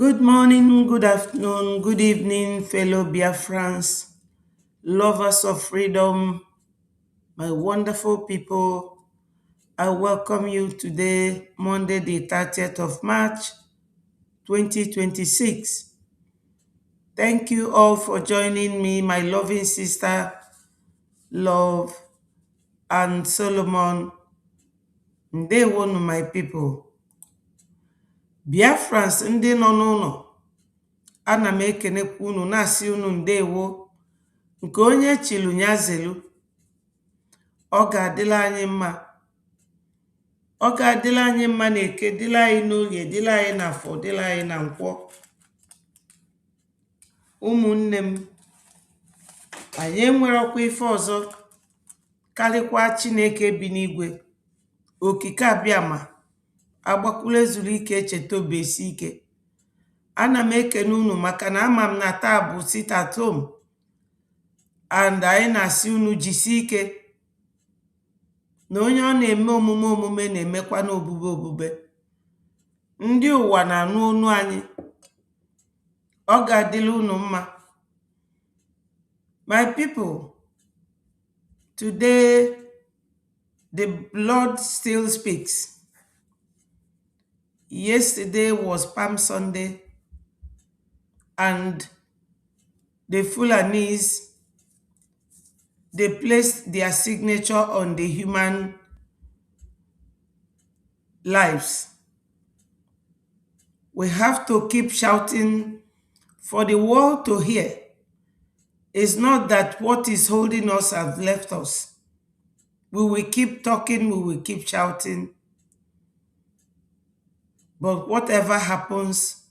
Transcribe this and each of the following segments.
Good morning, good afternoon, good evening, fellow Biafrans, lovers of freedom, my wonderful people. I welcome you today, Monday, the 30th of March, 2026. Thank you all for joining me, my loving sister, Love, and Solomon. Ndewonu, my people. Biafrans ndị nọ n'ụlọ, ana m ekenekwa unu na-asị unu ndewo. Nke onye chilu ya zelu, ọ ga-adịla anyị mma. Ọ ga-adịla anyị mma na eke, dịla anyị n'orie, dịla anyị n'afọ, dịla anyị na nkwọ. Ụmụnne m, anyị enwerọkwa ife ọzọ karịkwa Chineke bi n'igwe, okike abịama, agbakwula ezuru ike, echeta obesi ike. Ana m ekene unu maka na ama m na taa bụ sit at home, and anyị na-asị unu jisi ike na onye ọ na-eme omume na-emekwa n'obube obube. Ndị ụwa na-anụ onu anyị, ọ ga-adịla unu mma. My people, today the blood still speaks. Yesterday was Palm Sunday, and the Fulanis, they placed their signature on the human lives. We have to keep shouting for the world to hear. It's not that what is holding us has left us. We will keep talking, we will keep shouting. But whatever happens,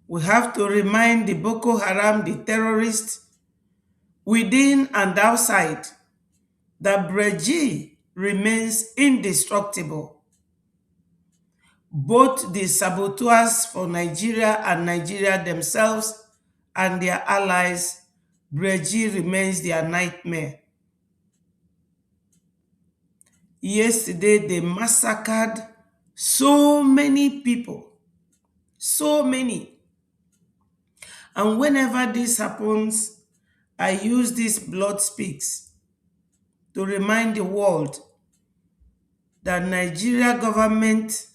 we have to remind the Boko Haram, the terrorists, within and outside, that Brgie remains indestructible. Both the saboteurs for Nigeria and Nigeria themselves and their allies, Brgie remains their nightmare. Yesterday, they massacred so many people. So many. And whenever this happens, I use this blood speaks to remind the world that Nigeria government,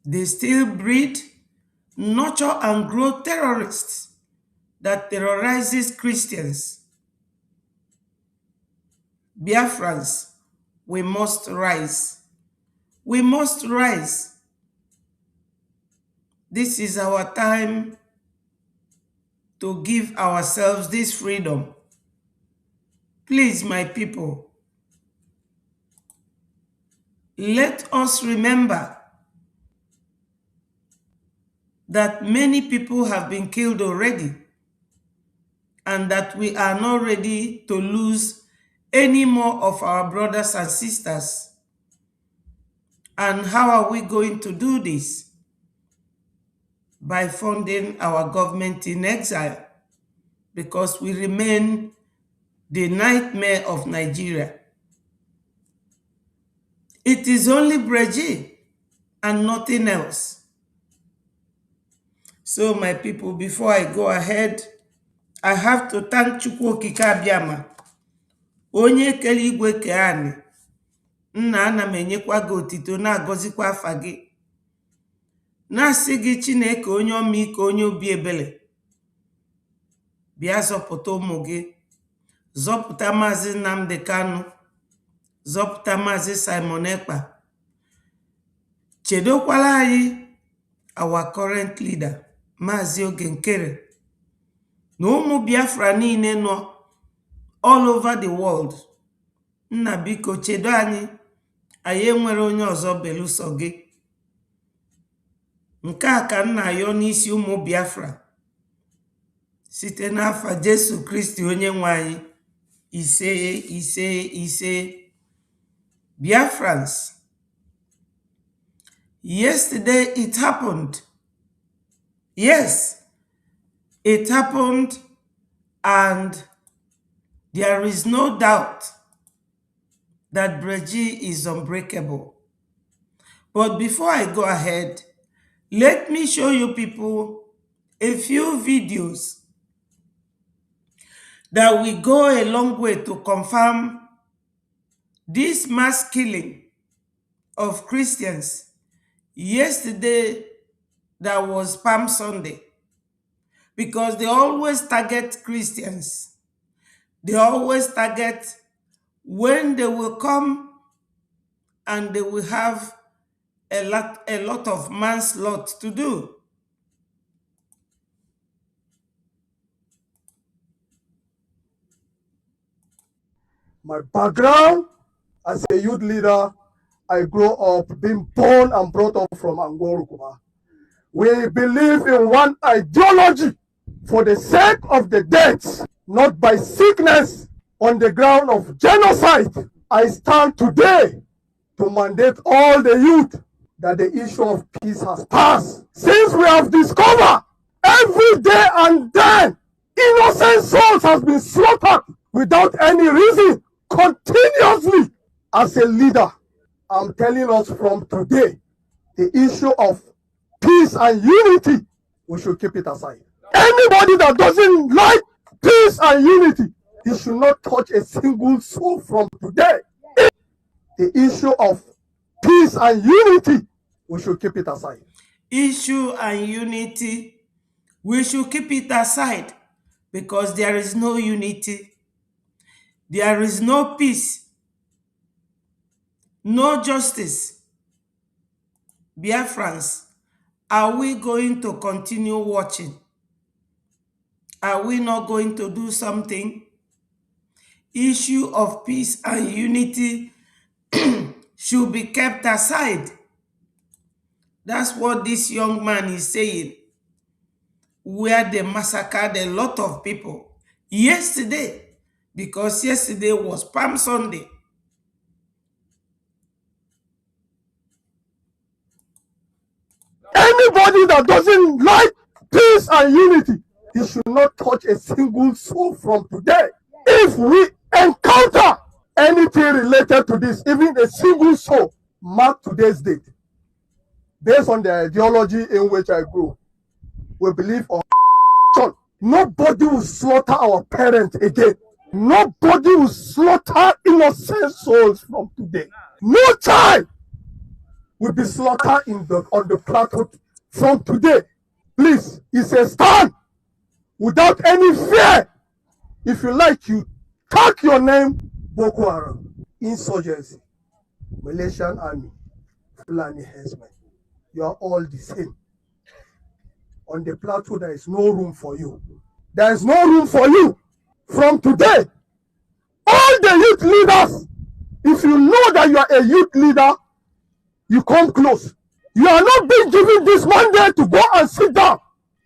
they still breed, nurture, and grow terrorists that terrorizes Christians. Biafrans, we must rise. We must rise. This is our time to give ourselves this freedom. Please, my people, let us remember that many people have been killed already, and that we are not ready to lose any more of our brothers and sisters. And how are we going to do this? By funding our government in exile, because we remain the nightmare of Nigeria. It is only Brgie and nothing else. So, my people, before I go ahead, I have to thank Chukwu Okike Abiama, onye kere igwe ke ani. Nna, ana m enyekwa gị otito, na-agọzikwa afa gị, na-asị gị Chineke onye ọmịiko, onye obi ebele, bịa zọpụta ụmụ gị, zọpụta Maazị Nnamdi Kanu, zọpụta Maazị Simon Ekpa, chedokwala anyị our current leader, Maazị Oge Nkere, na ụmụ Biafra niile nọ all over the world. Nna biko chedo anyị, anyị enwere onye ọzọ beluso gị. Nke a ka nna ayọ n'isi ụmụ Biafra, site n'afa Jesu Kristi onye nwe anyị. Ise, ise, ise. Biafrans, yesterday it happened. Yes, it happened, and there is no doubt that Brgie is unbreakable. But before I go ahead, Let me show you people a few videos that will go a long way to confirm this mass killing of Christians. Yesterday, that was Palm Sunday, because they always target Christians. They always target when they will come and they will have a lot of manslaughter to do. My background as a youth leader, I grew up being born and brought up from Angorukuma. We believe in one ideology for the sake of the dead, not by sickness on the ground of genocide. I stand today to mandate all the youth that the issue of peace has passed. Since we have discovered every day and then innocent souls has been slaughtered without any reason continuously. As a leader, I'm telling us from today, the issue of peace and unity, we should keep it aside. Anybody that doesn't like peace and unity, he should not touch a single soul from today. The issue of peace and unity, we should keep it aside. Issue and unity, we should keep it aside, because there is no unity, there is no peace, no justice. Biafrans, are we going to continue watching? Are we not going to do something? Issue of peace and unity should be kept aside. That's what this young man is saying, where they massacred a lot of people yesterday, because yesterday was Palm Sunday. Anybody that doesn't like peace and unity, he should not touch a single soul from today. If we encounter anything related to this, even a single soul, mark today's date. Based on the ideology in which I grew, we believe on nobody will slaughter our parents again. Nobody will slaughter innocent souls from today. No child will be slaughtered on the plateau from today. Please, it's a stand without any fear. If you like, you tag your name Boko Haram, insurgency, Malaysian army, Fulani herdsmen. You are all the same. On the plateau, there is no room for you. There is no room for you. From today, all the youth leaders, if you know that you are a youth leader, you come close. You are not being given this mandate to go and sit down.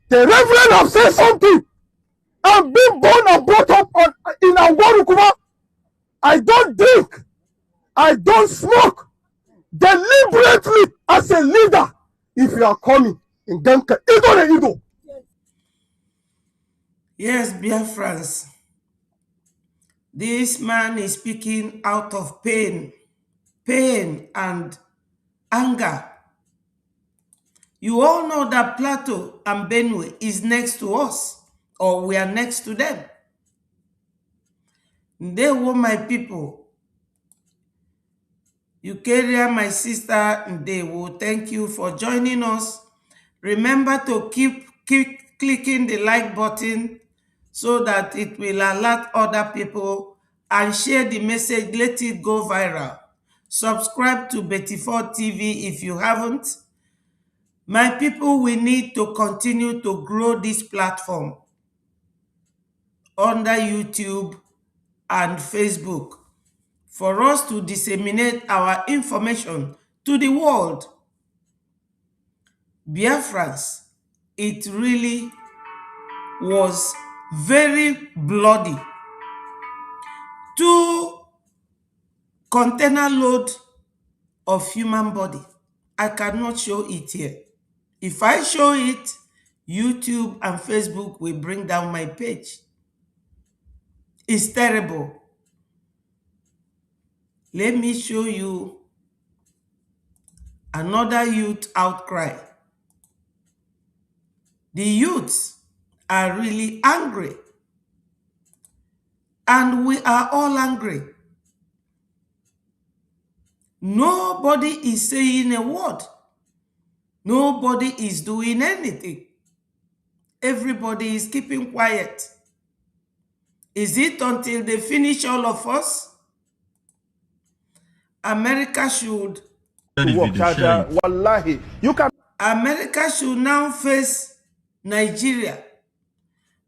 The reverend have said something. I'm being born and brought up in Angorukuma. I don't drink. I don't smoke. Deliberately, as a leader, if you are coming in Genka, Ido. Yes, Biafrans, this man is speaking out of pain and anger. You all know that Plateau and Benue is next to us, or we are next to them. They were my people. Eukaria, my sister, they will thank you for joining us. Remember to keep clicking the like button so that it will alert other people, and share the message, let it go viral. Subscribe to Betty Ford TV if you haven't. My people, we need to continue to grow this platform under YouTube and Facebook for us to disseminate our information to the world. Biafrans, it really was very bloody. 2 container load of human body. I cannot show it here. If I show it, YouTube and Facebook will bring down my page. It's terrible. Let me show you another youth outcry. The youths are really angry, and we are all angry. Nobody is saying a word. Nobody is doing anything. Everybody is keeping quiet. Is it until they finish all of us? America should Wallahi, you can. America should now face Nigeria,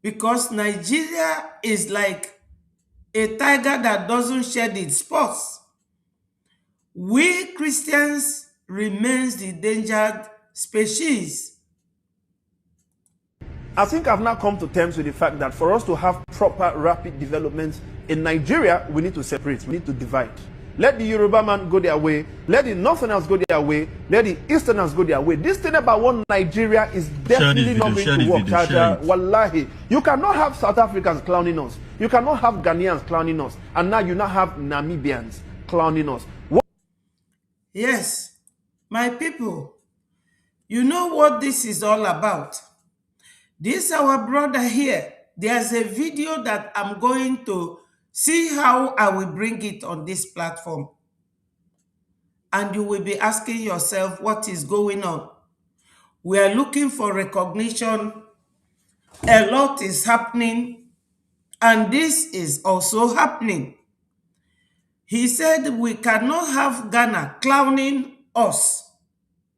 because Nigeria is like a tiger that doesn't shed its spots. We Christians remains the endangered species. I think I've now come to terms with the fact that for us to have proper rapid development in Nigeria, we need to separate, we need to divide. Let the Yoruba man go their way, let the Northerners go their way, let the Easterners go their way. This thing about one Nigeria is definitely not going to work. Wallahi, you cannot have South Africans clowning us, you cannot have Ghanaians clowning us, and now you now have Namibians clowning us. Yes, my people, you know what this is all about. This our brother here, there's a video that I'm going to see how I will bring it on this platform. And you will be asking yourself what is going on. We are looking for recognition. A lot is happening, and this is also happening. He said we cannot have Ghana clowning us.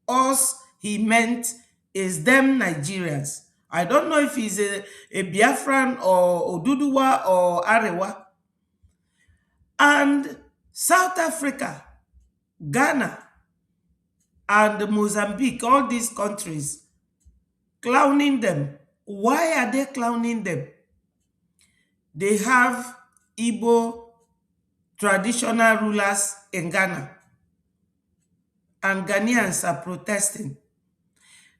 Us, he meant, is them Nigerians. I don't know if he's a Biafran or Oduduwa or Arewa. And South Africa, Ghana, and Mozambique, all these countries, clowning them. Why are they clowning them? They have Igbo traditional rulers in Ghana, and Ghanaians are protesting.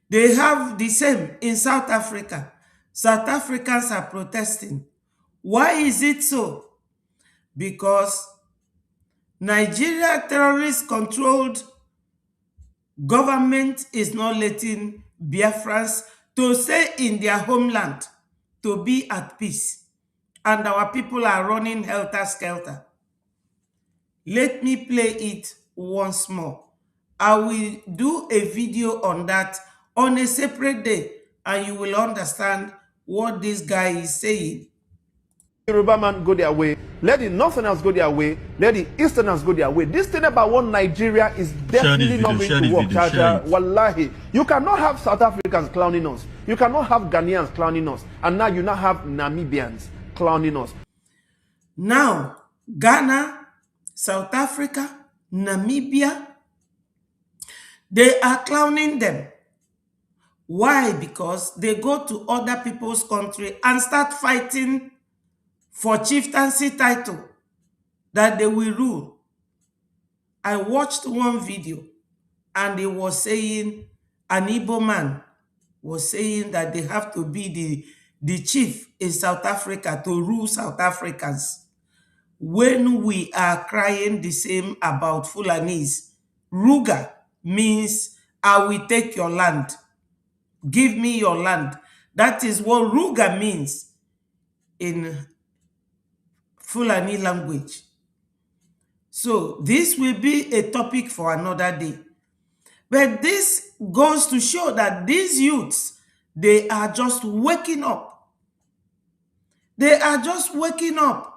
They have the same in South Africa. South Africans are protesting. Why is it so? Because Nigeria terrorist-controlled government is not letting Biafrans to stay in their homeland to be at peace. And our people are running helter-skelter. Let me play it once more. I will do a video on that on a separate day, and you will understand what this guy is saying. Yoruba man go their way, let the Northerners go their way, let the Easterners go their way. This thing about one Nigeria is definitely not going to work. Wallahi, you cannot have South Africans clowning us, you cannot have Ghanaians clowning us, and now you now have Namibians clowning us. Now, Ghana, South Africa, Namibia, they are clowning them. Why? Because they go to other people's country and start fighting for chieftaincy title that they will rule. I watched one video, and it was saying, an Igbo man was saying that they have to be the chief in South Africa to rule South Africans. When we are crying the same about Fulanese, Ruga means I will take your land. Give me your land. That is what Ruga means in Fulani language. So this will be a topic for another day. But this goes to show that these youths, they are just waking up. They are just waking up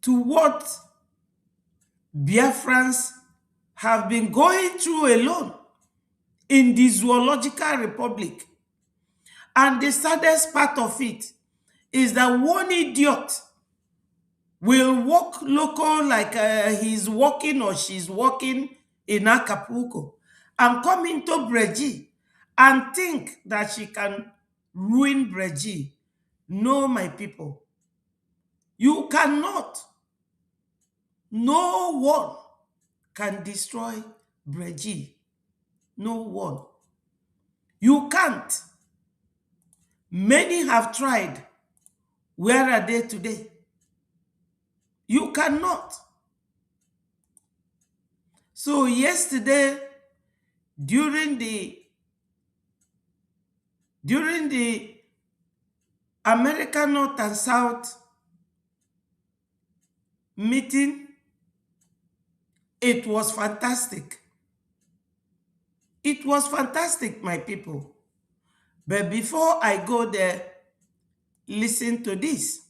to what Biafrans have been going through alone in the Zoological Republic. And the saddest part of it is that one idiot will walk local like he's walking or she's walking in Acapulco and come into Brgie and think that she can ruin Brgie. No, my people, you cannot. No one can destroy Brgie. No one. You can't. Many have tried. Where are they today? You cannot. So yesterday, during the During the American North and South meeting, it was fantastic. It was fantastic, my people. But before I go there, listen to this.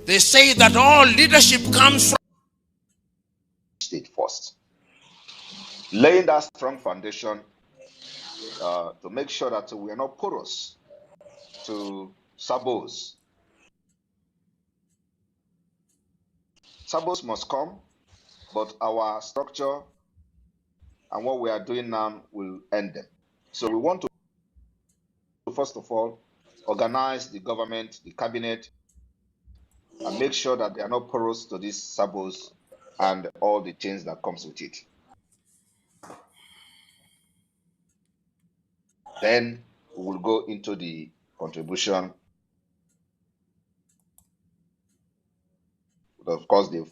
They say that all leadership comes from state first, laying that strong foundation to make sure that we are not porous to Sabos. Sabos must come, but our structure and what we are doing now will end them. So we want to, first of all, organize the government, the cabinet, and make sure that they are not porous to these Sabos and all the things that comes with it. Then we will go into the contribution. Of course, the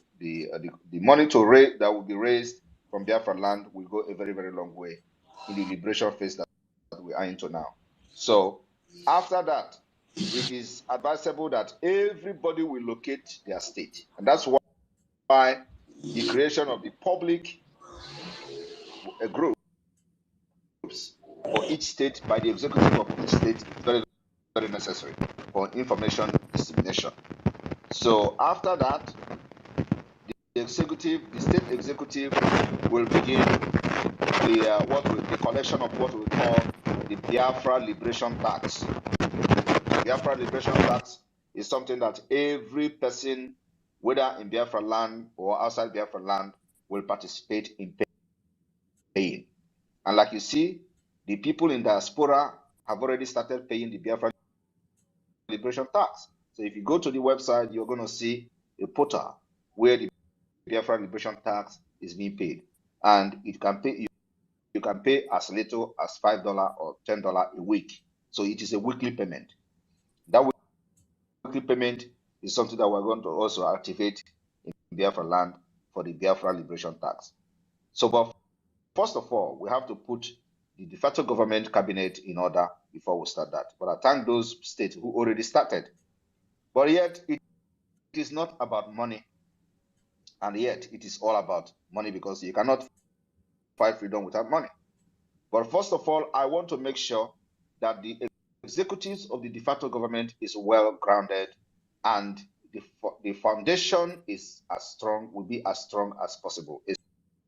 money to raise that will be raised from Biafra land will go a very, very long way in the liberation phase that we are into now. So after that, it is advisable that everybody will locate their state. And that's why the creation of the public groups for each state by the executive of each state is very, very necessary for information dissemination. So after that, the state executive will begin the collection of what we call the Biafra Liberation Tax. The Biafra Liberation Tax is something that every person, whether in Biafra land or outside Biafra land, will participate in paying. And like you see, the people in diaspora have already started paying the Biafra Liberation Tax. So if you go to the website, you're going to see a portal where the Biafra Liberation Tax is being paid, and it can pay. You can pay as little as $5 or $10 a week. So it is a weekly payment. That weekly payment is something that we're going to also activate in Biafra land for the Biafra Liberation Tax. So, but first of all, we have to put the de facto government cabinet in order before we start that. But I thank those states who already started. But yet, it is not about money. And yet, it is all about money, because you cannot fight freedom without money. But first of all, I want to make sure that the executives of the de facto government is well grounded, and the foundation is will be as strong as possible,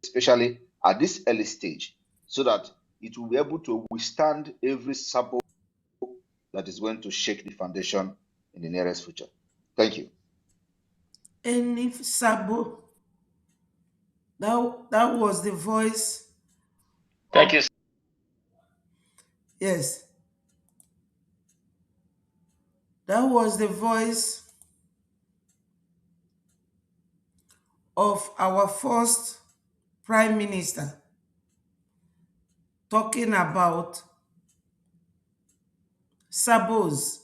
especially at this early stage, so that it will be able to withstand every sabo that is going to shake the foundation in the nearest future. Thank you. And if Sabo, that was the voice. Thank you. Yes, that was the voice of our first Prime Minister talking about Sabos,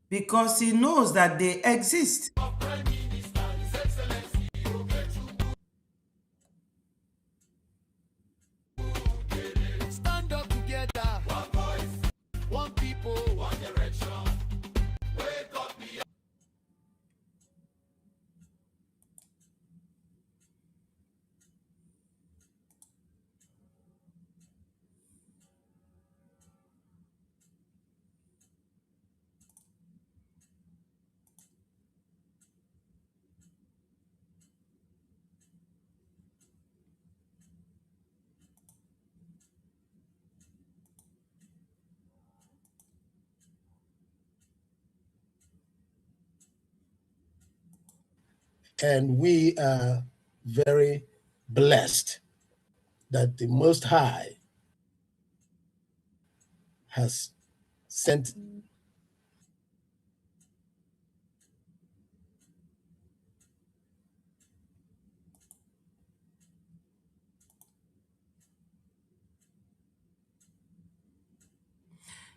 because he knows that they exist. stand up together. One voice, one people, one direction. Wake up the And we are very blessed that the Most High has sent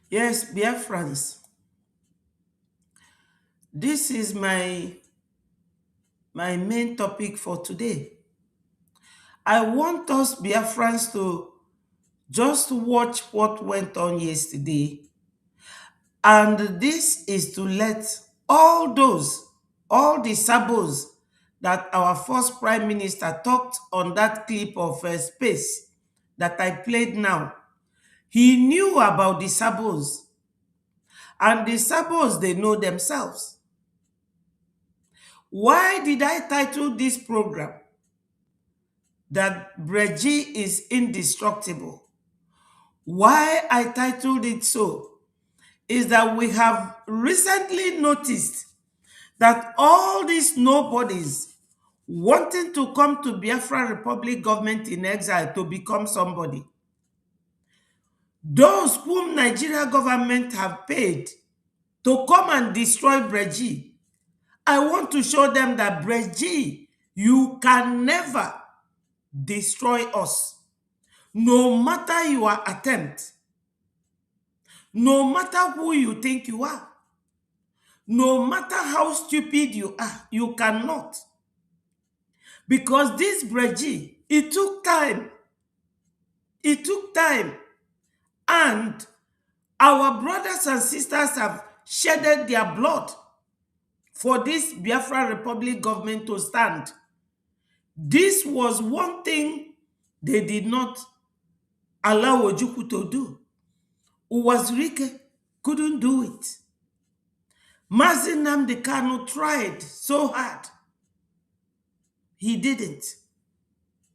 Yes, Biafrans, this is my main topic for today. I want us Biafrans to just watch what went on yesterday, and this is to let all the sabos that our first prime minister talked on that clip of space that I played now. He knew about the sabos, and the sabos, they know themselves. Why did I title this program that Brgie is indestructible? Why I titled it so is that we have recently noticed that all these nobodies wanting to come to Biafra Republic government in exile to become somebody, those whom Nigeria government have paid to come and destroy Brgie, I want to show them that Brgie, you can never destroy us. No matter your attempt, no matter who you think you are, no matter how stupid you are, you cannot. Because this Brgie, it took time. It took time. And our brothers and sisters have shedded their blood for this Biafra Republic government to stand. This was one thing they did not allow Ojukwu to do. Uwazurike couldn't do it. Mazi Nnamdi Kanu tried so hard. He didn't.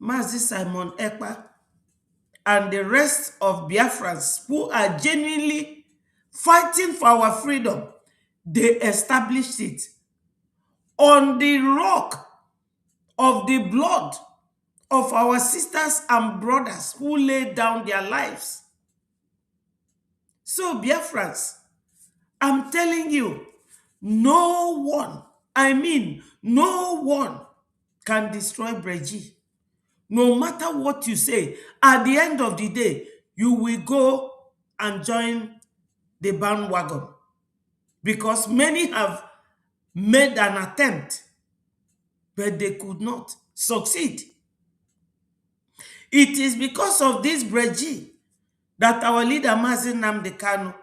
Mazi Simon Ekpa and the rest of Biafrans who are genuinely fighting for our freedom, they established it on the rock of the blood of our sisters and brothers who laid down their lives. So Biafrans, I'm telling you, no one, I mean no one can destroy Brgie. No matter what you say, at the end of the day, you will go and join the bandwagon. Because many have made an attempt, but they could not succeed. It is because of this Brgie that our leader Mazi Nnamdi Kanu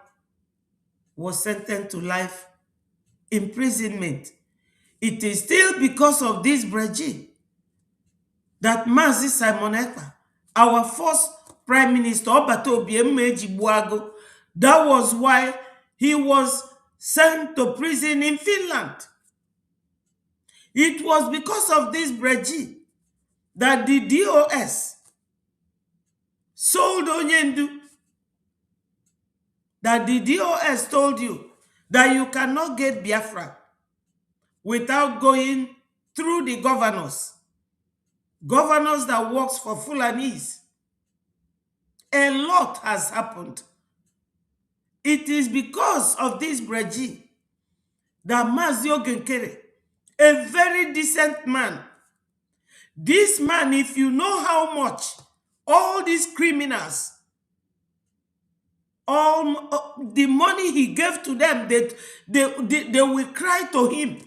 was sentenced to life imprisonment. It is still because of this Brgie that Mazi Simon Ekpa, our first prime minister, Obato Obiemma Ejigbuago, that was why he was sent to prison in Finland. It was because of this Brgie that the DOS sold Onyendu, that the DOS told you that you cannot get Biafra without going through the governors that works for Fulanis. A lot has happened. It is because of this Brgie that Mazi Ogenkere, a very decent man, this man, if you know how much all these criminals, all the money he gave to them, they will cry to him.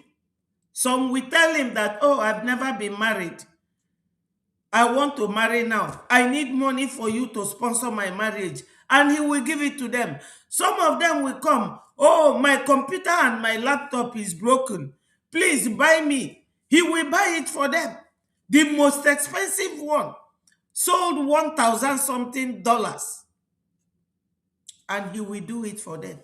Some will tell him that, oh, I've never been married. I want to marry now. I need money for you to sponsor my marriage. And he will give it to them. Some of them will come, oh, my computer and my laptop is broken. Please buy me. He will buy it for them. The most expensive one sold 1,000 something dollars. And he will do it for them.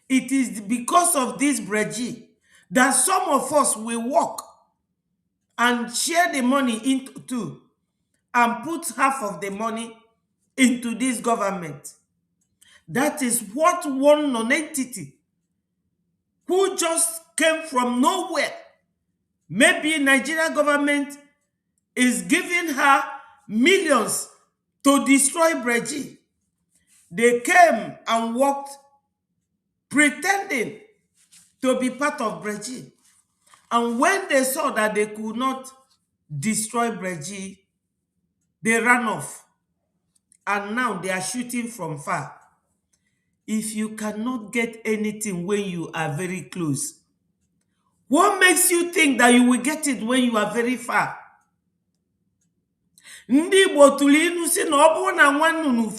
It is because of this Brgie that some of us will work and share the money into two and put half of the money into this government. That is what one non-entity who just came from nowhere, maybe Nigeria government is giving her millions to destroy Brgie. They came and worked pretending to be part of Brgie. And when they saw that they could not destroy Brgie, they ran off. And now they are shooting from far. if you cannot get anything when you are very close, what makes you think that you will get it when you are very far? Ndị Igbo tụrụ inu si na ọ bụrụ na nwa nnụnụ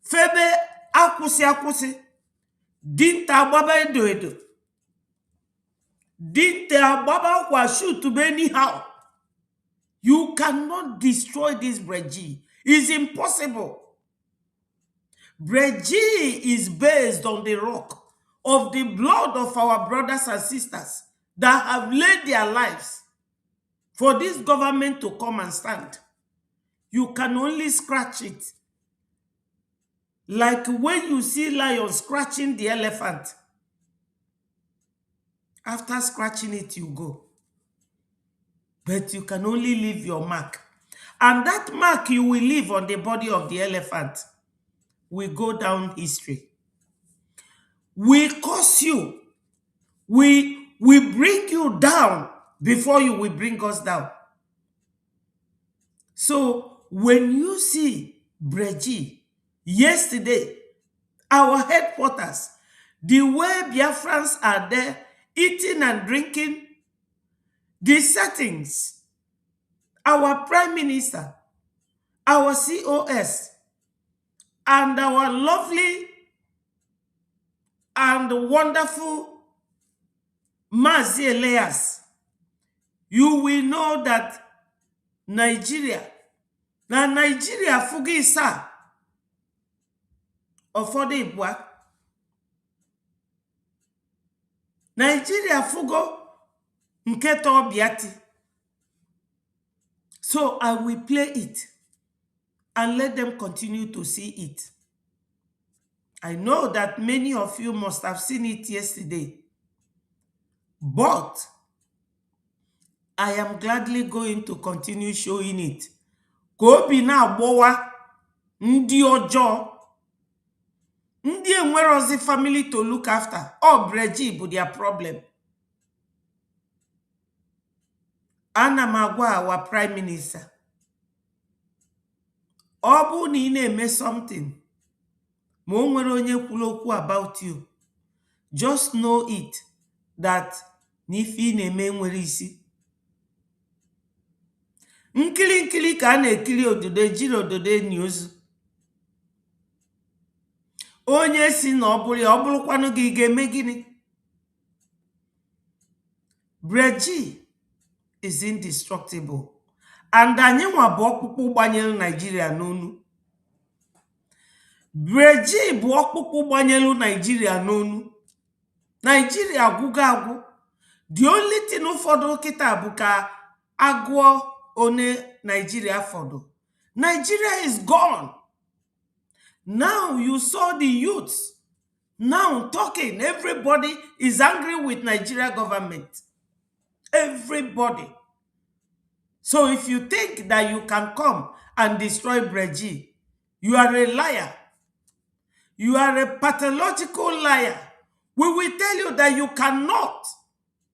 febe akwụsị akwụsị, dinta agbaba edo edo, dinta agbaba kwa shoot be anyhow. You cannot destroy this Brgie. It's impossible. Brgie is based on the rock of the blood of our brothers and sisters that have laid their lives for this government to come and stand. You can only scratch it. Like when you see lion scratching the elephant. After scratching it, you go. But you can only leave your mark. And that mark you will leave on the body of the elephant will go down history. We curse you. We bring you down before you will bring us down. So when you see Brgie, yesterday, our headquarters, the way Biafrans are there eating and drinking, the settings, our Prime Minister, our COS, and our lovely and wonderful Mazi Elias, you will know that Nigeria fugi isa ofode ibwa. Nigeria fugo nketo obiati. So I will play it and let them continue to see it. I know that many of you must have seen it yesterday, but I am gladly going to continue showing it. Kobi na agbowa ndi ojo, ndi enwerozi family to look after. Oh, Brgie bụ their problem. Ana magwa our Prime Minister, obu na ị na-eme something, ma o nwere onye kwuru okwu about you, just know it that n'ife ị na-eme nwere isi. Nkili ka a na-ekiri ododo jiri ododo news. Onye si na ọ bụrụkwanụ gị ga-eme gịnị? Brgie is indestructible. And anyị nwa bụ ọkpụkpụ gbanyelu Nigeria n'onu. Brgie bụ ọkpụkpụ gbanyelu Nigeria n'onu. Nigeria agwụgo agwụ. The only thing ụfọdụ kịta bụ ka agụọ one Nigeria fọdụ. Nigeria is gone. Now you saw the youths now talking. Everybody is angry with Nigeria government. Everybody. So if you think that you can come and destroy Brgie, you are a liar. You are a pathological liar. We will tell you that you cannot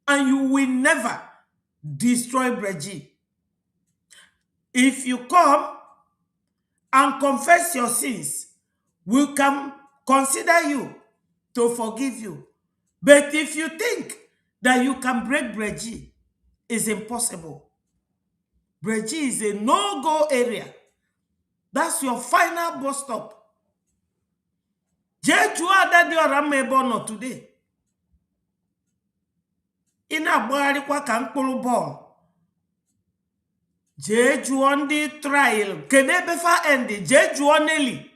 and you will never destroy Brgie. If you come and confess your sins, we can consider you to forgive you. But if you think that you can break Brgie, it's impossible. Brgie is a no-go area. That's your final bus stop. Today. Ina agbarikwa ka mkpụrụ ball. Jeju ndị trial. Kenebe fa end. Jeju Nelly.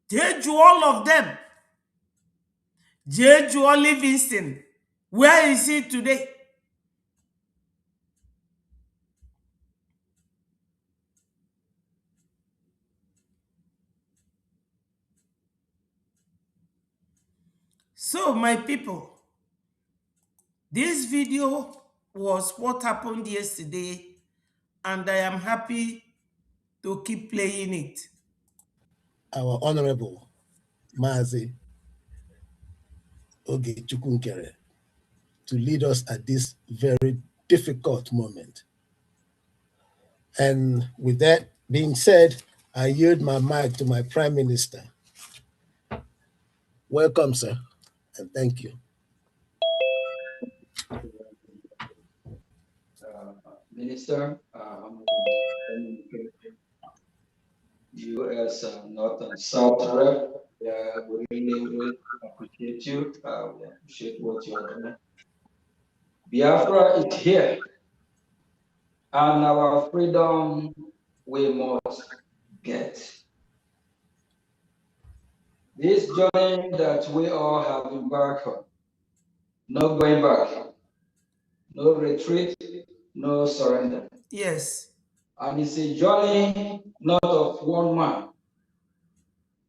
Jeju all of them. Jeju Livingston. Where is he today? So, my people, this video was what happened yesterday, and I am happy to keep playing it. Our Honorable Mazi Oge Chukwunkere to lead us at this very difficult moment. And with that being said, I yield my mic to my Prime Minister Welcome, sir, and thank you. Minister, you as North and South Rep, we really appreciate you. We appreciate what you are doing. Biafra is here, and our freedom we must get. This journey that we all have embarked on, no going back, no retreat, no surrender. Yes. And it's a journey not of one man,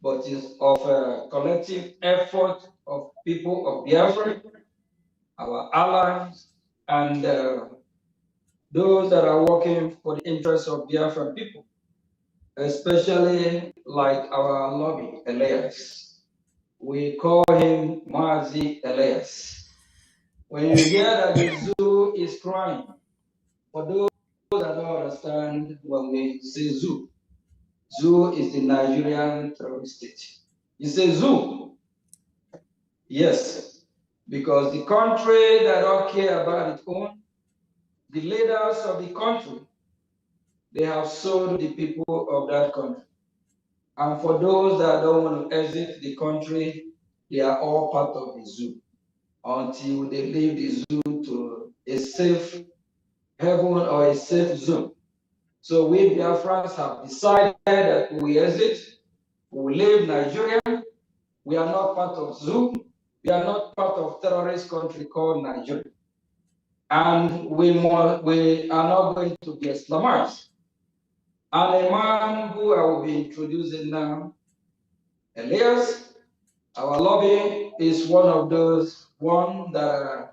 but is of a collective effort of people of Biafra, our allies, and those that are working for the interests of Biafran people, especially like our lobby, Elias. We call him Mazi Elias. When you hear that the zoo is crying, for those that don't understand when we say zoo, zoo is the Nigerian terrorist state. It's a zoo. Yes, because the country that don't care about its own, the leaders of the country, they have sold the people of that country. And for those that don't want to exit the country, they are all part of the zoo until they leave the zoo to a safe heaven or a safe zone. So we Biafrans have decided that we exit, we leave Nigeria. We are not part of zoo. We are not part of terrorist country called Nigeria. And we are not going to be Islamized. And a man who I will be introducing now, Elias, our lobby is one of those, one that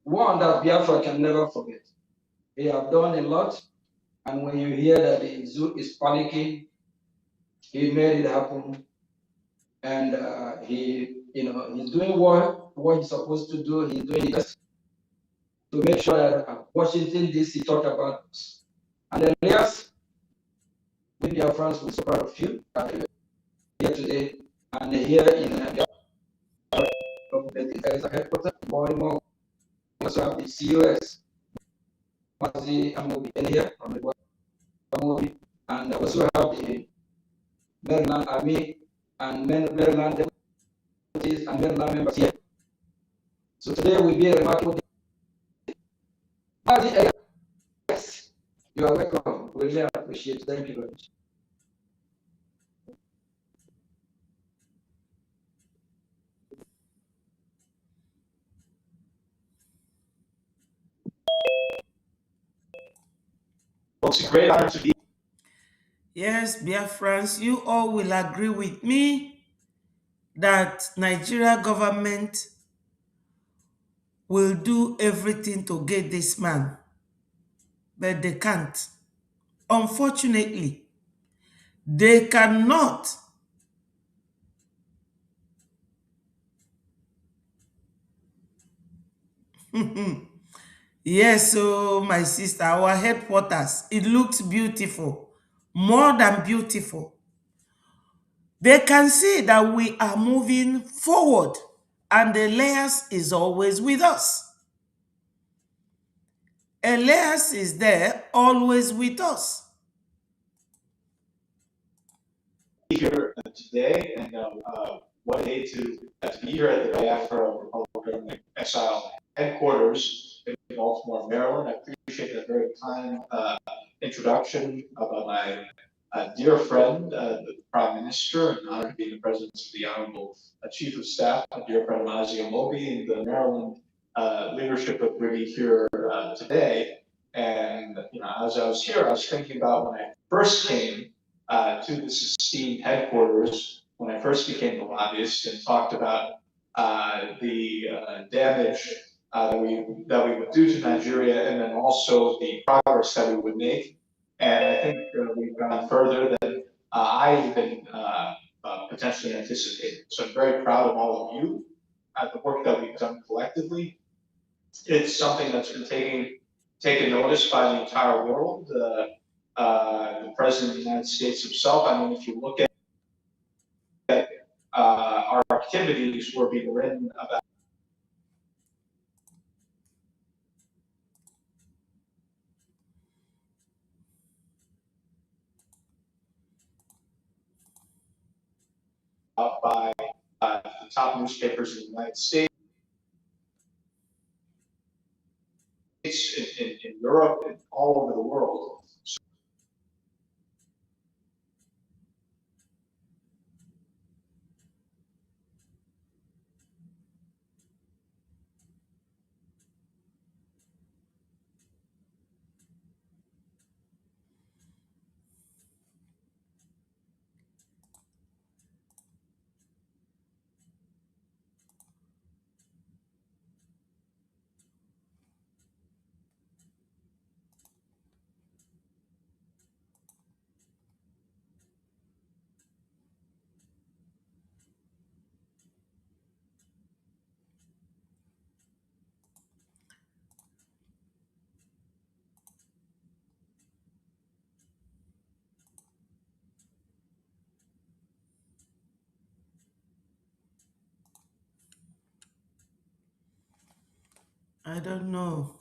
Biafra can never forget. He have done a lot, and when you hear that the zoo is panicking, he made it happen, and he's doing what he's supposed to do. He's doing his best to make sure that Washington D.C. talk about us. And Elias, we Biafrans will be so proud of you here today and here in there is a headquarters in Baltimore. We also have the COS, Mazi Amobi in here from the Amobi, and we also have the Maryland Army and Maryland deputies and Maryland members here. So today will be a remarkable day. Mazi, yes, you are welcome. We really appreciate it. Thank you very much. It's a great honor to be. Yes, Biafrans, you all will agree with me that Nigeria government will do everything to get this man, but they can't. Unfortunately, they cannot. Yes, so my sister, our headquarters, it looks beautiful, more than beautiful. They can see that we are moving forward, and the Elias is always with us. Elias is there, always with us. Here today, and what a day to be here at the Biafra Republican Exile headquarters in Baltimore, Maryland. I appreciate that very kind introduction about my dear friend, the Prime Minister, and honored to be in the presence of the Honorable Chief of Staff, my dear friend Mazi Amobi, and the Maryland leadership of Brgie here today. And as I was here, I was thinking about when I first came to this esteemed headquarters when I first became a lobbyist and talked about the damage that we would do to Nigeria, and then also the progress that we would make. And I think we've gone further than I even potentially anticipated. So I'm very proud of all of you at the work that we've done collectively. It's something that's been taken notice by the entire world. The President of the United States himself. I mean, if you look at activities were being written about by the top newspapers in the United States, in Europe, and all over the world. I don't know.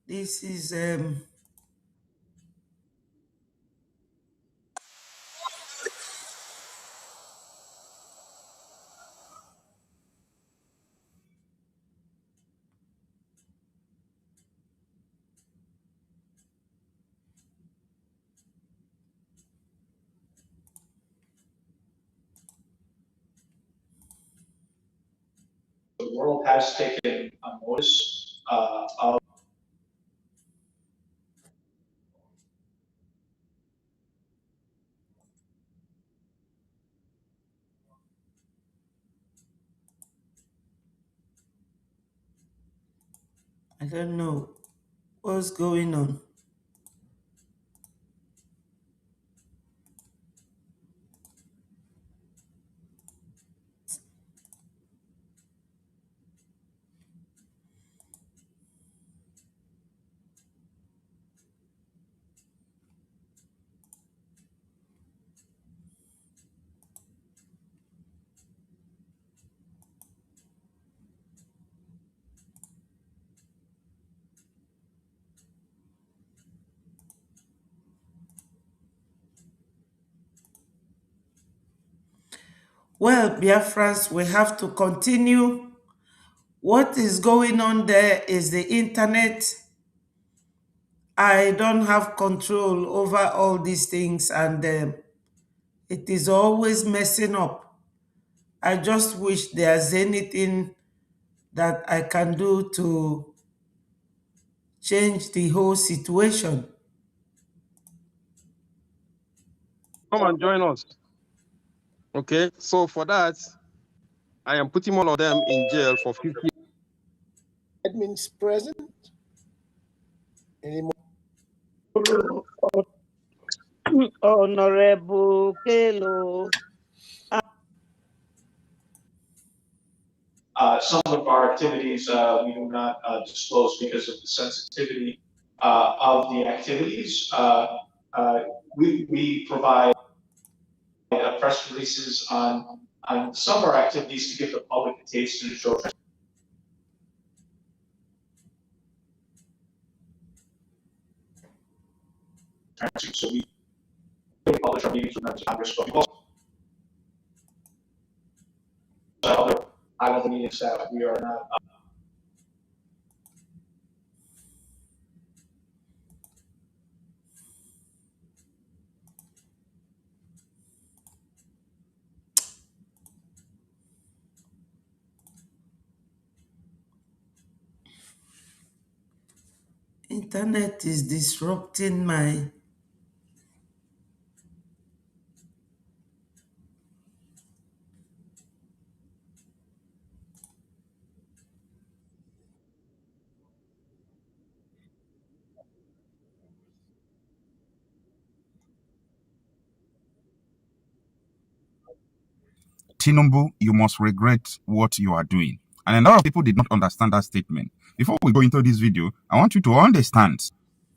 This is The world has taken notice of I don't know what's going on. Well, Biafrans, we have to continue. What is going on there is the internet. I don't have control over all these things, and it is always messing up. I just wish there's anything that I can do to change the whole situation. Come and join us. Okay, so for that, I am putting all of them in jail for 50 years. Admins present? Any more? Honorable Kelo. some of our activities we do not disclose because of the sensitivity of the activities. We provide press releases on some of our activities to give the public a taste and show transparency. So we publish our meetings with members of Congress, but we also have other high-level meetings that we are not. Internet is disrupting my Tinubu, you must regret what you are doing. And a lot of people did not understand that statement. Before we go into this video, I want you to understand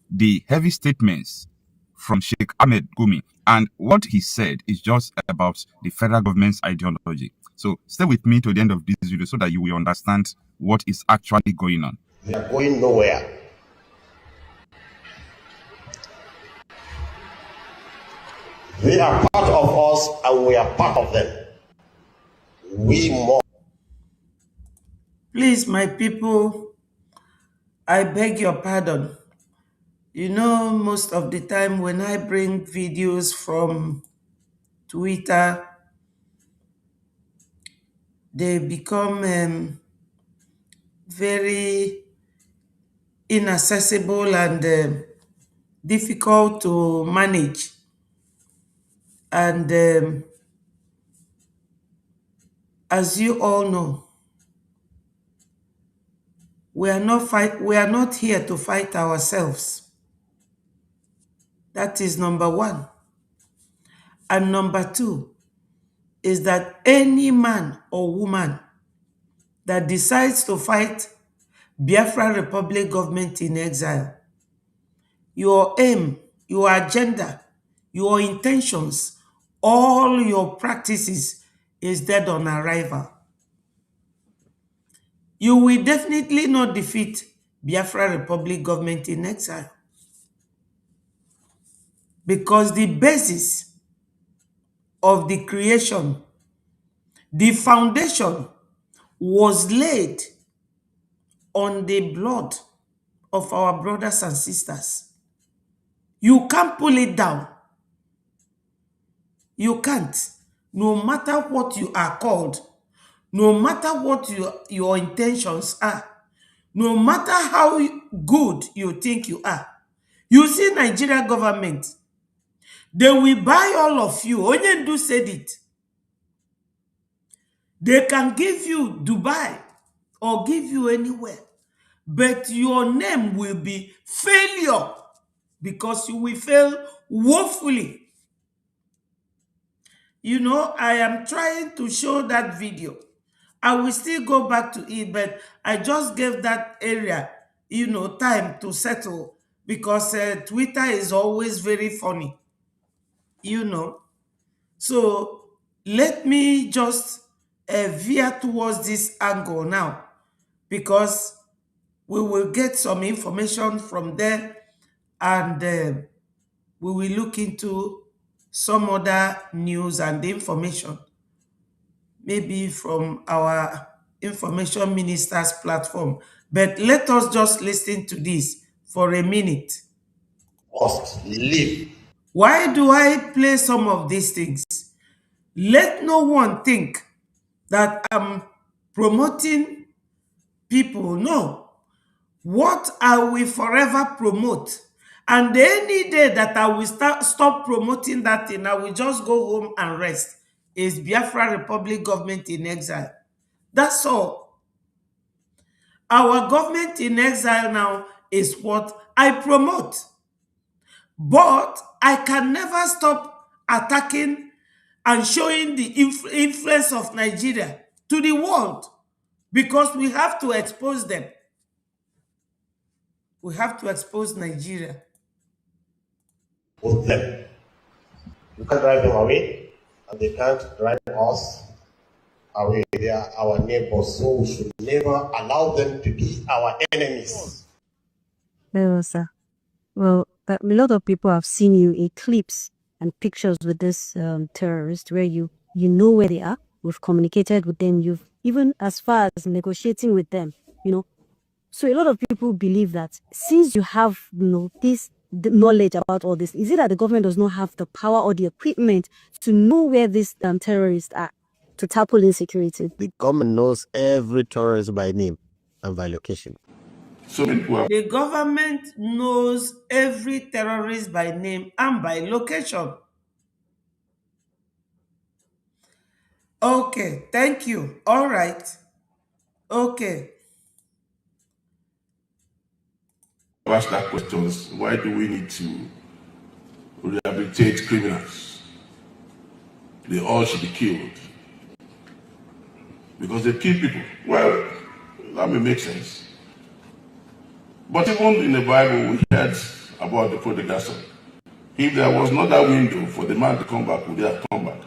the heavy statements from Sheikh Ahmed Gumi. And what he said is just about the federal government's ideology. So stay with me to the end of this video so that you will understand what is actually going on. They are going nowhere. They are part of us and we are part of them. We must. Please, my people, I beg your pardon. You know, most of the time when I bring videos from Twitter, they become very inaccessible and difficult to manage. And as you all know, we are not here to fight ourselves. That is number one. And number two is that any man or woman that decides to fight Biafra Republic government in exile, your aim, your agenda, your intentions, all your practices is dead on arrival. You will definitely not defeat Biafra Republic government in exile, because the basis of the creation, the foundation was laid on the blood of our brothers and sisters. You can't pull it down. You can't. No matter what you are called, no matter what your intentions are, no matter how good you think you are. You see, Nigeria government, they will buy all of you. Onyendu said it. They can give you Dubai or give you anywhere, but your name will be failure, because you will fail woefully. You know, I am trying to show that video. I will still go back to it, but I just gave that area, time to settle, because Twitter is always very funny, So let me just veer towards this angle now, because we will get some information from there, and we will look into some other news and information, maybe from our information minister's platform. But let us just listen to this for a minute. Must live. Why do I play some of these things? Let no one think that I'm promoting people. No. What I will forever promote, and any day that I will stop promoting that thing, I will just go home and rest, is Biafra Republic government in exile. That's all. Our government in exile now is what I promote. But I can never stop attacking and showing the influence of Nigeria to the world, because we have to expose them. We have to expose Nigeria. With them. You can't drive them away, and they can't drive us away. They are our neighbors, so we should never allow them to be our enemies. Well, sir. Well, a lot of people have seen you in clips and pictures with this terrorist, where you know where they are. We've communicated with them. You've even as far as negotiating with them, So a lot of people believe that since you have this knowledge about all this, is it that the government does not have the power or the equipment to know where these terrorists are to tackle insecurity? The government knows every terrorist by name and by location. The government knows every terrorist by name and by location. Okay, thank you. All right. Okay. Ask that question: why do we need to rehabilitate criminals? They all should be killed because they kill people. Well, that may make sense. But even in the Bible, we heard about the prodigal son. If there was not that window for the man to come back, would he have come back?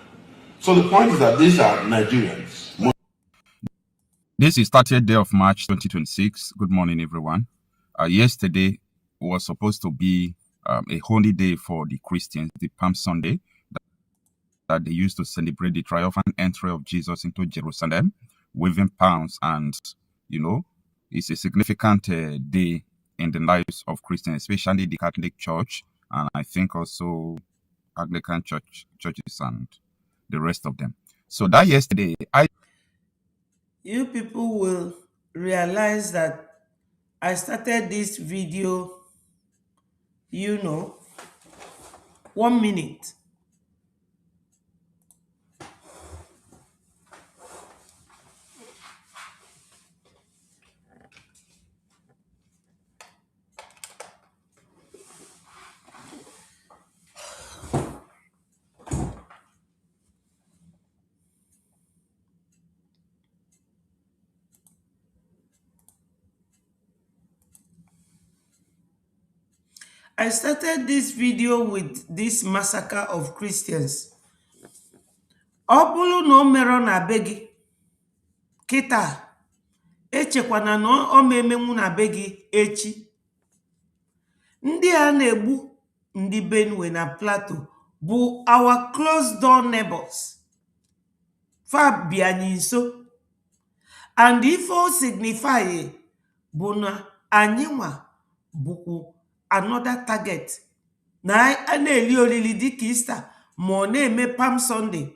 So the point is that these are Nigerians. This is 30th day of March 2026. Good morning, everyone. Yesterday was supposed to be a holy day for the Christians, the Palm Sunday, that they used to celebrate the triumphant entry of Jesus into Jerusalem, waving palms, and it's a significant day in the lives of Christians, especially the Catholic Church, and I think also Anglican churches and the rest of them. So that yesterday, You people will realize that I started this video, 1 minute. I started this video with this massacre of Christians. Ọ bụrụ na o mere na be gị kịta, echekwana na ọ ma emenwu na be gị echi. Ndị a na-egbu ndị Benue na Plateau bụ our closed door neighbors. Fa bi anyị nso. And ife o signify bụ na anyị nwa bụkwu another target. Na a na-eli olili dịka Easter ma ọ na-eme Palm Sunday.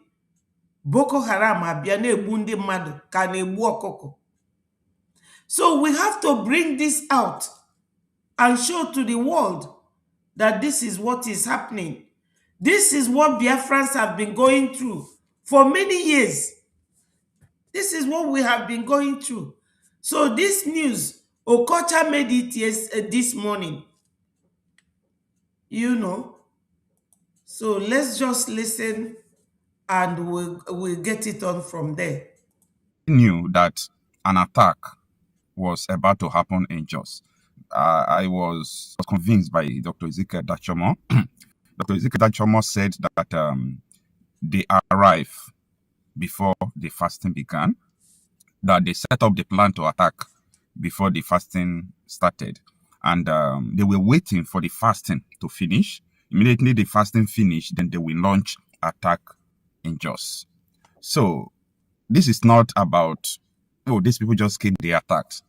Boko Haram abịa na-egbu ndị mmadụ ka na-egbu ọkụkọ. So we have to bring this out and show to the world that this is what is happening. This is what Biafrans have been going through for many years. This is what we have been going through. So this news, Okocha made it this morning. So let's just listen and we'll get it on from there. Knew that an attack was about to happen in Jos. I was convinced by Dr. Ezekiel Dachomo. Dr. Ezekiel Dachomo said that they arrived before the fasting began, that they set up the plan to attack before the fasting started. And they were waiting for the fasting to finish. Immediately the fasting finished, then they will launch attack in Jos. So this is not about, these people just came, they attacked.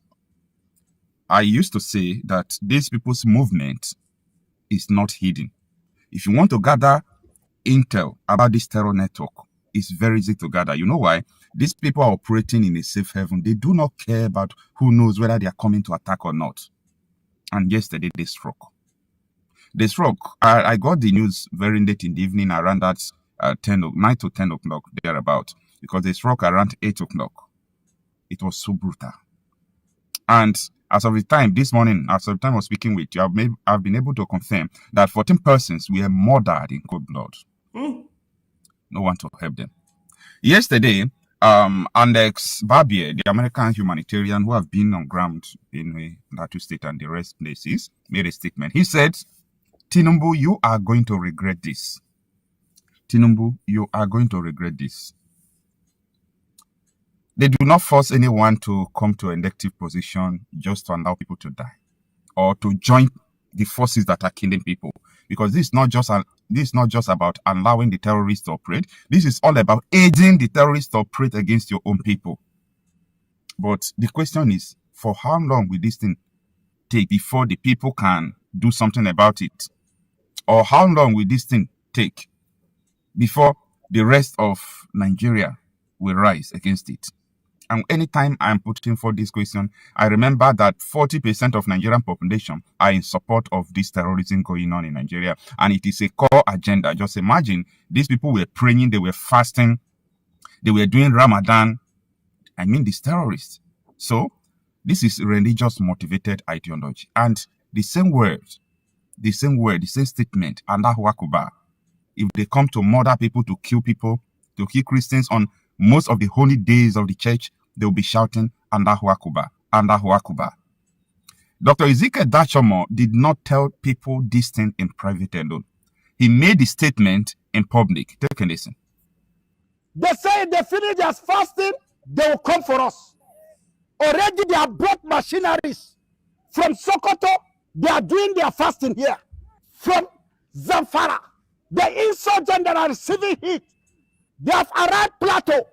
I used to say that these people's movement is not hidden. If you want to gather intel about this terror network, it's very easy to gather. You know why? These people are operating in a safe haven. They do not care about who knows whether they are coming to attack or not. And yesterday they struck. They struck. I got the news very late in the evening, around that 9 to 10 o'clock, thereabout, because they struck around 8 o'clock. It was so brutal. And as of the time, this morning, as of the time of speaking with you, I've been able to confirm that 14 persons were murdered in cold blood. No one to help them. Yesterday, Alex Barbier, the American humanitarian who have been on ground in Plateau State and the rest places, made a statement. He said, Tinubu, you are going to regret this. Tinubu, you are going to regret this. They do not force anyone to come to an elective position just to allow people to die or to join the forces that are killing people. Because this is not just about allowing the terrorists to operate. This is all about aiding the terrorists to operate against your own people. But the question is, for how long will this thing take before the people can do something about it? Or how long will this thing take before the rest of Nigeria will rise against it? And anytime I'm putting for this question, I remember that 40% of Nigerian population are in support of this terrorism going on in Nigeria. And it is a core agenda. Just imagine, these people were praying, they were fasting, they were doing Ramadan. I mean, these terrorists. So this is religious motivated ideology. And the same statement, Allahu Akbar. If they come to murder people, to kill Christians on most of the holy days of the church, they will be shouting, Allahu Akbar, Allahu Akbar. Dr. Ezekiel Dachomo did not tell people this thing in private alone. He made the statement in public. Take a listen. They say if they finish their fasting, they will come for us. Already they have brought machineries from Sokoto. They are doing their fasting here. From Zamfara, the insurgents that are receiving heat, they have arrived Plateau.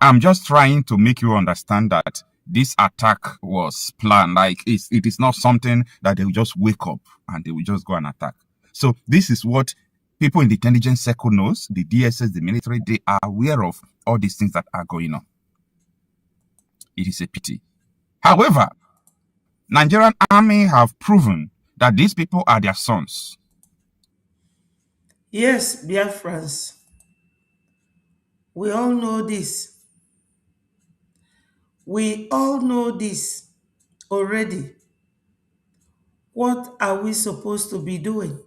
I'm just trying to make you understand that this attack was planned. Like it is not something that they will just wake up and they will just go and attack. So this is what people in the intelligence circle knows, the DSS, the military, they are aware of all these things that are going on. It is a pity. However, Nigerian army have proven that these people are their sons. Yes, Biafrans. We all know this. We all know this already. What are we supposed to be doing?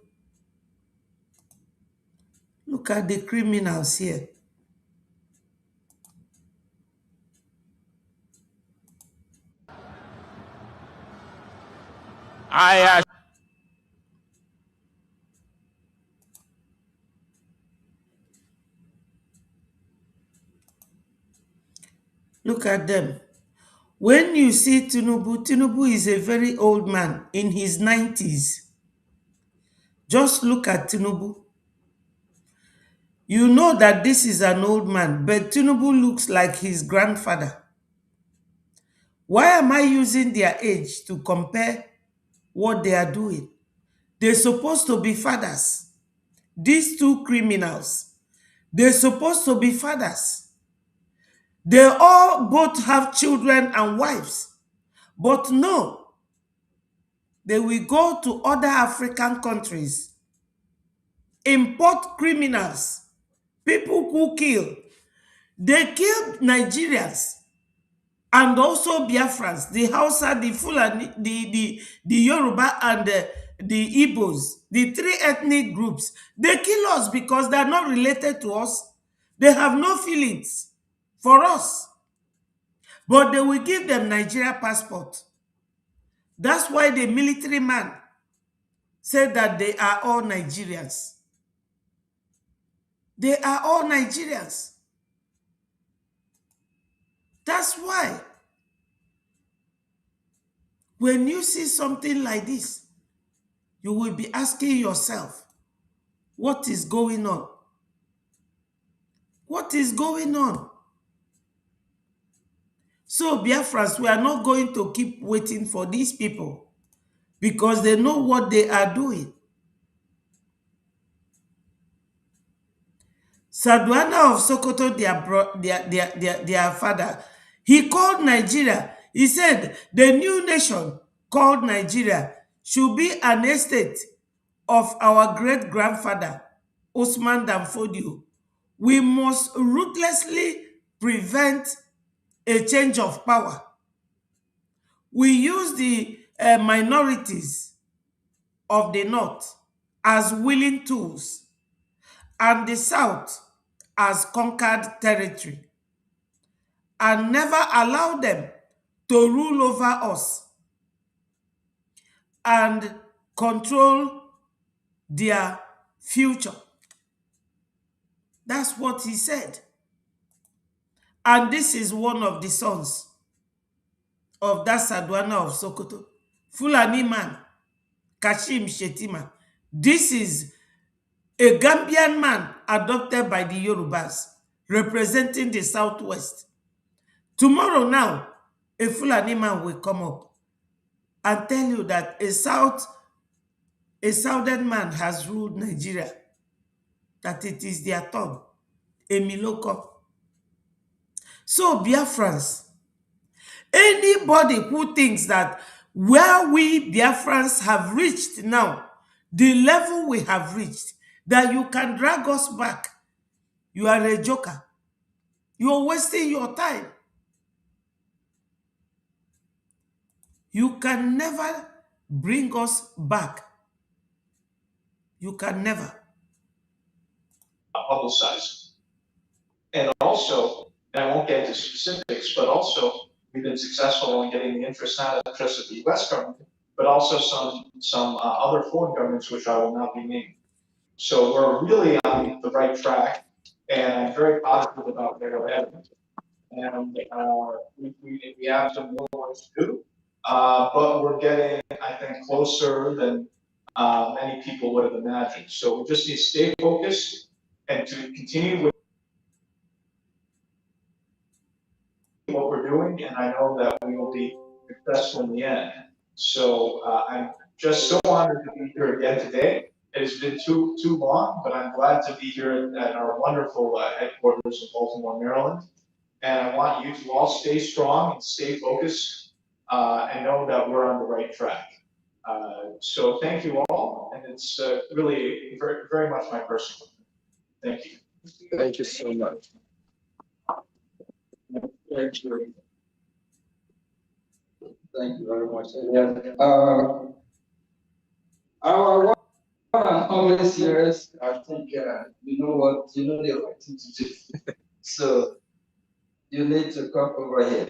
Look at the criminals here. Look at them. When you see Tinubu, Tinubu is a very old man in his 90s. Just look at Tinubu. You know that this is an old man, but Tinubu looks like his grandfather. Why am I using their age to compare what they are doing? They're supposed to be fathers. These two criminals, they're supposed to be fathers. They all both have children and wives. But no, they will go to other African countries, import criminals, people who kill. They killed Nigerians and also Biafrans, the Hausa, the Fulani, the Yoruba, and the Igbos, the three ethnic groups. They kill us because they are not related to us. They have no feelings for us. But they will give them Nigeria passport. That's why the military man said that they are all Nigerians. They are all Nigerians. That's why when you see something like this, you will be asking yourself, what is going on? What is going on? So, Biafrans, we are not going to keep waiting for these people because they know what they are doing. Sadwana of Sokoto, their father, he called Nigeria. He said the new nation called Nigeria should be an estate of our great-grandfather, Osman Danfodio. We must ruthlessly prevent a change of power. We use the minorities of the North as willing tools and the South as conquered territory, and never allow them to rule over us and control their future. That's what he said. And this is one of the sons of that Sadwana of Sokoto, Fulani man, Kashim Shetima. This is a Gambian man adopted by the Yorubas, representing the Southwest. Tomorrow now, a Fulani man will come up and tell you that a Southern man has ruled Nigeria, that it is their turn, a Miloko. So, Biafrans, anybody who thinks that where we Biafrans have reached now, the level we have reached, that you can drag us back, you are a joker. You are wasting your time. You can never bring us back. You can never. Publicized. And also, and I won't get into specifics, but also we've been successful in getting the interest, not just of the U.S. government, but also some other foreign governments, which I will not be named. So we're really on the right track, and I'm very positive about where we're headed. And we have some more work to do, but we're getting, I think, closer than many people would have imagined. So we just need to stay focused and to continue with what we're doing, and I know that we will be successful in the end. So I'm just so honored to be here again today. It has been too long, but I'm glad to be here at our wonderful headquarters in Baltimore, Maryland. And I want you to all stay strong and stay focused, and know that we're on the right track. So thank you all, and it's really very, very much my personal. Thank you. Thank you so much. Thank you. Thank you very much. Our one and only series, I think you know the right thing to do. So you need to come over here.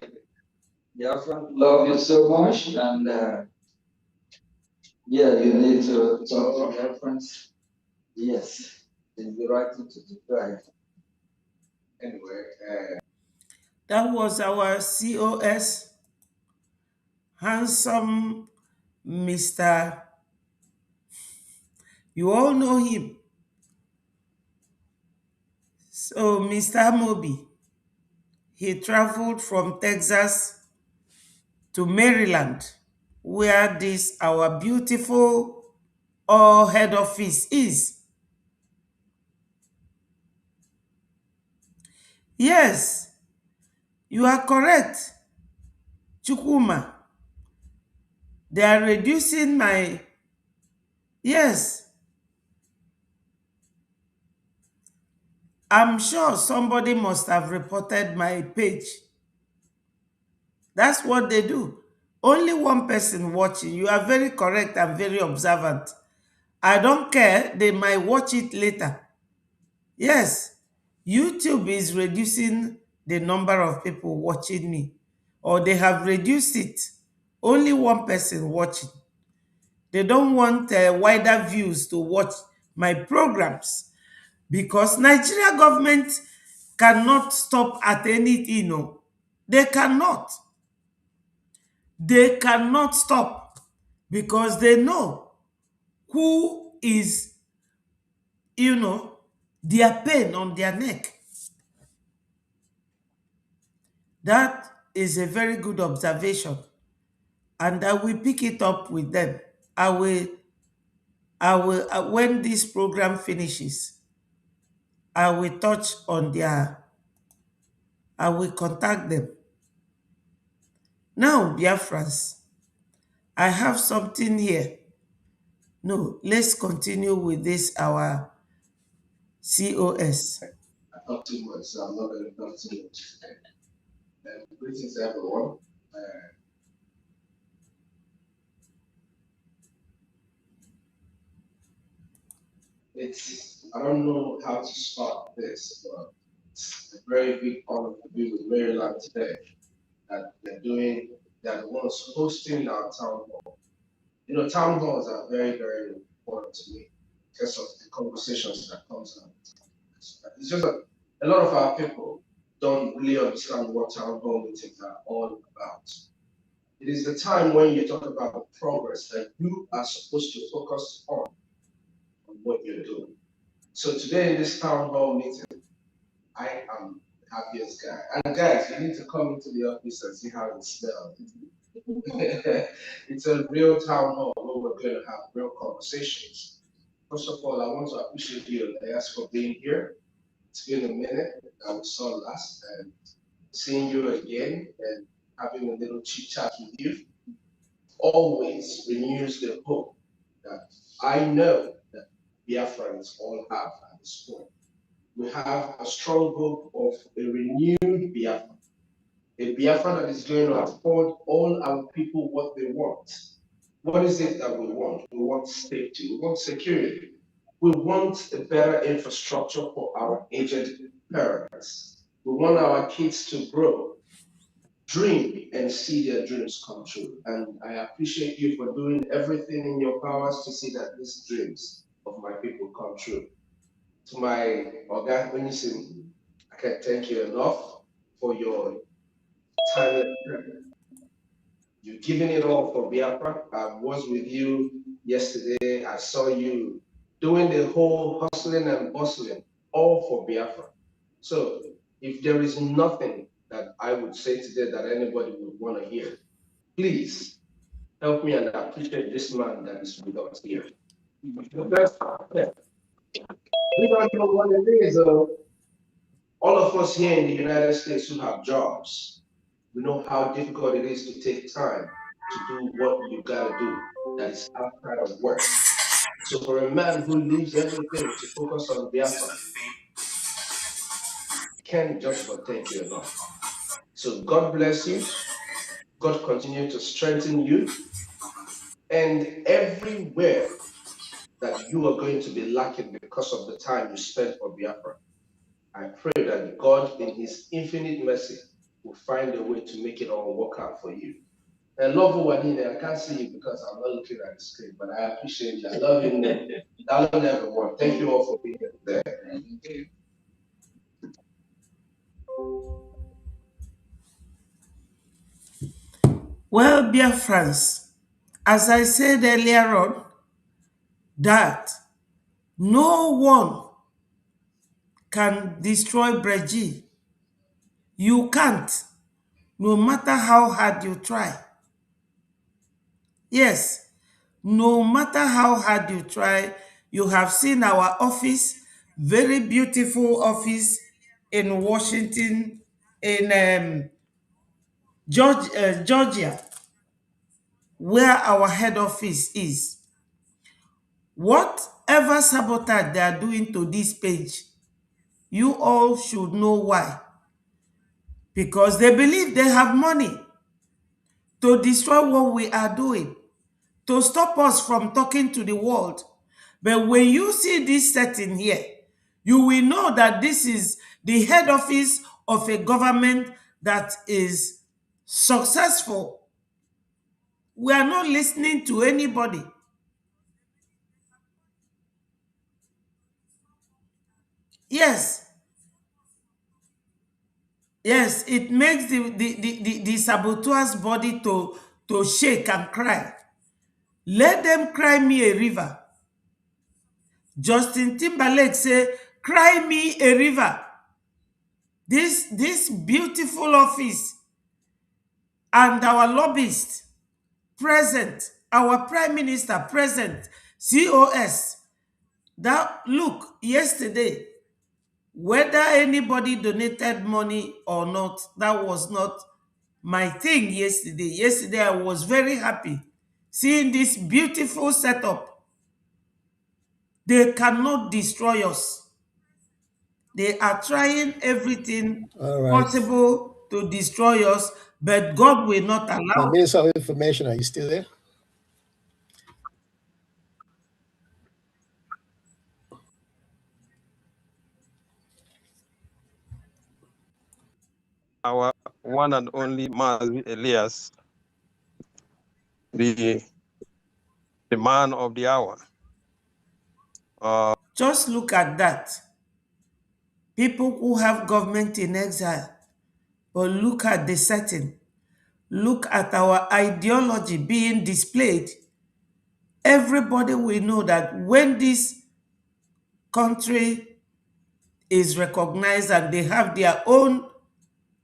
Your friend love you so much, and yeah, you need to talk to your friends. Yes, it's the right thing to do. Right. Anyway, That was our COS, handsome Mr. You all know him. So, Mr. Moby, he traveled from Texas to Maryland, where this our beautiful head office is. Yes, you are correct, Chukuma. They are reducing my, yes, I'm sure somebody must have reported my page. That's what they do. Only one person watching. You are very correct and very observant. I don't care. They might watch it later. Yes, YouTube is reducing the number of people watching me, or they have reduced it. Only one person watching. They don't want wider views to watch my programs because Nigeria government cannot stop at anything. No, they cannot. They cannot stop because they know who is, their pain on their neck. That is a very good observation, and I will pick it up with them. I will, when this program finishes, I will touch on I will contact them. Now, Biafrans, I have something here. No, let's continue with this, our COS. I talk too much, so I'm not going to talk too much. Greetings, everyone. I don't know how to start this, but it's a very big honor to be with Maryland today. That they're the ones hosting our town hall. You know, town halls are very, very important to me because of the conversations that comes out. It's just that a lot of our people don't really understand what town hall meetings are all about. It is the time when you talk about progress that you are supposed to focus on what you're doing. So today in this town hall meeting, I am the happiest guy. And guys, you need to come into the office and see how it smells. It's a real town hall where we're going to have real conversations. First of all, I want to appreciate you, Elias, for being here. It's been a minute that we saw last, and seeing you again and having a little chit chat with you always renews the hope that I know that Biafrans all have at this point. We have a strong hope of a renewed Biafra, a Biafra that is going to afford all our people what they want. What is it that we want? We want safety, we want security, we want a better infrastructure for our aged parents. We want our kids to grow, dream, and see their dreams come true. And I appreciate you for doing everything in your powers to see that these dreams of my people come true. To my Oga Onisim, I can't thank you enough for your tireless effort. You're giving it all for Biafra. I was with you yesterday. I saw you doing the whole hustling and bustling, all for Biafra. So if there is nothing that I would say today that anybody would want to hear, please help me and appreciate this man that is with us here. Because, we don't know what it is. All of us here in the United States who have jobs, we know how difficult it is to take time to do what you gotta do that is outside of work. So for a man who leaves everything to focus on Biafra, can't just but thank you enough. So God bless you. God continue to strengthen you. And everywhere that you are going to be lacking because of the time you spent for Biafra, I pray that God, in His infinite mercy, will find a way to make it all work out for you. And love Wanine, I can't see you because I'm not looking at the screen, but I appreciate you. I love you, darling everyone. Thank you all for being there. Well, dear friends, as I said earlier on, that no one can destroy Brgie. You can't, no matter how hard you try. Yes, no matter how hard you try, you have seen our office, very beautiful office in Washington, in Georgia, where our head office is. Whatever sabotage they are doing to this page, you all should know why. Because they believe they have money to destroy what we are doing, to stop us from talking to the world. But when you see this setting here, you will know that this is the head office of a government that is successful. We are not listening to anybody. Yes, yes, it makes the saboteur's body to shake and cry. Let them cry me a river. Justin Timberlake say, cry me a river. This beautiful office and our lobbyist present, our prime minister present, COS. That look, yesterday, whether anybody donated money or not, that was not my thing yesterday. Yesterday, I was very happy seeing this beautiful setup. They cannot destroy us. They are trying everything All right. possible to destroy us, but God will not My allow. Minister of Information, are you still there? Our one and only Mazi Elias, the man of the hour. Just look at that. People who have government in exile, but look at the setting. Look at our ideology being displayed. Everybody will know that when this country is recognized and they have their own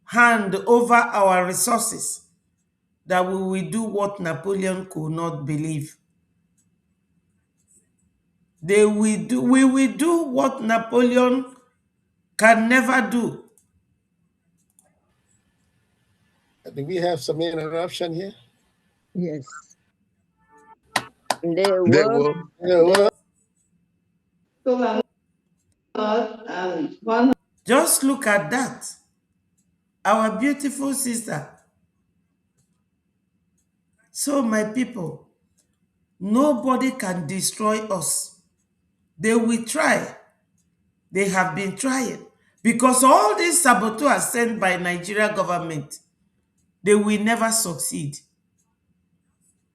hand over our resources, that we will do what Napoleon could not believe. We will do what Napoleon can never do. Do we have some interruption here? Yes. They were. Just look at that. Our beautiful sister. So, my people, nobody can destroy us. They will try. They have been trying. Because all these saboteurs sent by Nigeria government, they will never succeed.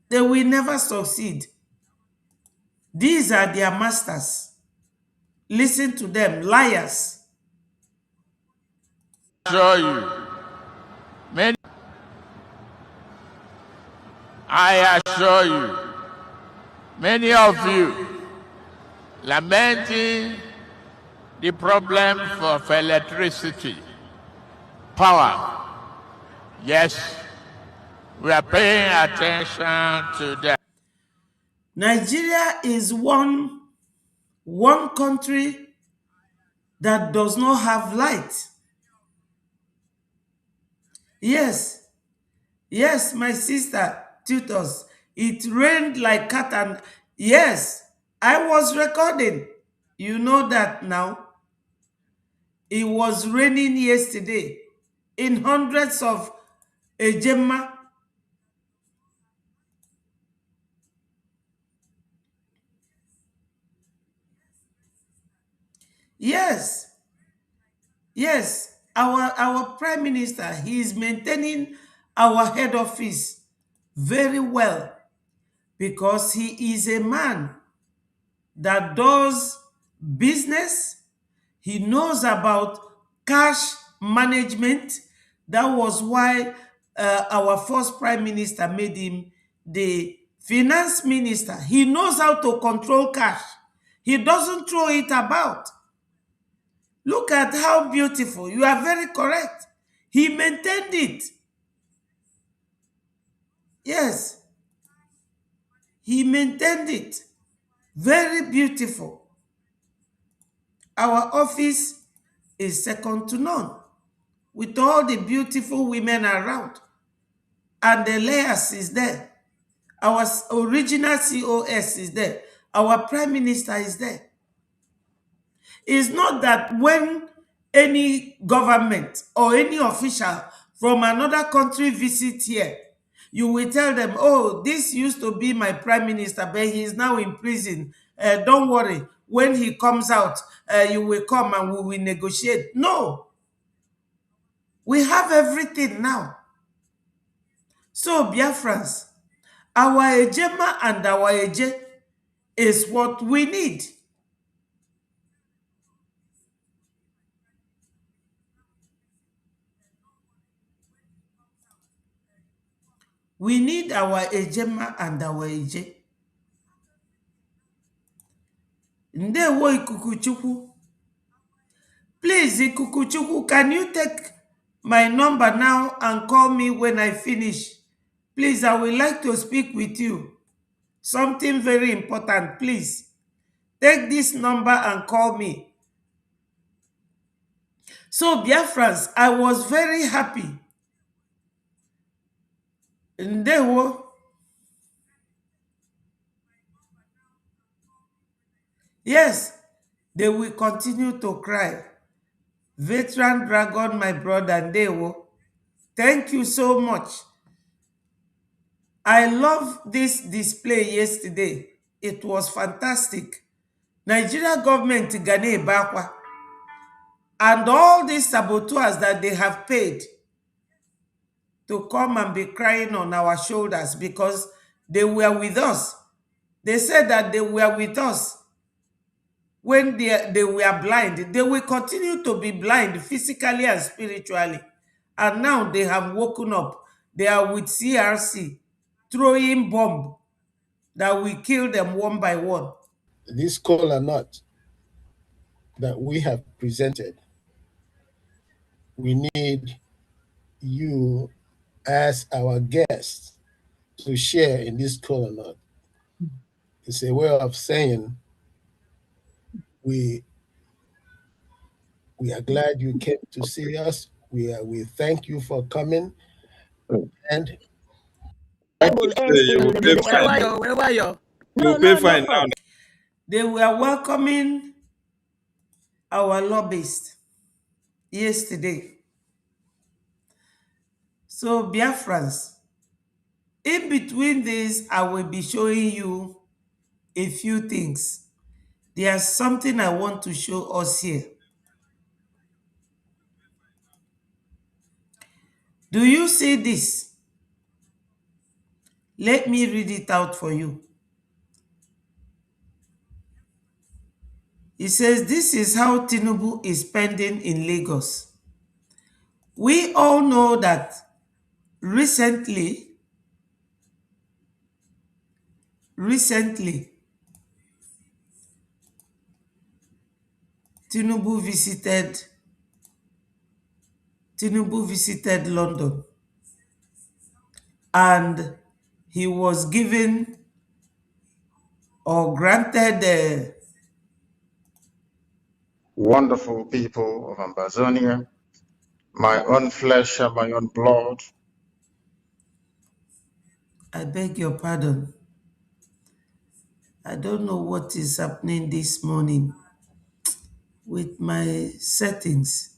They will never succeed. These are their masters. Listen to them, liars. Assure you, many, I assure you, many of you lamenting the problem of electricity, power. Yes, we are paying attention to that. Nigeria is one country that does not have light. Yes, yes, my sister tutors. It rained like cat and yes, I was recording. You know that now. It was raining yesterday in hundreds of Ejema. Yes, yes, our prime minister, he is maintaining our head office very well because he is a man that does business. He knows about cash management. That was why our first prime minister made him the finance minister. He knows how to control cash. He doesn't throw it about. Look at how beautiful. You are very correct. He maintained it. Yes, he maintained it. Very beautiful. Our office is second to none with all the beautiful women around. And the layers is there. Our original COS is there. Our prime minister is there. It's not that when any government or any official from another country visit here, you will tell them, oh, this used to be my prime minister, but he is now in prison. Don't worry. When he comes out, you will come and we will negotiate. No. We have everything now. So, Biafrans, our Ejema and our Eje is what we need. We need our Ejema and our Eje. Ndewo Ikukuchukwu. Please, Ikukuchukwu, can you take my number now and call me when I finish? Please, I would like to speak with you. Something very important, please. Take this number and call me. So, Biafrans, I was very happy. Ndewo. Yes, they will continue to cry. Veteran Dragon, my brother Ndewo. Thank you so much. I love this display yesterday. It was fantastic. Nigeria government Ghanaian Bakwa and all these saboteurs that they have paid to come and be crying on our shoulders because they were with us. They said that they were with us when they were blind. They will continue to be blind physically and spiritually. And now they have woken up. They are with CRC throwing bomb that will kill them one by one. This call or not that we have presented, we need you as our guest to share in this call or not. It's a way of saying we are glad you came to see us. We thank you for coming, and You will pay fine. You will pay fine now. They were welcoming our lobbyist yesterday. So, Biafrans, in between this, I will be showing you a few things. There's something I want to show us here. Do you see this? Let me read it out for you. He says, this is how Tinubu is spending in Lagos. We all know that recently, Tinubu visited London, and he was given or granted Wonderful people of Amazonia, my own flesh and my own blood. I beg your pardon. I don't know what is happening this morning with my settings.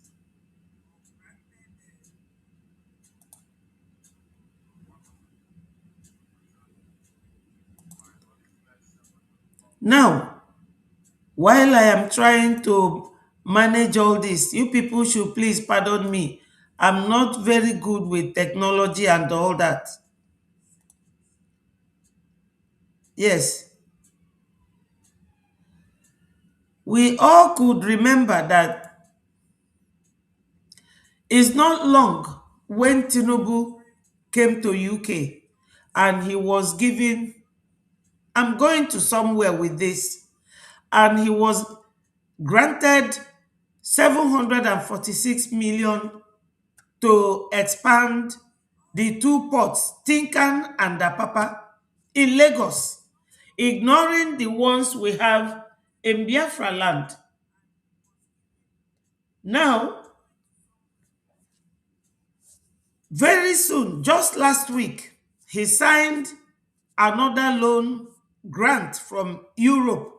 Now, while I am trying to manage all this, you people should please pardon me. I'm not very good with technology and all that. Yes. We all could remember that it's not long when Tinubu came to UK and he was given, I'm going to somewhere with this, and he was granted 746 million to expand the two ports, Tinkan and Apapa, in Lagos, ignoring the ones we have in Biafra land. Now, very soon, just last week, he signed another loan grant from Europe.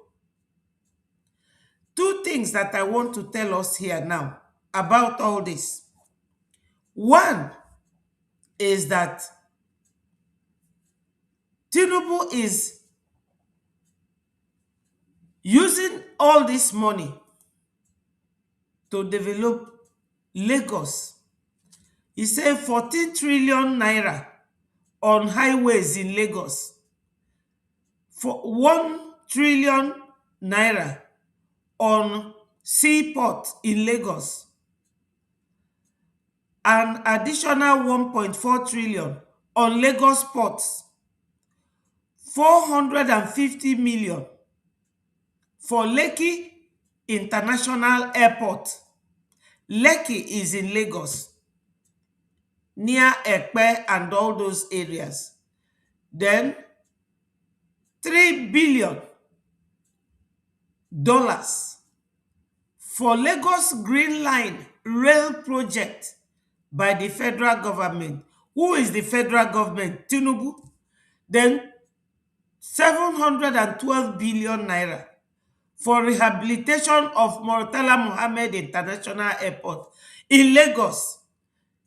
Two things that I want to tell us here now about all this. One is that Tinubu is using all this money to develop Lagos. He said 14 trillion naira on highways in Lagos, for 1 trillion naira on seaport in Lagos, an additional 1.4 trillion on Lagos ports, 450 million for Lekki International Airport. Lekki is in Lagos, near Ekpe and all those areas. Then $3 billion for Lagos Green Line rail project by the federal government. Who is the federal government? Tinubu. Then 712 billion naira for rehabilitation of Murtala Mohammed International Airport in Lagos.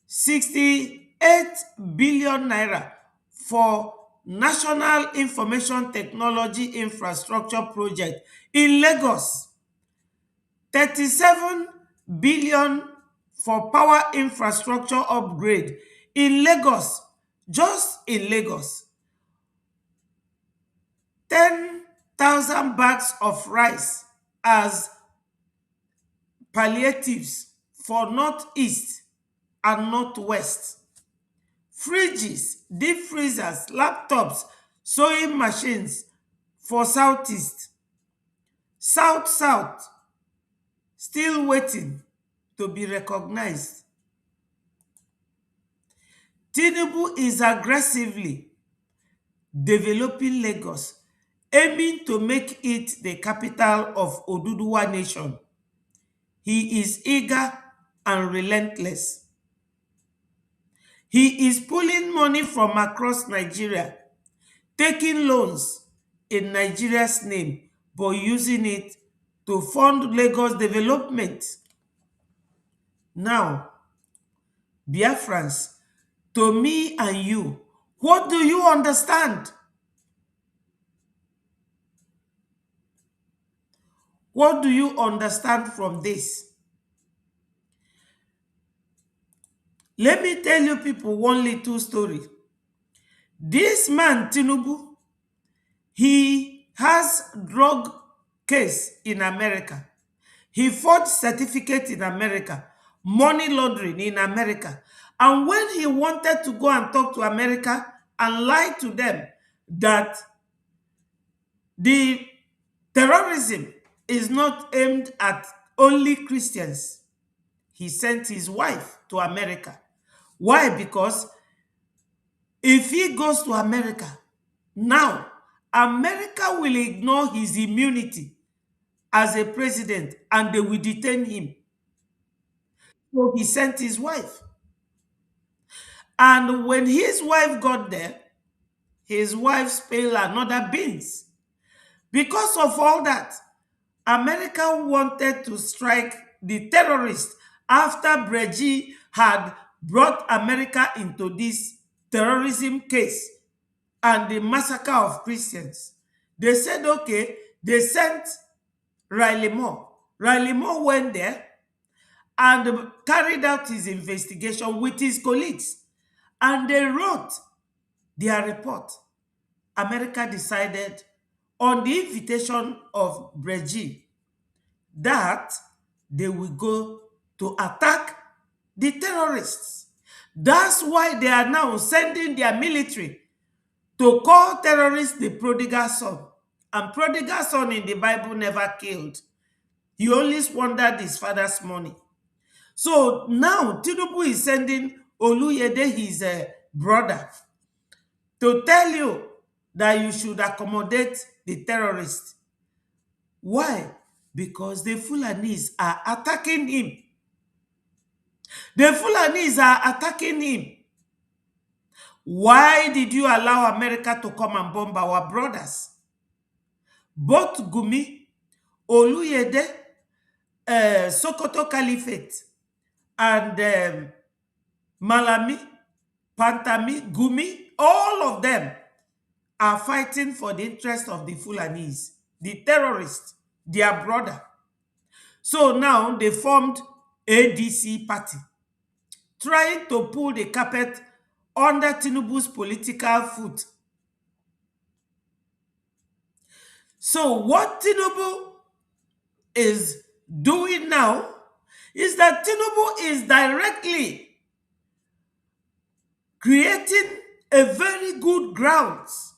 68 billion naira for National Information Technology Infrastructure Project in Lagos. 37 billion for power infrastructure upgrade in Lagos, just in Lagos. 10,000 bags of rice as palliatives for Northeast and Northwest. Fridges, deep freezers, laptops, sewing machines for Southeast. South, still waiting to be recognized. Tinubu is aggressively developing Lagos, aiming to make it the capital of Oduduwa Nation. He is eager and relentless. He is pulling money from across Nigeria, taking loans in Nigeria's name, but using it to fund Lagos development. Now, Biafrans, to me and you, what do you understand? What do you understand from this? Let me tell you people one little story. This man, Tinubu, he has drug case in America. He forged certificate in America, money laundering in America. And when he wanted to go and talk to America and lie to them that the terrorism is not aimed at only Christians, he sent his wife to America. Why? Because if he goes to America now, America will ignore his immunity as a president and they will detain him. So he sent his wife. And when his wife got there, his wife spilled another beans. Because of all that, America wanted to strike the terrorists after Brgie had brought America into this terrorism case and the massacre of Christians. They said, okay, they sent Riley Moore. Riley Moore went there and carried out his investigation with his colleagues. And they wrote their report. America decided on the invitation of Brgie that they will go to attack the terrorists. That's why they are now sending their military to call terrorists the prodigal son. And prodigal son in the Bible never killed. He only squandered his father's money. So now Tinubu is sending Oluyede, his brother, to tell you that you should accommodate the terrorists. Why? Because the Fulanis are attacking him. The Fulanis are attacking him. Why did you allow America to come and bomb our brothers? Both Gumi, Oluyede, Sokoto Caliphate, and Malami, Pantami, Gumi, all of them are fighting for the interest of the Fulanis, the terrorists, their brother. So now they formed ADC party, trying to pull the carpet under Tinubu's political foot. So what Tinubu is doing now is that Tinubu is directly creating a very good grounds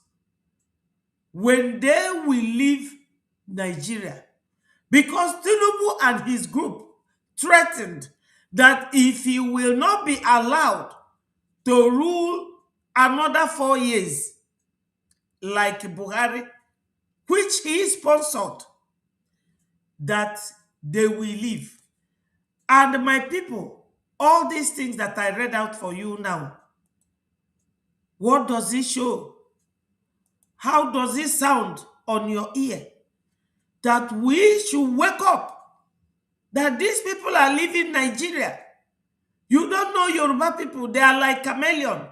when they will leave Nigeria. Because Tinubu and his group threatened that if he will not be allowed to rule another 4 years like Buhari, which he sponsored, that they will leave. And my people, all these things that I read out for you now, what does it show? How does it sound on your ear? That we should wake up, that these people are leaving Nigeria. You don't know Yoruba people, they are like chameleon.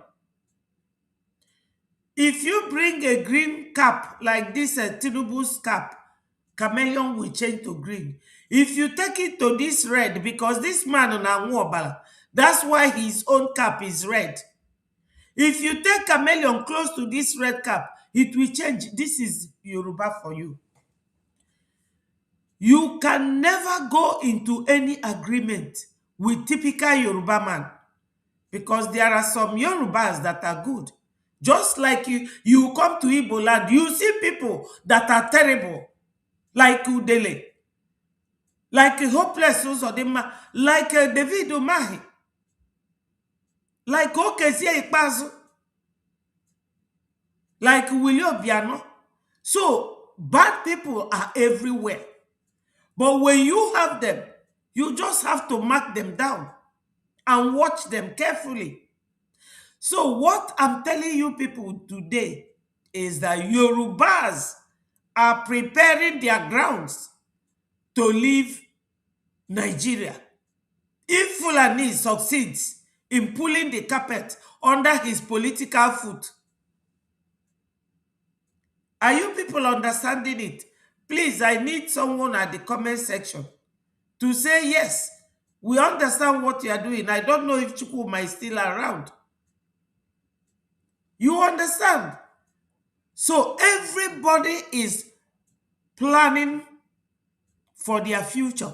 If you bring a green cap like this Tinubu's cap, chameleon will change to green. If you take it to this red, because this man on Anwobala, that's why his own cap is red. If you take chameleon close to this red cap, it will change. This is Yoruba for you. You can never go into any agreement with typical Yoruba man, because there are some Yorubas that are good. Just like you come to Igbo land, you see people that are terrible, like Udele, like Hopeless Uzodinma, like David Umahi, like Okezie Ikpazu, like William Biano. So bad people are everywhere. But when you have them, you just have to mark them down and watch them carefully. So what I'm telling you people today is that Yorubas are preparing their grounds to leave Nigeria. If Fulani succeeds in pulling the carpet under his political foot. Are you people understanding it? Please, I need someone at the comment section to say, yes, we understand what you are doing. I don't know if Chukwuma is still around. You understand? So everybody is planning for their future.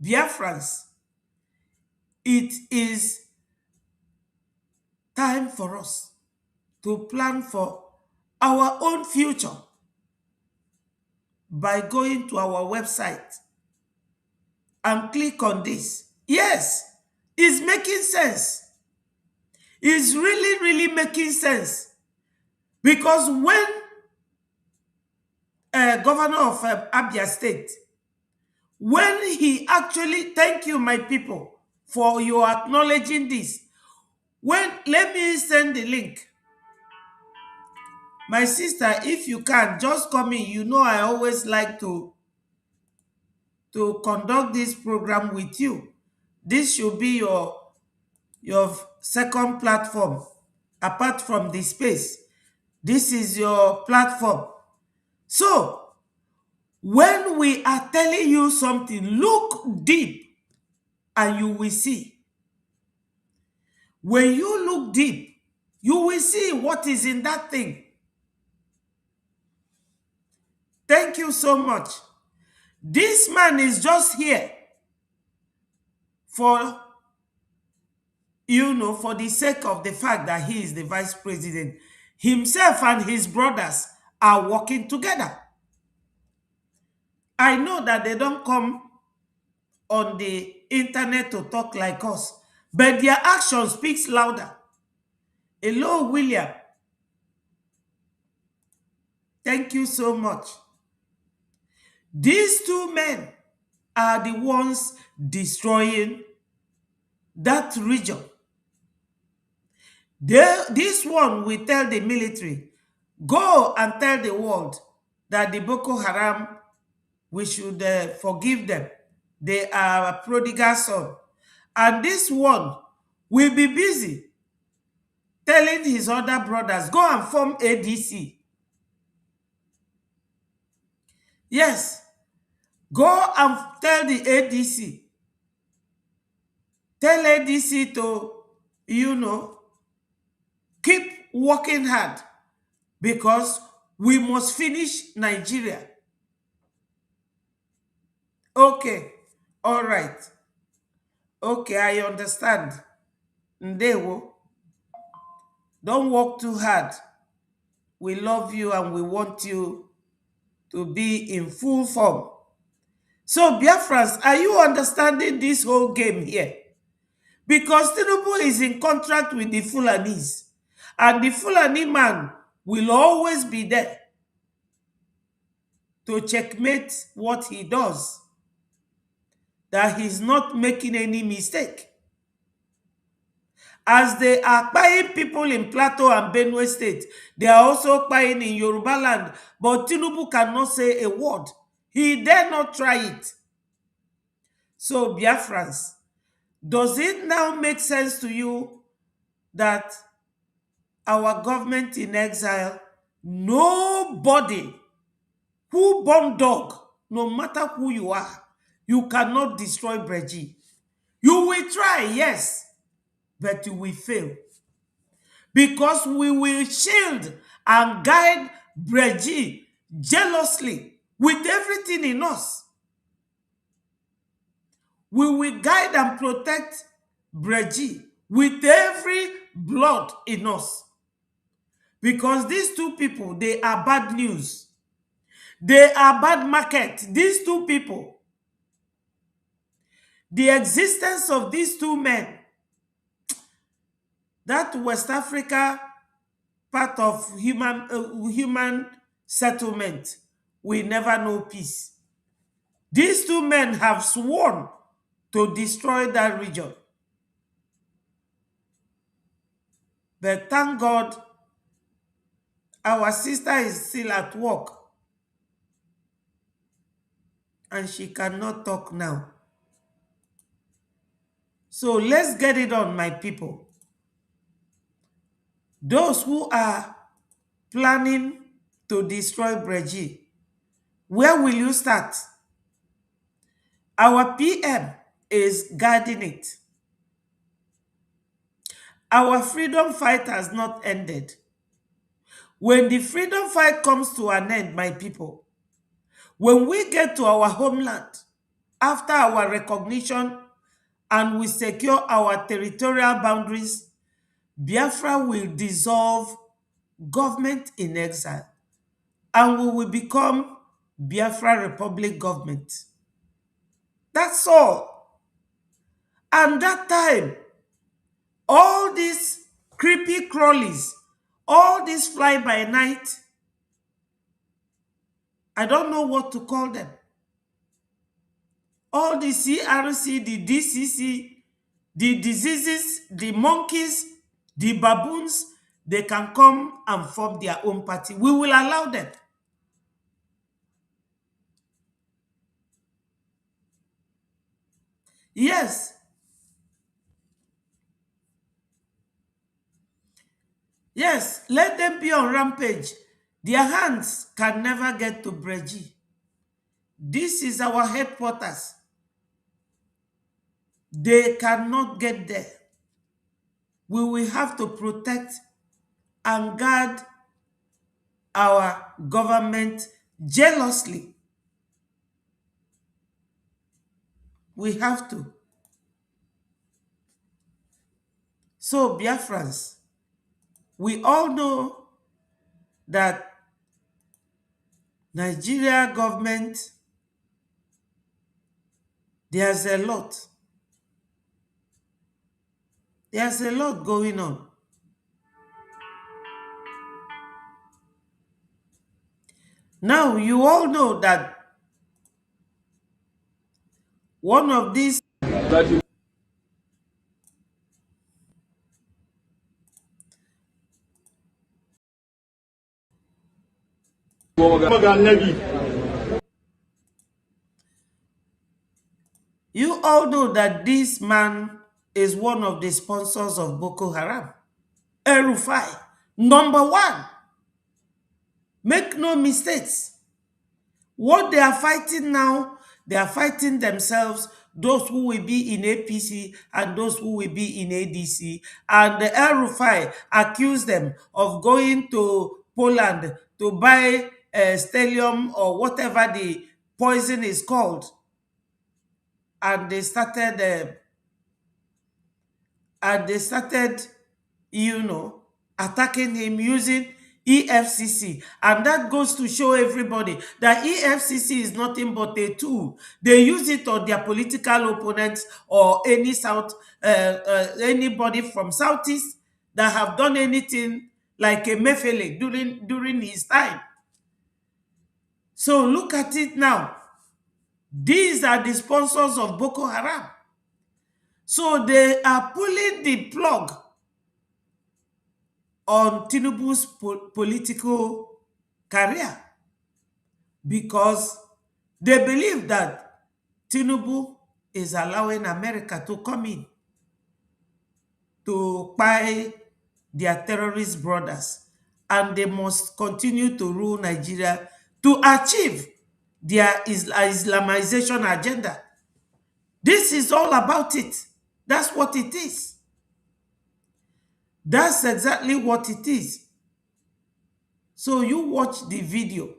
Biafrans, it is time for us to plan for our own future by going to our website and click on this. Yes, it's making sense. It's really, really making sense. Because when governor of Abia State, when he actually, thank you, my people, for your acknowledging this. Let me send the link. My sister, if you can, just come in. You know I always like to conduct this program with you. This should be your second platform, apart from the space. This is your platform. So, when we are telling you something, look deep and you will see. When you look deep, you will see what is in that thing. Thank you so much. This man is just here for, for the sake of the fact that he is the vice president. Himself and his brothers are working together. I know that they don't come on the internet to talk like us, but their action speaks louder. Hello, William. Thank you so much. These two men are the ones destroying that region. This one will tell the military, go and tell the world that the Boko Haram, we should forgive them. They are a prodigal son. And this one will be busy telling his other brothers, go and form ADC. Yes, go and tell the ADC. Tell ADC to, keep working hard because we must finish Nigeria. Okay, all right. Okay, I understand. Ndewo, don't work too hard. We love you and we want you to be in full form. So, Biafrans, are you understanding this whole game here? Because Tinubu is in contract with the Fulanis, and the Fulani man will always be there to checkmate what he does, that he's not making any mistake. As they are buying people in Plateau and Benue State, they are also buying in Yoruba land, but Tinubu cannot say a word. He dare not try it. So, Biafrans, does it now make sense to you that our government in exile, nobody who born dog, no matter who you are, you cannot destroy Brgie. You will try, yes, but you will fail. Because we will shield and guide Brgie jealously with everything in us. We will guide and protect Brgie with every blood in us. Because these two people, they are bad news. They are bad market. These two people. The existence of these two men, that West Africa part of human settlement, we never know peace. These two men have sworn to destroy that region. But thank God, our sister is still at work. And she cannot talk now. So let's get it on, my people. Those who are planning to destroy Brgie, where will you start? Our PM is guarding it. Our freedom fight has not ended. When the freedom fight comes to an end, my people, when we get to our homeland, after our recognition and we secure our territorial boundaries, Biafra will dissolve government in exile and we will become Biafra Republic government. That's all. And that time, all these creepy crawlies, all these fly by night, I don't know what to call them. All the CRC, the DCC, the diseases, the monkeys, the baboons, they can come and form their own party. We will allow them. Yes. Yes, let them be on rampage. Their hands can never get to Brgie. This is our headquarters. They cannot get there. We will have to protect and guard our government jealously. We have to. So, Biafrans, we all know that Nigeria government, there's a lot. There's a lot going on. Now, you all know that one of these you all know that this man is one of the sponsors of Boko Haram. El-Rufai, number one. Make no mistakes. What they are fighting now, they are fighting themselves, those who will be in APC and those who will be in ADC. And the El-Rufai accused them of going to Poland to buy stellium or whatever the poison is called. And they started, attacking him using EFCC. And that goes to show everybody that EFCC is nothing but a tool. They use it on their political opponents or anybody from Southeast that have done anything like a Mefele during his time. So look at it now. These are the sponsors of Boko Haram. So they are pulling the plug on Tinubu's political career because they believe that Tinubu is allowing America to come in to buy their terrorist brothers, and they must continue to rule Nigeria to achieve their Islamization agenda. This is all about it. That's what it is. That's exactly what it is. So you watch the video.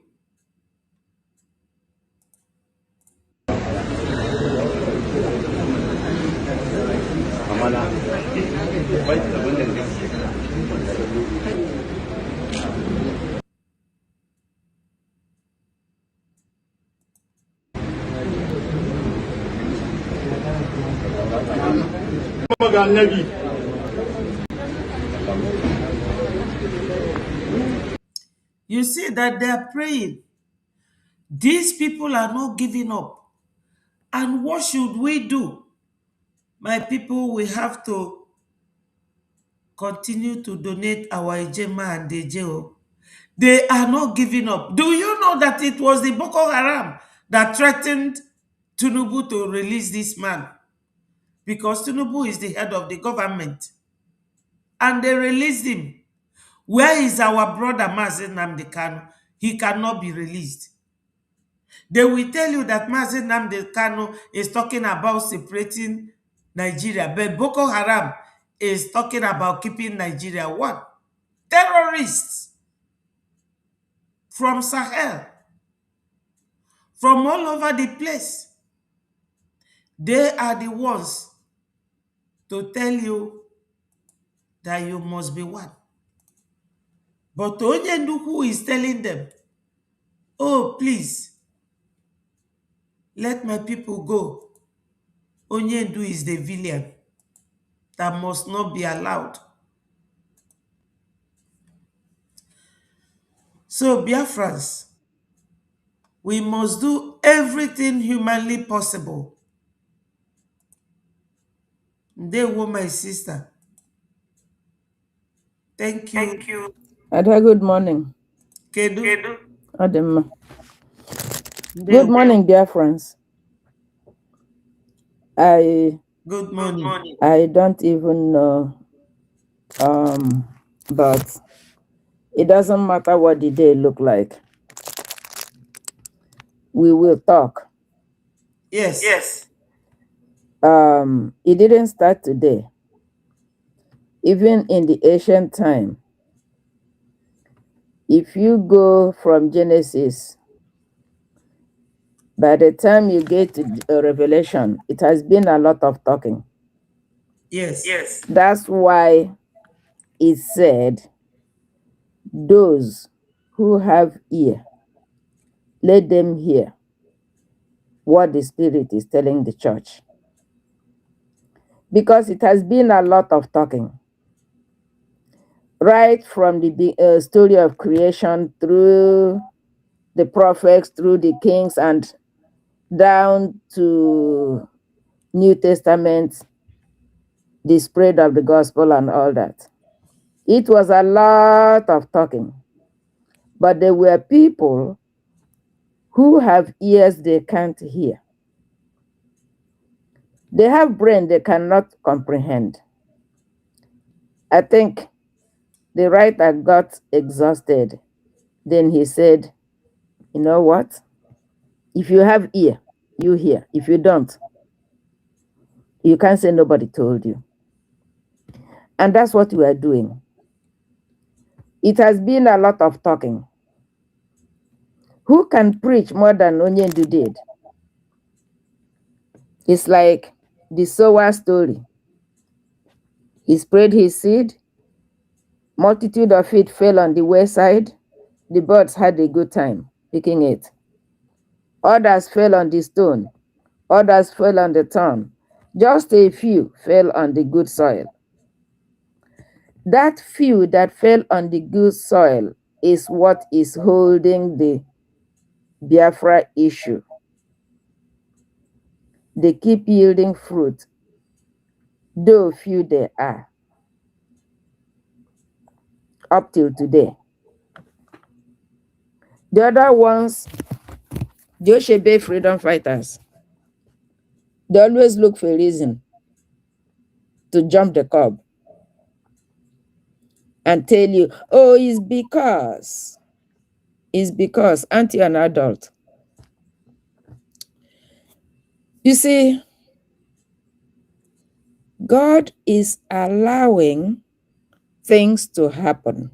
You see that they are praying. These people are not giving up. And what should we do? My people, we have to continue to donate our Ejema and Dejeo. They are not giving up. Do you know that it was the Boko Haram that threatened Tinubu to release this man? Because Tinubu is the head of the government. And they released him. Where is our brother Mazi Nnamdi Kanu? He cannot be released. They will tell you that Mazi Nnamdi Kanu is talking about separating Nigeria, but Boko Haram is talking about keeping Nigeria one. Terrorists from Sahel, from all over the place. They are the ones to tell you that you must be one. But Onyendu, who is telling them, oh, please, let my people go. Onyendu is the villain that must not be allowed. So, Biafrans, we must do everything humanly possible. Ndewo, my sister. Thank you. Thank you. Ada, good morning. Kedu. Adema. Ndewo. Good morning, dear friends. Good morning. I don't even know, but it doesn't matter what the day look like. We will talk. Yes. It didn't start today. Even in the ancient time, if you go from Genesis, by the time you get to Revelation, it has been a lot of talking. Yes. That's why it said, those who have ear, let them hear what the Spirit is telling the church. Because it has been a lot of talking. Right from the story of creation, through the prophets, through the kings, and down to New Testament, the spread of the gospel and all that. It was a lot of talking. But there were people who have ears they can't hear. They have brain they cannot comprehend. I think the writer got exhausted. Then he said, you know what? If you have ear, you hear. If you don't, you can't say nobody told you. And that's what we are doing. It has been a lot of talking. Who can preach more than Onyendu did? It's like the sower story. He spread his seed. Multitude of it fell on the wayside. The birds had a good time picking it. Others fell on the stone. Others fell on the thorn. Just a few fell on the good soil. That few that fell on the good soil is what is holding the Biafra issue. They keep yielding fruit, though few they are, up till today. The other ones, the Oshebe freedom fighters, they always look for a reason to jump the curb and tell you, oh, it's because, aren't you an adult? You see, God is allowing things to happen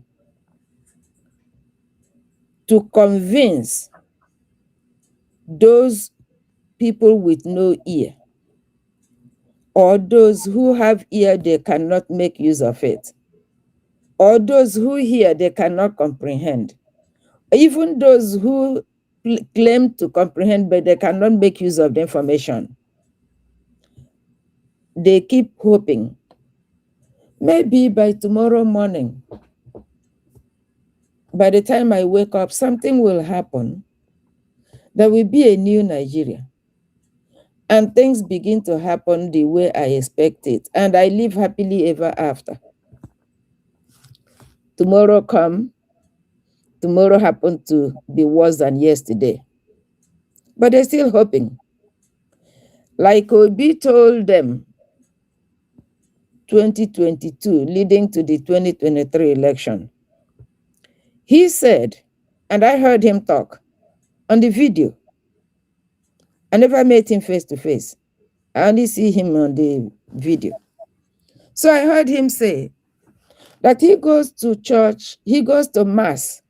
to convince those people with no ear, or those who have ear, they cannot make use of it, or those who hear, they cannot comprehend. Even those who claim to comprehend, but they cannot make use of the information. They keep hoping, maybe by tomorrow morning, by the time I wake up, something will happen. There will be a new Nigeria. And things begin to happen the way I expect it. And I live happily ever after. Tomorrow come, tomorrow happen to be worse than yesterday. But they're still hoping. Like Obi told them, 2022, leading to the 2023 election. He said, and I heard him talk on the video. I never met him face to face. I only see him on the video. So I heard him say that he goes to church, he goes to mass.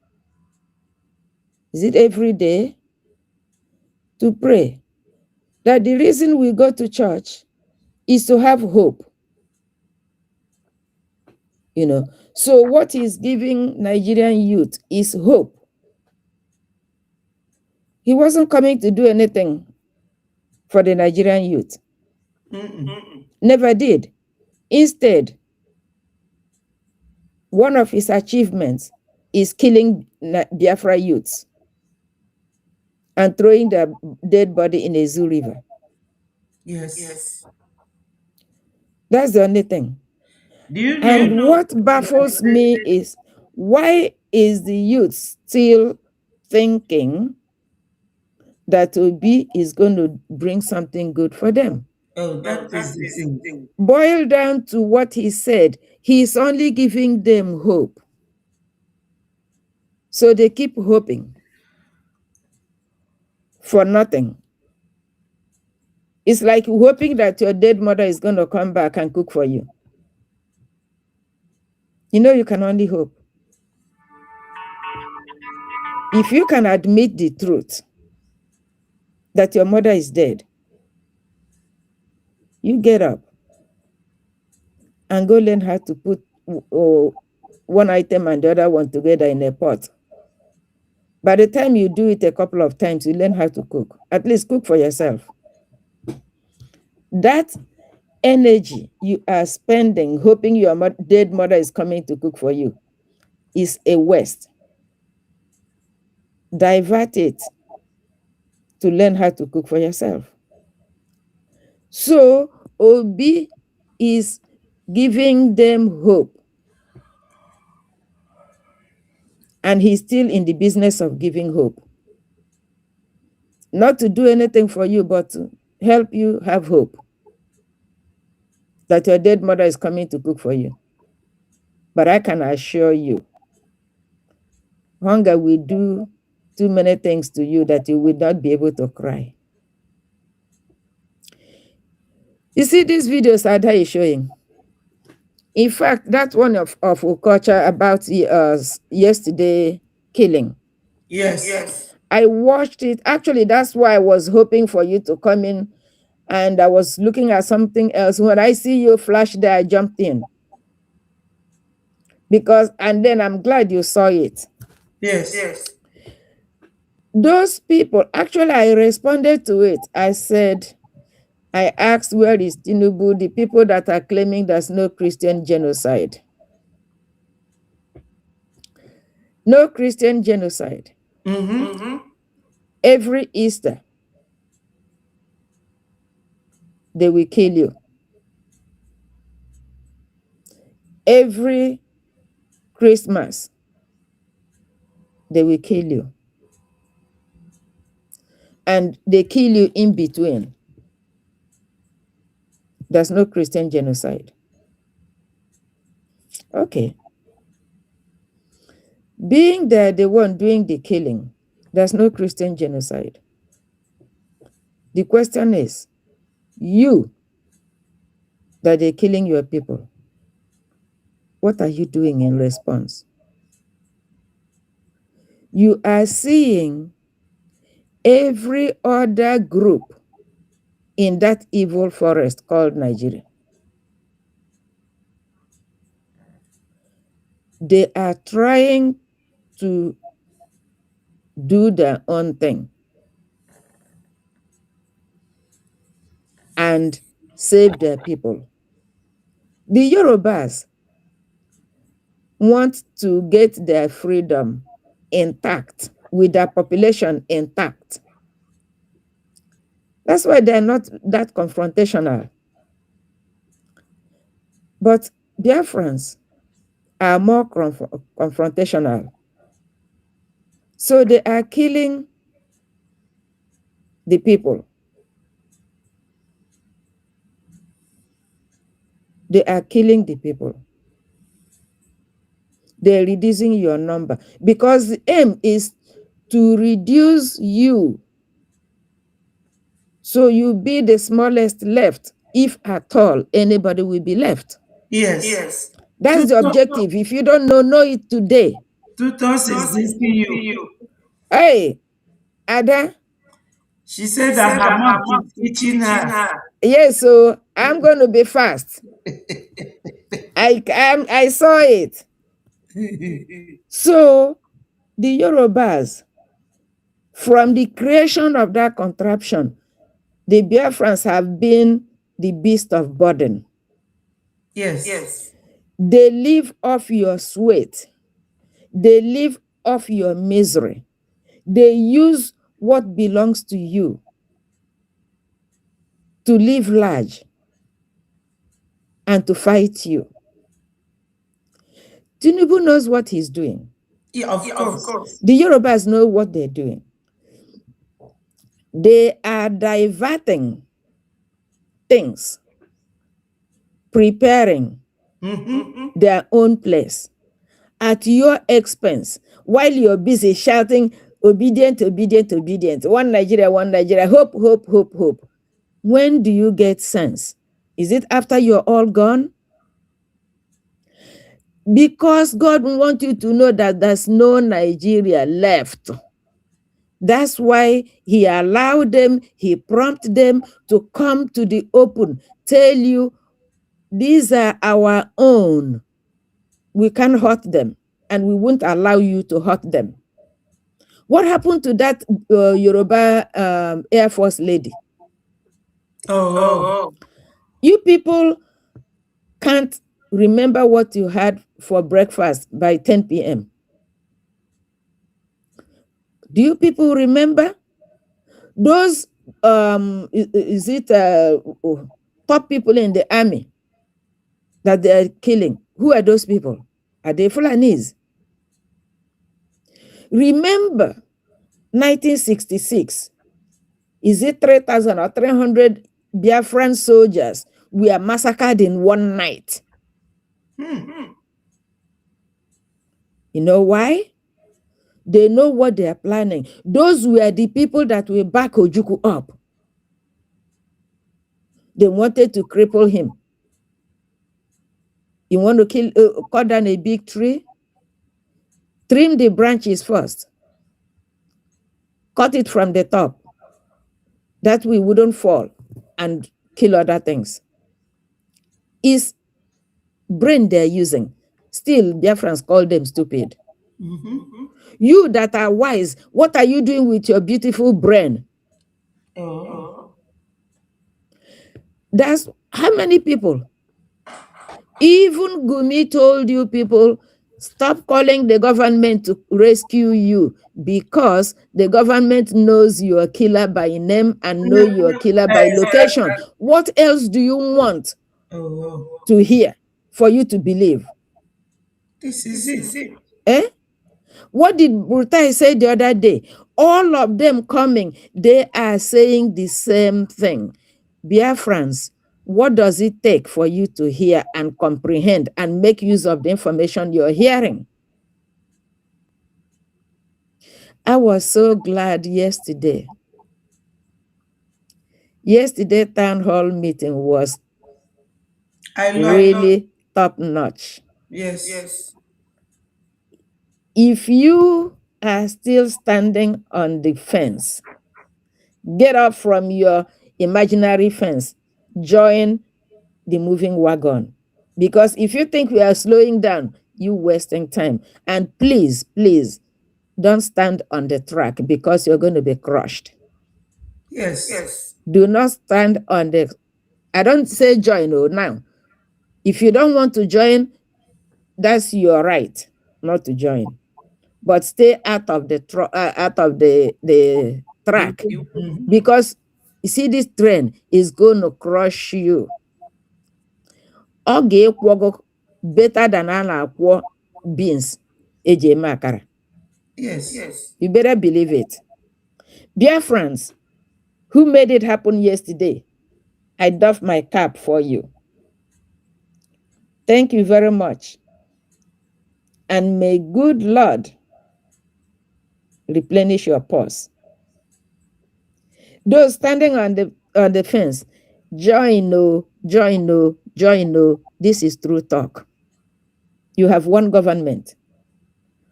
Is it every day? To pray. that the reason we go to church is to have hope. So what he's giving Nigerian youth is hope. He wasn't coming to do anything for the Nigerian youth. Never did. Instead, one of his achievements is killing Biafra youths and throwing their dead body in a zoo river. Yes. That's the only thing. Do what baffles me is, why is the youth still thinking that Obi is going to bring something good for them? Oh, that is the thing. Boil down to what he said. He's only giving them hope. So they keep hoping for nothing. It's like hoping that your dead mother is going to come back and cook for you. You can only hope. If you can admit the truth that your mother is dead, you get up and go learn how to put one item and the other one together in a pot. By the time you do it a couple of times, you learn how to cook. At least cook for yourself. That energy you are spending hoping your dead mother is coming to cook for you is a waste. Divert it to learn how to cook for yourself. So Obi is giving them hope. And he's still in the business of giving hope. Not to do anything for you, but to help you have hope that your dead mother is coming to cook for you. But I can assure you, hunger will do too many things to you that you will not be able to cry. You see these videos Ada is showing? In fact, that's one of Okocha about yesterday killing. Yes. I watched it. Actually, that's why I was hoping for you to come in, and I was looking at something else. When I see you flash there, I jumped in. And then I'm glad you saw it. Yes. Those people, actually, I responded to it. I asked, where is Tinubu, the people that are claiming there's no Christian genocide? No Christian genocide. Every Easter, they will kill you. Every Christmas, they will kill you. And they kill you in between. There's no Christian genocide. Okay. Being there, the one doing the killing, there's no Christian genocide. The question is, you, that they're killing your people, what are you doing in response? You are seeing every other group in that evil forest called Nigeria. They are trying to do their own thing and save their people. The Yorubas want to get their freedom intact, with their population intact. That's why they're not that confrontational. But Biafrans are more confrontational. So they are killing the people. They are killing the people. They're reducing your number because the aim is to reduce you, so you be the smallest left, if at all anybody will be left. Yes. That's the objective. If you don't know it today. Tutos is listening you. Hey, Ada, She said that her mouth is itching her. Yes, so I'm going to be fast. I saw it. So the Yorubas, from the creation of that contraption, the Biafrans have been the beast of burden. Yes. They live off your sweat. They live off your misery. They use what belongs to you to live large and to fight you. Tinubu knows what he's doing. Yeah, of course. The Yorubas know what they're doing. They are diverting things, preparing their own place at your expense while you're busy shouting, obedient, obedient, obedient. One Nigeria, hope, hope, hope, hope. When do you get sense? Is it after you're all gone? Because God wants you to know that there's no Nigeria left. That's why he allowed them, he prompted them to come to the open, tell you, these are our own. We can't hurt them, and we won't allow you to hurt them. What happened to that Yoruba Air Force lady? Oh. You people can't remember what you had for breakfast by 10 p.m. Do you people remember? Those, top people in the army that they are killing? Who are those people? Are they Fulanese? Remember, 1966, is it 3,000 or 300 Biafran soldiers were massacred in one night? You know why? They know what they are planning. Those were the people that will back Ojukwu up. They wanted to cripple him. You want to cut down a big tree? Trim the branches first. Cut it from the top. That we wouldn't fall and kill other things. Is brain they're using. Still, Biafrans call them stupid. You that are wise, what are you doing with your beautiful brain? That's how many people? Even Gumi told you people, stop calling the government to rescue you, because the government knows you're a killer by name and know you're a killer by location. What else do you want to hear for you to believe? This is it. Eh? What did Brutai say the other day? All of them coming, they are saying the same thing. Biafrans, what does it take for you to hear and comprehend and make use of the information you're hearing? I was so glad yesterday. Yesterday town hall meeting was really top notch. Yes. If you are still standing on the fence, get up from your imaginary fence, join the moving wagon. Because if you think we are slowing down, you're wasting time. And please, please, don't stand on the track because you're going to be crushed. Yes. Do not stand on the... I don't say join now. If you don't want to join, that's your right not to join. But stay out of the track. Because you see, this train is going to crush you. Okay, better than an beans. Yes. You better believe it. Dear friends, who made it happen yesterday? I doff my cap for you. Thank you very much. And may good Lord replenish your purse. Those standing on the fence, join. This is true talk. You have one government.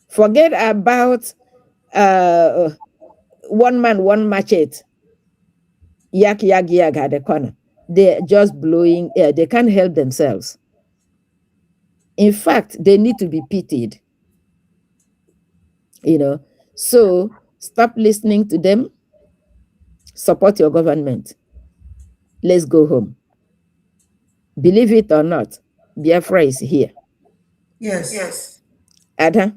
Forget about one man, one machete. yak yak yak at the corner. They're just blowing air. They can't help themselves. In fact, they need to be pitied. So stop listening to them. Support your government. Let's go home. Believe it or not, Biafra is here. Yes. Ada,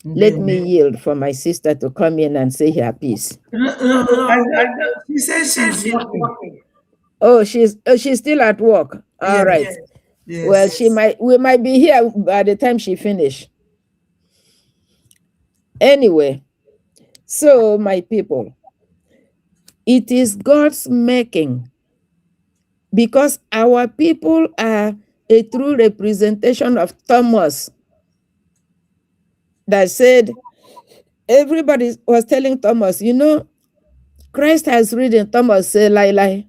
let me yield for my sister to come in and say her piece. She says she's working. Oh, she's still at work. All right. Yes. Well, we might be here by the time she finish. Anyway, so my people, it is God's making, because our people are a true representation of Thomas, that said, everybody was telling Thomas, Christ has written, Thomas say, lie,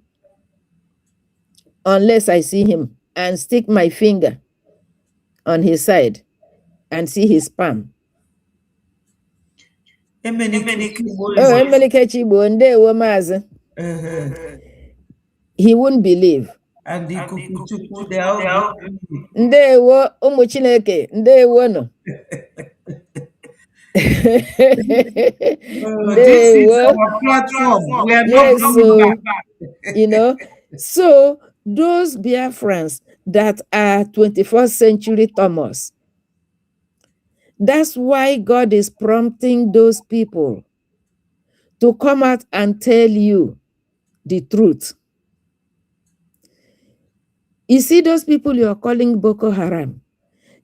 unless I see him and stick my finger on his side and see his palm. He wouldn't believe. And the Kukuchuku, they are all Ndewo ụmụ Chineke, ndewo no. This is our platform. We are not coming back. So those Biafrans that are 21st century Thomas, that's why God is prompting those people to come out and tell you the truth. You see those people you are calling Boko Haram,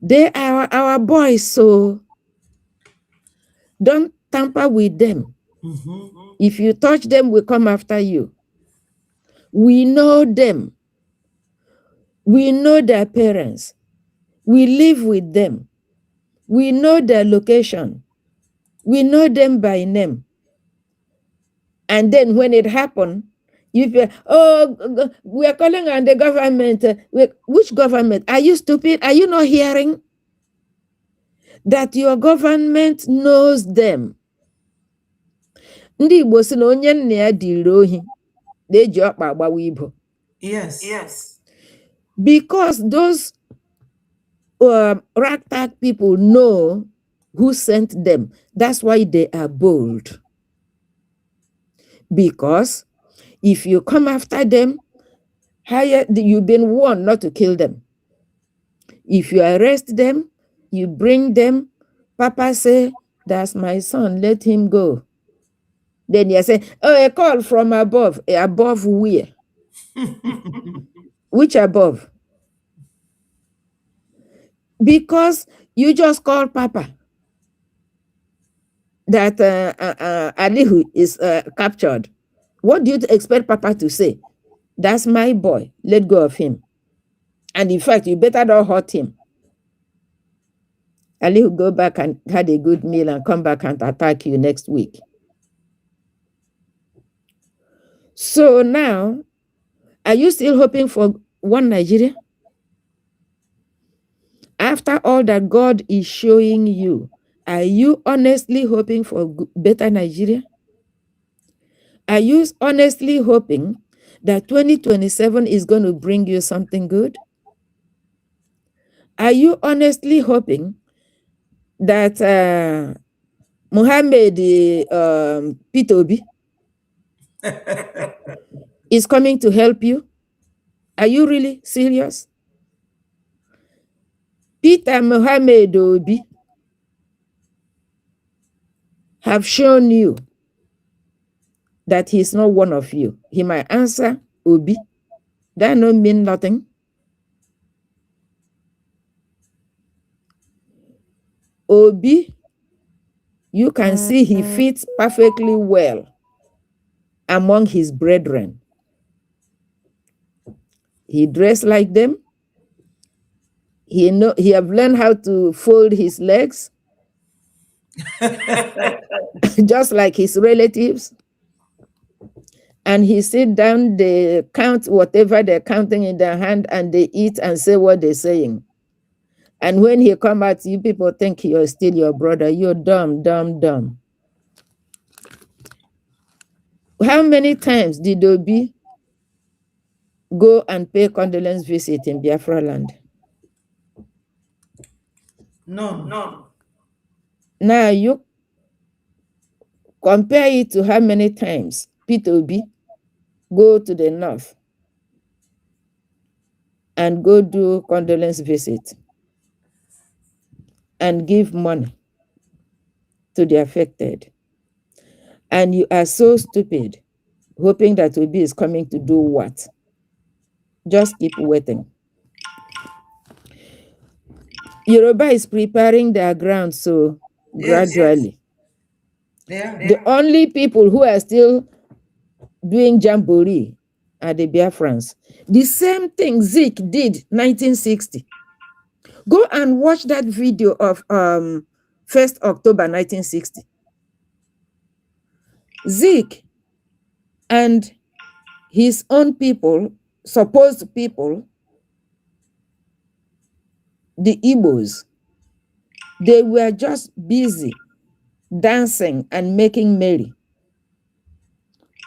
they are our boys, so don't tamper with them. If you touch them, we come after you. We know them. We know their parents. We live with them. We know their location. We know them by name. And then when it happened, you feel, we are calling on the government. Which government? Are you stupid? Are you not hearing that your government knows them? Ndị Igbo sị na onye nna ya dịrị ohi na-eji ọkpa agbawa ibo. Yes. Because those ragtag people know who sent them. That's why they are bold. Because if you come after them, you've been warned not to kill them. If you arrest them, you bring them, Papa say, that's my son, let him go. Then you say, a call from above. Above where? Which above? Because you just call Papa that Alihu is captured. What do you expect Papa to say? That's my boy. Let go of him. And in fact, you better not hurt him. Alihu go back and had a good meal and come back and attack you next week. So now, are you still hoping for one Nigeria? After all that God is showing you, are you honestly hoping for better Nigeria? Are you honestly hoping that 2027 is going to bring you something good? Are you honestly hoping that Mohammed Peter Obi is coming to help you? Are you really serious? Peter Mohammed Obi have shown you that he's not one of you. He might answer Obi. That don't mean nothing. Obi, you can see he fits perfectly well among his brethren. He dressed like them. He have learned how to fold his legs, just like his relatives. And he sit down, they count whatever they're counting in their hand, and they eat and say what they're saying. And when he come out, you people think you're still your brother. You're dumb. How many times did Obi go and pay condolence visit in Biafra land? No. Now you compare it to how many times Peter Obi go to the north and go do condolence visit and give money to the affected. And you are so stupid, hoping that Obi is coming to do what? Just keep waiting. Yoruba is preparing their ground so gradually. Yes. The only people who are still doing jamboree are the Biafrans. The same thing Zik did 1960. Go and watch that video of 1st October 1960. Zik and his own people, supposed people, the Igbos, they were just busy dancing and making merry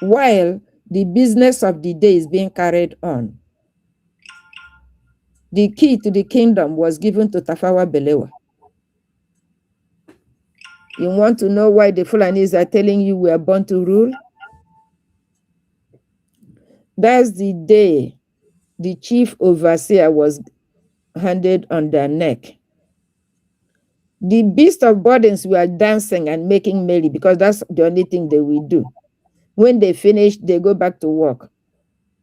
while the business of the day is being carried on. The key to the kingdom was given to Tafawa Balewa. You want to know why the Fulanis are telling you we are born to rule? That's the day the chief overseer was handed on their neck. The beast of burdens were dancing and making merry because that's the only thing they will do. When they finish, they go back to work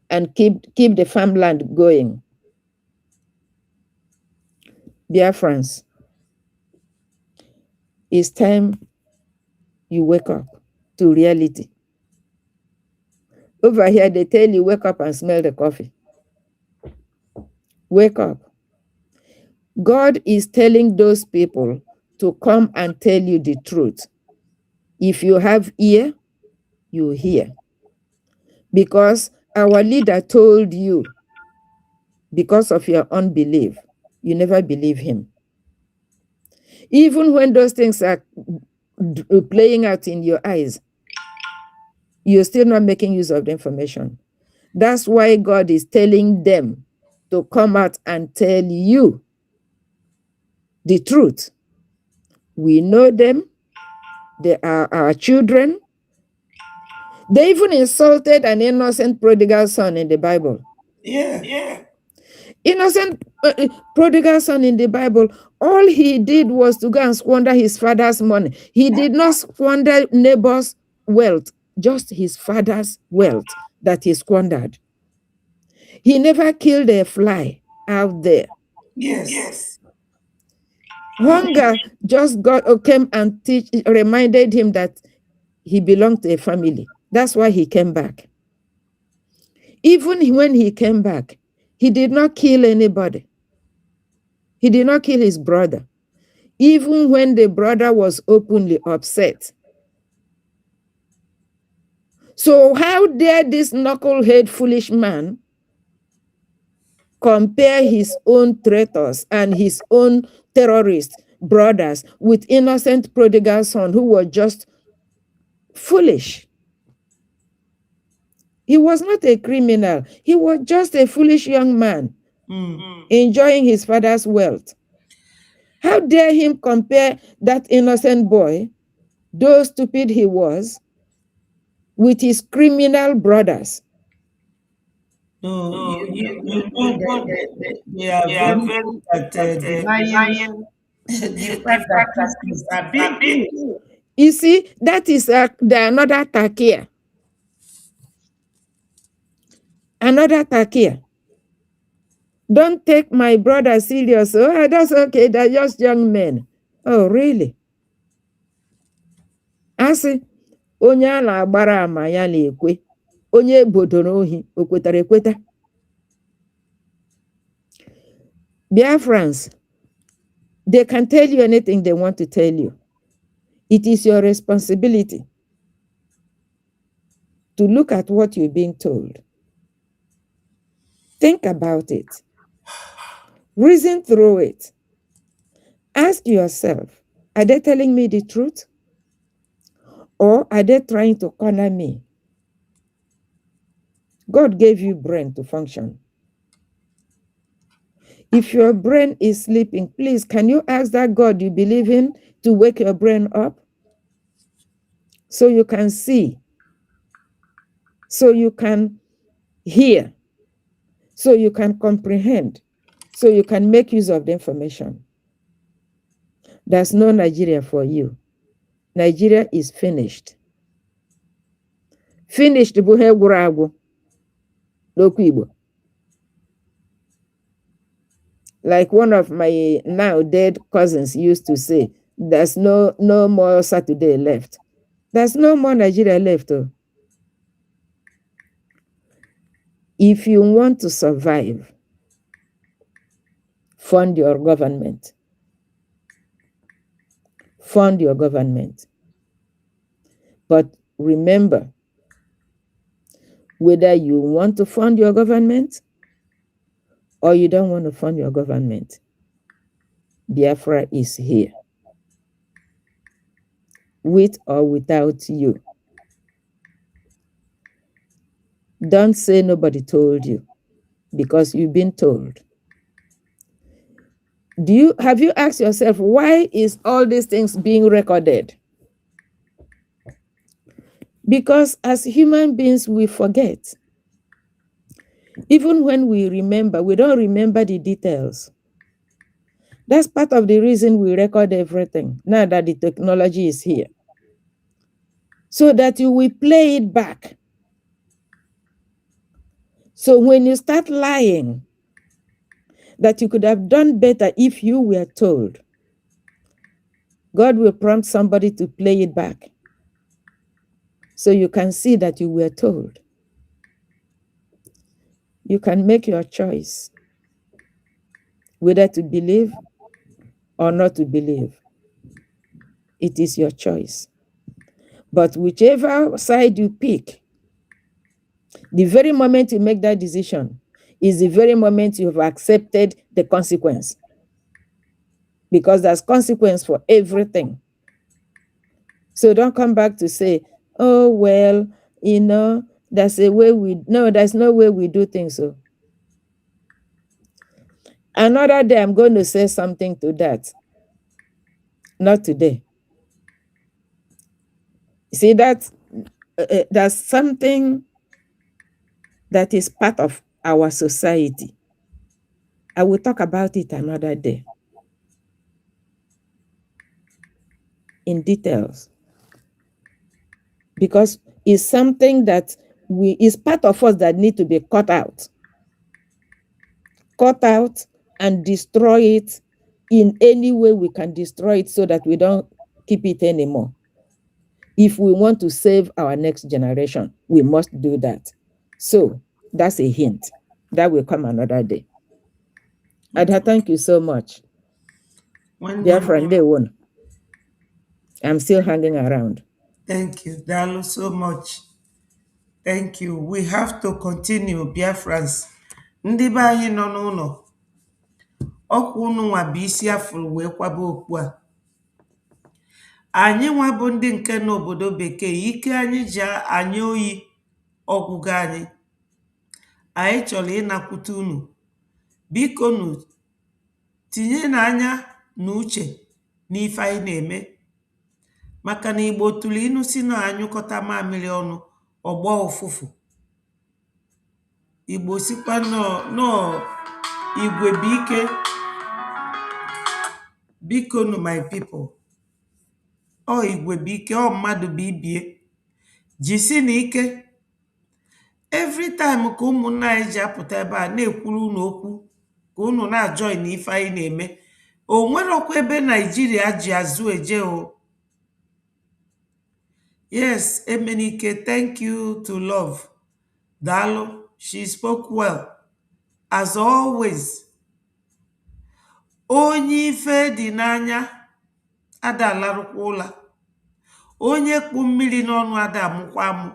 and keep the farmland going. Biafrans, it's time you wake up to reality. Over here, they tell you, wake up and smell the coffee. Wake up. God is telling those people to come and tell you the truth. If you have ear, you hear. Because our leader told you, because of your unbelief, you never believe him. Even when those things are playing out in your eyes, you're still not making use of the information. That's why God is telling them to come out and tell you the truth. We know them. They are our children. They even insulted an innocent prodigal son in the Bible. Yeah. Innocent prodigal son in the Bible, all he did was to go and squander his father's money. He did not squander neighbor's wealth, just his father's wealth that he squandered. He never killed a fly out there. Yes. Hunger just came and reminded him that he belonged to a family. That's why he came back. Even when he came back, he did not kill anybody. He did not kill his brother, even when the brother was openly upset. So how dare this knucklehead foolish man compare his own traitors and his own terrorist brothers with innocent prodigal son who was just foolish? He was not a criminal. He was just a foolish young man enjoying his father's wealth. How dare him compare that innocent boy, though stupid he was, with his criminal brothers? No, you know that they are very good at denying the fact that these things are being done. You see, that is another takia. Another takia. Don't take my brother serious. Oh, that's okay. They're just young men. Oh, really? Asị, onye a na-agbara ama ya na-ekwe. Onye bodoro ohi, o kwetara ekweta. Biafrans, they can tell you anything they want to tell you. It is your responsibility to look at what you're being told. Think about it. Reason through it. Ask yourself, are they telling me the truth? Or are they trying to corner me? God gave you brain to function. If your brain is sleeping, please, can you ask that God you believe in to wake your brain up so you can see, so you can hear, so you can comprehend, so you can make use of the information. There's no Nigeria for you. Nigeria is finished. Finished bụ ihe gwụrụ agwụ n'okwu Igbo. Like one of my now dead cousins used to say, there's no more Saturday left. There's no more Nigeria left. Oh. If you want to survive, fund your government. Fund your government. But remember, whether you want to fund your government or you don't want to fund your government, Biafra is here. With or without you. Don't say nobody told you, because you've been told. Have you asked yourself, why is all these things being recorded? Because as human beings, we forget. Even when we remember, we don't remember the details. That's part of the reason we record everything, now that the technology is here. So that you will play it back. So when you start lying, that you could have done better if you were told, God will prompt somebody to play it back. So you can see that you were told. You can make your choice whether to believe or not to believe. It is your choice. But whichever side you pick, the very moment you make that decision is the very moment you have accepted the consequence. Because there's consequence for everything. So don't come back to say, oh, well, there's a way there's no way we do things so. Another day, I'm going to say something to that. Not today. See, that's something that is part of our society. I will talk about it another day. In details. Because it's something that is part of us that need to be cut out. Cut out and destroy it in any way we can destroy it so that we don't keep it anymore. If we want to save our next generation, we must do that. So that's a hint. That will come another day. Ada, thank you so much. Dear friend, they won. I'm still hanging around. Thank you, Dalu, so much. Thank you. We have to continue, Biafrans. Ndị be anyị nọ n'ụlọ. Ọkwa unu nwa bụ isi afụrụ wee kwaba okpu a. Anyị nwa bụ ndị nke n'obodo bekee, ike anyị ji anya oyi ọgwụgwọ anyị. Anyị chọrọ ịnakwute unu. Biko nu tinye n'anya na uche n'ife anyị na-eme. Maka na Igbo tụrụ inu si na anyụkọta mamịrị ọnụ ọgbọ ụfụfụ. Igbo sikwa nọ igwe bụ ike. Biko nu my people. Ọ igwe bụ ike, ọ mmadụ bụ ibie. Jisi na ike. Every time ka ụmụnna anyị ji apụta ebe a na-ekwuru unu okwu ka unu na-ajoin n'ife anyị na-eme. O nwerọkwa ebe Nigeria ji azụ eje o. Yes, Emenike, thank you to Love. Dalo, she spoke well. As always. Onye ife dị n'anya ada alarụkwa ụla. Onye kpu mmiri n'ọnụ ada amụkwa amụ.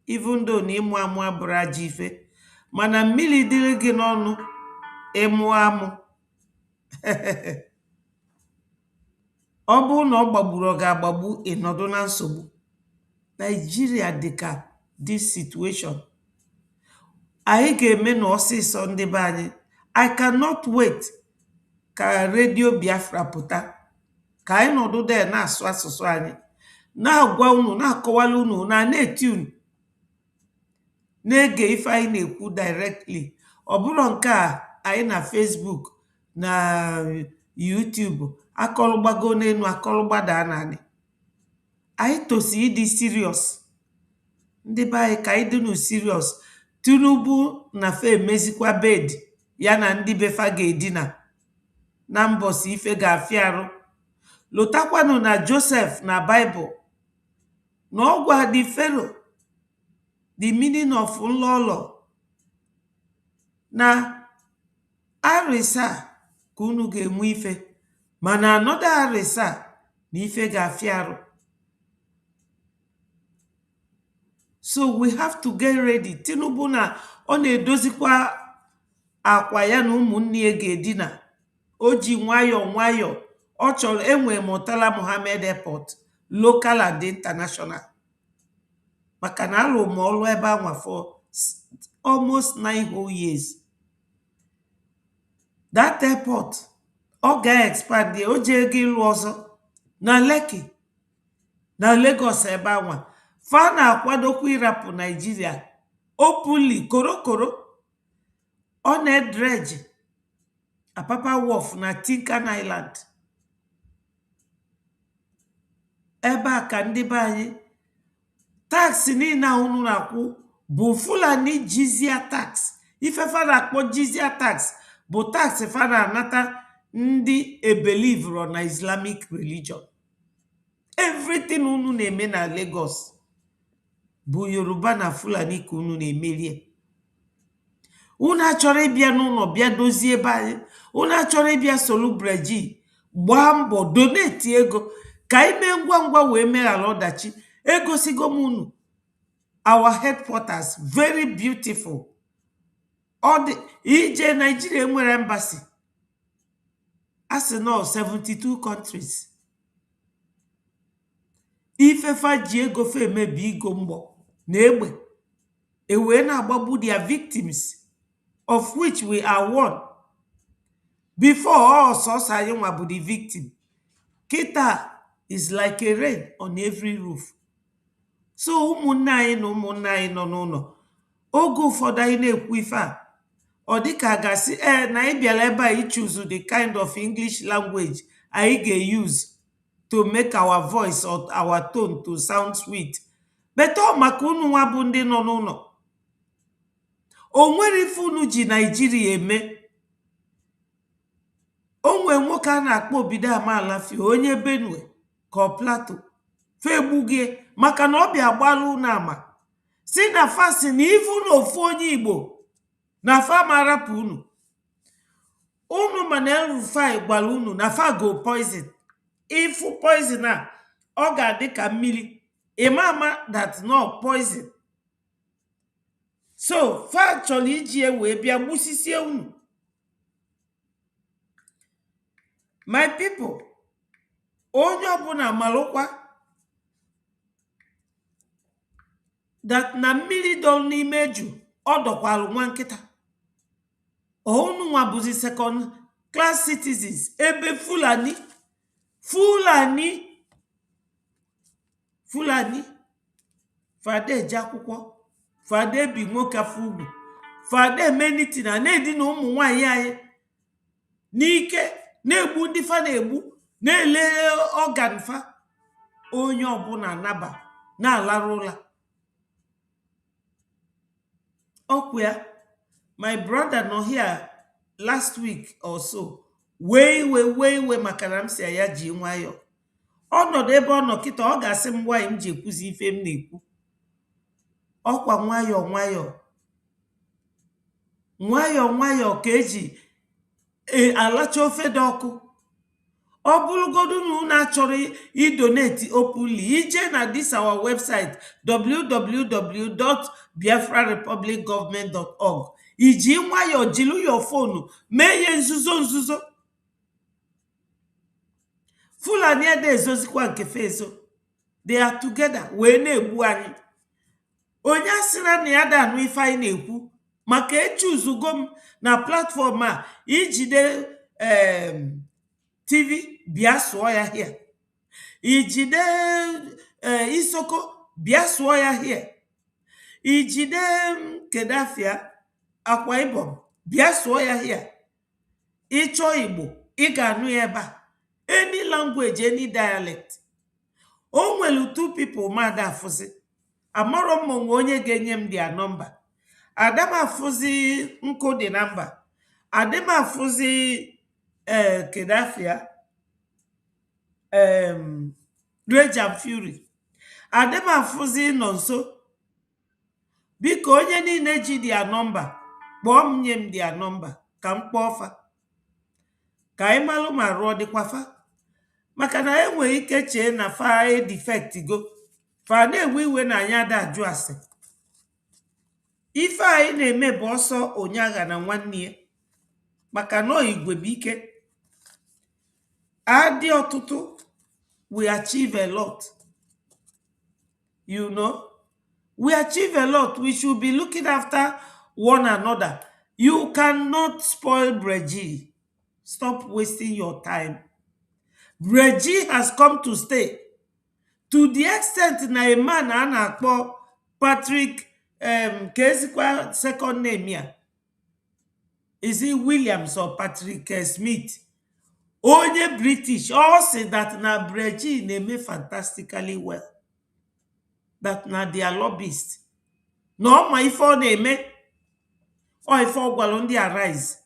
Even though na ịmụ amụ abụrụ ajọ ife, mana mmiri dịrị gị n'ọnụ ịmụ amụ. Ọ bụrụ na ọ gbagburu ọ ga-agbagbu ịnọdụ na nsogbu. Nigeria dịka this situation. Anyị ga-eme na ọsịsọ ndị be anyị. I cannot wait ka redio Biafra pụta ka anyị nọdụ there na-asụ asụsụ anyị, na-agwa unu, na-akọwala unu, na-eti unu, na-ege ife anyị na-ekwu directly. Ọ bụrụ nke a anyị na Facebook na YouTube akọlụgbago n'elu akọlụgbada naanị. Anyị tosi ịdị serious. Ndị be anyị ka anyị dịnụ serious. Tinubu na fe emezikwa bed ya na ndị befa ga-edina na mbọsị ife ga-afịa arụ. Lotakwanụ na Joseph na Bible na ọ gwa the Pharaoh the meaning of nlọlọ na arịsa ka unu ga-enwe ife, mana anọda arịsa na ife ga-afịa arụ. So we have to get ready. Tinubu na ọ na-edozikwa akwa ya na ụmụnne ya ga-edina. O ji nwayọọ nwayọọ. Ọ chọrọ enwe Murtala Mohammed Airport, local and international. Maka na alụ m ọlụ ebe anwa for almost 9 whole years. That airport, ọ ga-expand. O ji ego ịlụ ọzọ na Lekki na Lagos ebe anwa. Fa na-akwadokwa ịrapụ Nigeria openly korokoro. Ọ na-edredge Apapa Wharf na Tinkan Island. Ebe a ka ndị be anyị tax niile unu na-akwụ bụ Fulani jizya tax. Ife fa na-akpọ jizya tax bụ tax fa na-anata ndị ebelivro na Islamic religion. Everything unu na-eme na Lagos bụ Yoruba na Fulani ka unu na-emerie. Unu achọrọ ịbịa n'ụlọ bịa dozie ebe anyị. Unu achọrọ ịbịa solu Brgie. Gbaa mbọ donate ego ka ime ngwa ngwa wee meghara ọdachi. Egosigo m unu our headquarters very beautiful. Ọ dị ije Nigeria nwere embassy as in all 72 countries. Ifefa ji ego fe emebi igo mgbọ na egbe ewee na-agbagbu their victims, of which we are one. Before all sọsọ anyị nwa bụ the victim. Kita is like a rain on every roof. So ụmụnne anyị na ụmụnne anyị nọ n'ụlọ, oge ụfọdụ anyị na-ekwu ife a, ọ dịka gasị na anyị bịara ebe a choose the kind of English language anyị ga-use to make our voice or our tone to sound sweet. But ọ maka unu nwa bụ ndị nọ n'ụlọ. O nwere ife unu ji Nigeria eme. O nwee nwoke a na-akpọ Obido Amalafio, onye Benue ka Plateau, fe gbugie maka na ọ bịa gbalụ unu ama si na fasi na ifu na ofu onye Igbo na fa marapụ unu. Unu mana El-Rufai gwara unu na fa go poison. Ifu poison a ọ ga-adị ka mmiri. Imama that no poison. So fa chọrọ iji wee bịa gbusisie unu. My people, onye ọbụla malụkwa that na mmiri dọ n'ime eju ọ dọkwalụ nwa nkịta. Unu nwa bụzi second class citizens ebe Fulani fade eje akwụkwọ, fade bi nwoke afọ ugwu, fade emenitin na na-edi na ụmụ nwanyị anyị n'ike, na-egbu ndị fa na-egbu, na-ele organ fa. Onye ọbụla naba na-alarụ ụla. Okwu ya, my brother nọ here last week or so wee maka na m si ya ji nwayọ. Ọnọdụ ebe ọ nọ kịta ọ ga-asị m nwanyị m ji ekwuzi ife m na-ekwu. Ọkwa nwayọ ka eji alacha ofe dị ọkụ. Ọ bụrụgodu na unu achọrọ idonate openly, ije na this our website www.biafrarepublicgovernment.org. Iji nwayọ jilu your phone mee ihe nzuzo. Fulani ede ezozikwa nke fezo. They are together wee na-egbu anyị. onye asịra na ya da anụ ife anyị na-ekwu maka echuzugo m na platform a ijide TV bịa sụọ ya hie, ijide Isoko bịa sụọ ya hie, ijide Kedafia Akwa Ibom bịa sụọ ya hie. Ịchọ Igbo ị ga-anụ ya ebe a, any language, any dialect. O nwere two people mmadụ afụzi, amarọ m onwe onye ga-enye m dia nọmba. Adam afụzi nkụ dị na mba, adịm afụzi Kedafia Rage and Fury, adịm afụzi nọ nso. Biko onye niile ji dia nọmba kpọọ m, nye m dia nọmba ka m kpọọ fa, ka anyị malụ ma rụọ dịkwafa. Maka na enwere ike chee na fa defect go, fa na-ewe iwe na anyị ada ajụ ase. Ife anyị na-eme bụ ọsọ onye agha na nwanne ya, maka na igwe bụ ike. Adị ọtụtụ, we achieve a lot. You know, we achieve a lot. We should be looking after one another. You cannot spoil Brgie. Stop wasting your time. Brgie has come to stay. To the extent na a man a na-akpọ Patrick Kesikwa second name ya, is it Williams or Patrick Smith? Onye British all say that na Brgie na-eme fantastically well, that na their lobbyist. No ma ife ọ na-eme o ife ọ gwalụ ndị arise.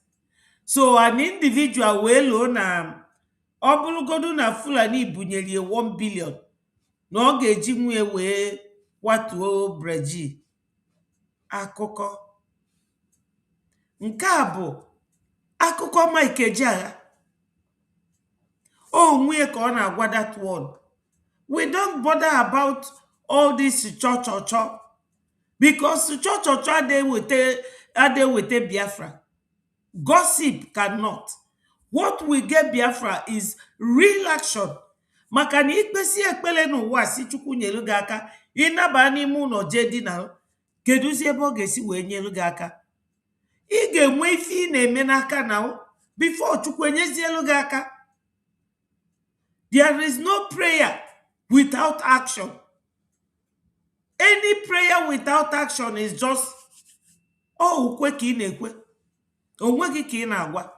So an individual wee loo na ọ bụrụgodu na Fulani bunyere 1 billion na ọ ga-eji nwe wee kwatuo Brgie. Akụkọ nke a bụ akụkọ Mike Ejeagha. O nwunye ka ọ na-agwa that one. We don't bother about all this cho because cho ade wete Biafra. Gossip cannot. What we get Biafra is real action. Maka na ikpesi ekpele n'ụwa si Chukwu nyelu gị aka, ịnaba n'ime ụlọ je dina, keduzi ebe ọ ga-esi wee nyelu gị aka? Ị ga-enwe ife ị na-eme n'aka na before Chukwu enyezielu gị aka. There is no prayer without action. Any prayer without action is just ukwe ka ị na-ekwe, onwe gị ka ị na-agwa.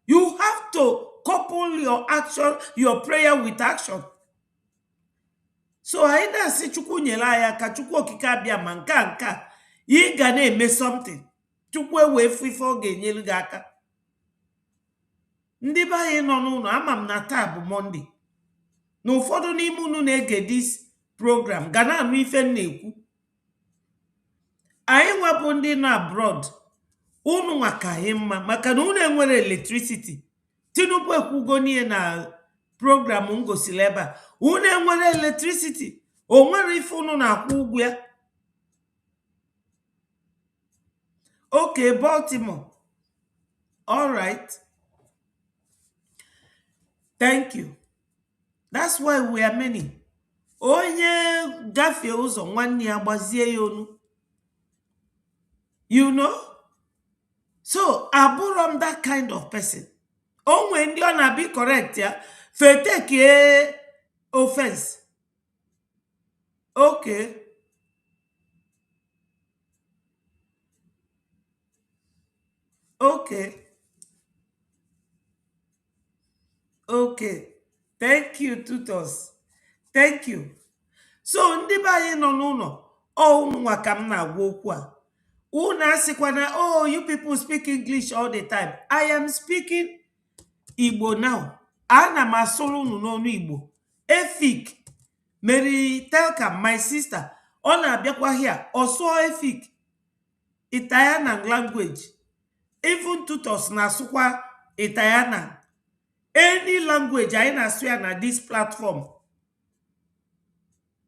You have to couple your action, your prayer with action. So anyị na-asị Chukwu nyere anyị aka, Chukwu okike abịa ma nka ị ga na-eme something. Chukwu ewee fụ ife ọ ga-enyelu gị aka. Ndị be anyị nọ n'ụlọ, ama m na taa bụ Monday, na ụfọdụ n'ime unu na-ege this program ga na-anụ ife m na-ekwu. Anyị nwabụ ndị nọ abroad, unu maka anyị mma maka na unu enwere electricity. Tinubu ekwugo n'ihe na program m gosiri ebe a, unu enwere electricity, o nwere ife unu na-akwụ ụgwọ ya. Okay, Baltimore. All right. Thank you. That's why we are many. Onye gafee ụzọ nwanne ya gbazie ya onu. You know? So, abụrụ m that kind of person. Onwe ndị ọ na-be correct ya, feteke offense. Okay. Okay. Okay. Thank you, tutors. Thank you. So, ndị be anyị nọ n'ụlọ, nwa ka m na-agwa okwu a. Unu asịkwana, you people speak English all the time. I am speaking Igbo now. Ana m asụrụ unu n'ọnụ Igbo. Efik, Mary Telka, my sister, ọ na-abịakwa here, ọsụọ Efik, Italian language. Even tutors na-asụkwa Italian. Any language anyị na-asụ ya na this platform.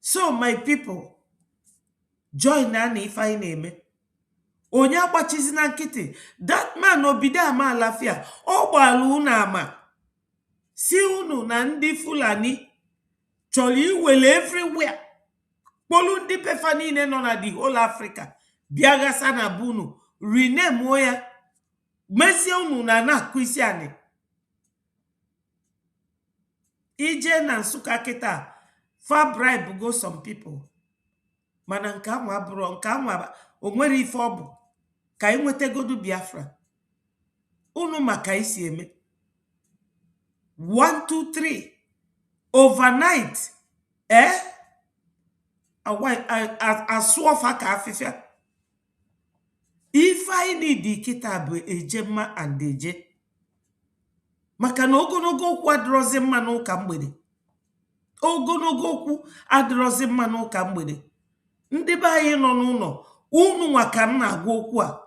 So my people, join na ife anyị na-eme. Onye agbachizi na nkịtị, that man obido ama alafia, ọ gbalụ unu ama. Si unu na ndị Fulani chọrọ iwele everywhere. kpolu ndị pefa niile nọ na the whole Africa bịa ghasa na bunu rename ya mesie unu na-akụ isi anị. Ije na Nsụka kịta fa bribe go some people, mana nke ahụ abụrụ nke ahụ o nwere ife ọ bụ ka anyị nwetagodu Biafra. Unu maka isi eme 1 2 3 overnight asụọfa ka afịfịa. Ife anyị n'idi kịta bụ eje mma and eje, maka na ogologo okwu adịrọzi mma n'ụka mgbede. Ogologo okwu adịrọzi mma n'ụka mgbede. Ndị be anyị nọ n'ụlọ, unu nwa ka m na-agwa okwu a.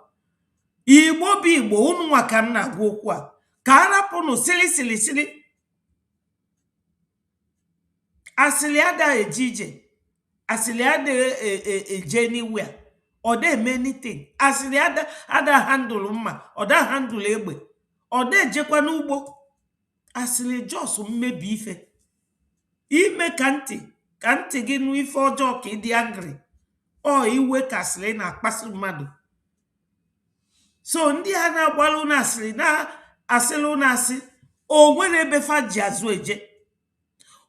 Igbo bụ Igbo, unu nwa ka m na-agwa okwu a. Ka arapụnụ sili asịlị ada eje ije, asịlị ada eje anywhere, ọ da eme anything. Asịlị ada handụl mma, ọ da handụl egbe, ọ da ejekwa n'ugbo. Asịlị jos mmebi ife, ime ka ntị gị nụ ife ọjọọ ka ịdị angry. Ọ iwe ka asịlị na-akpasu mmadụ. So ndị a na-agbalụ na asịlị na-asịlụ na asị, o nwere ebe fa ji azụ eje.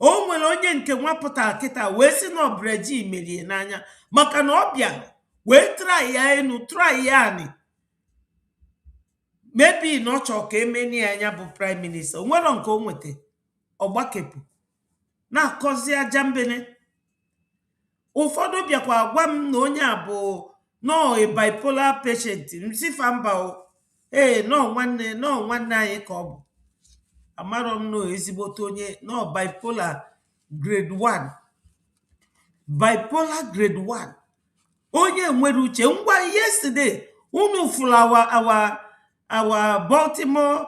O nwere onye nke nwapụta kịta wee sị na Brgie merie n'anya, maka na ọ bịa wee try ya enu try ya anị. Maybe na ọ chọọ ka emeni ya anya bụ prime minister. O nwere nke o nweta ọgbakepụ na-akọzi aja mbene. Ụfọdụ bịakwa gwa m na onye a bụ no a bipolar patient. Msifa mba o no nwanne anyị ka ọ bụ. Amarọ m no ezigbote onye no bipolar grade 1. Bipolar grade 1. Onye nwere uche. Ngwa yesterday unu fụrụ our Baltimore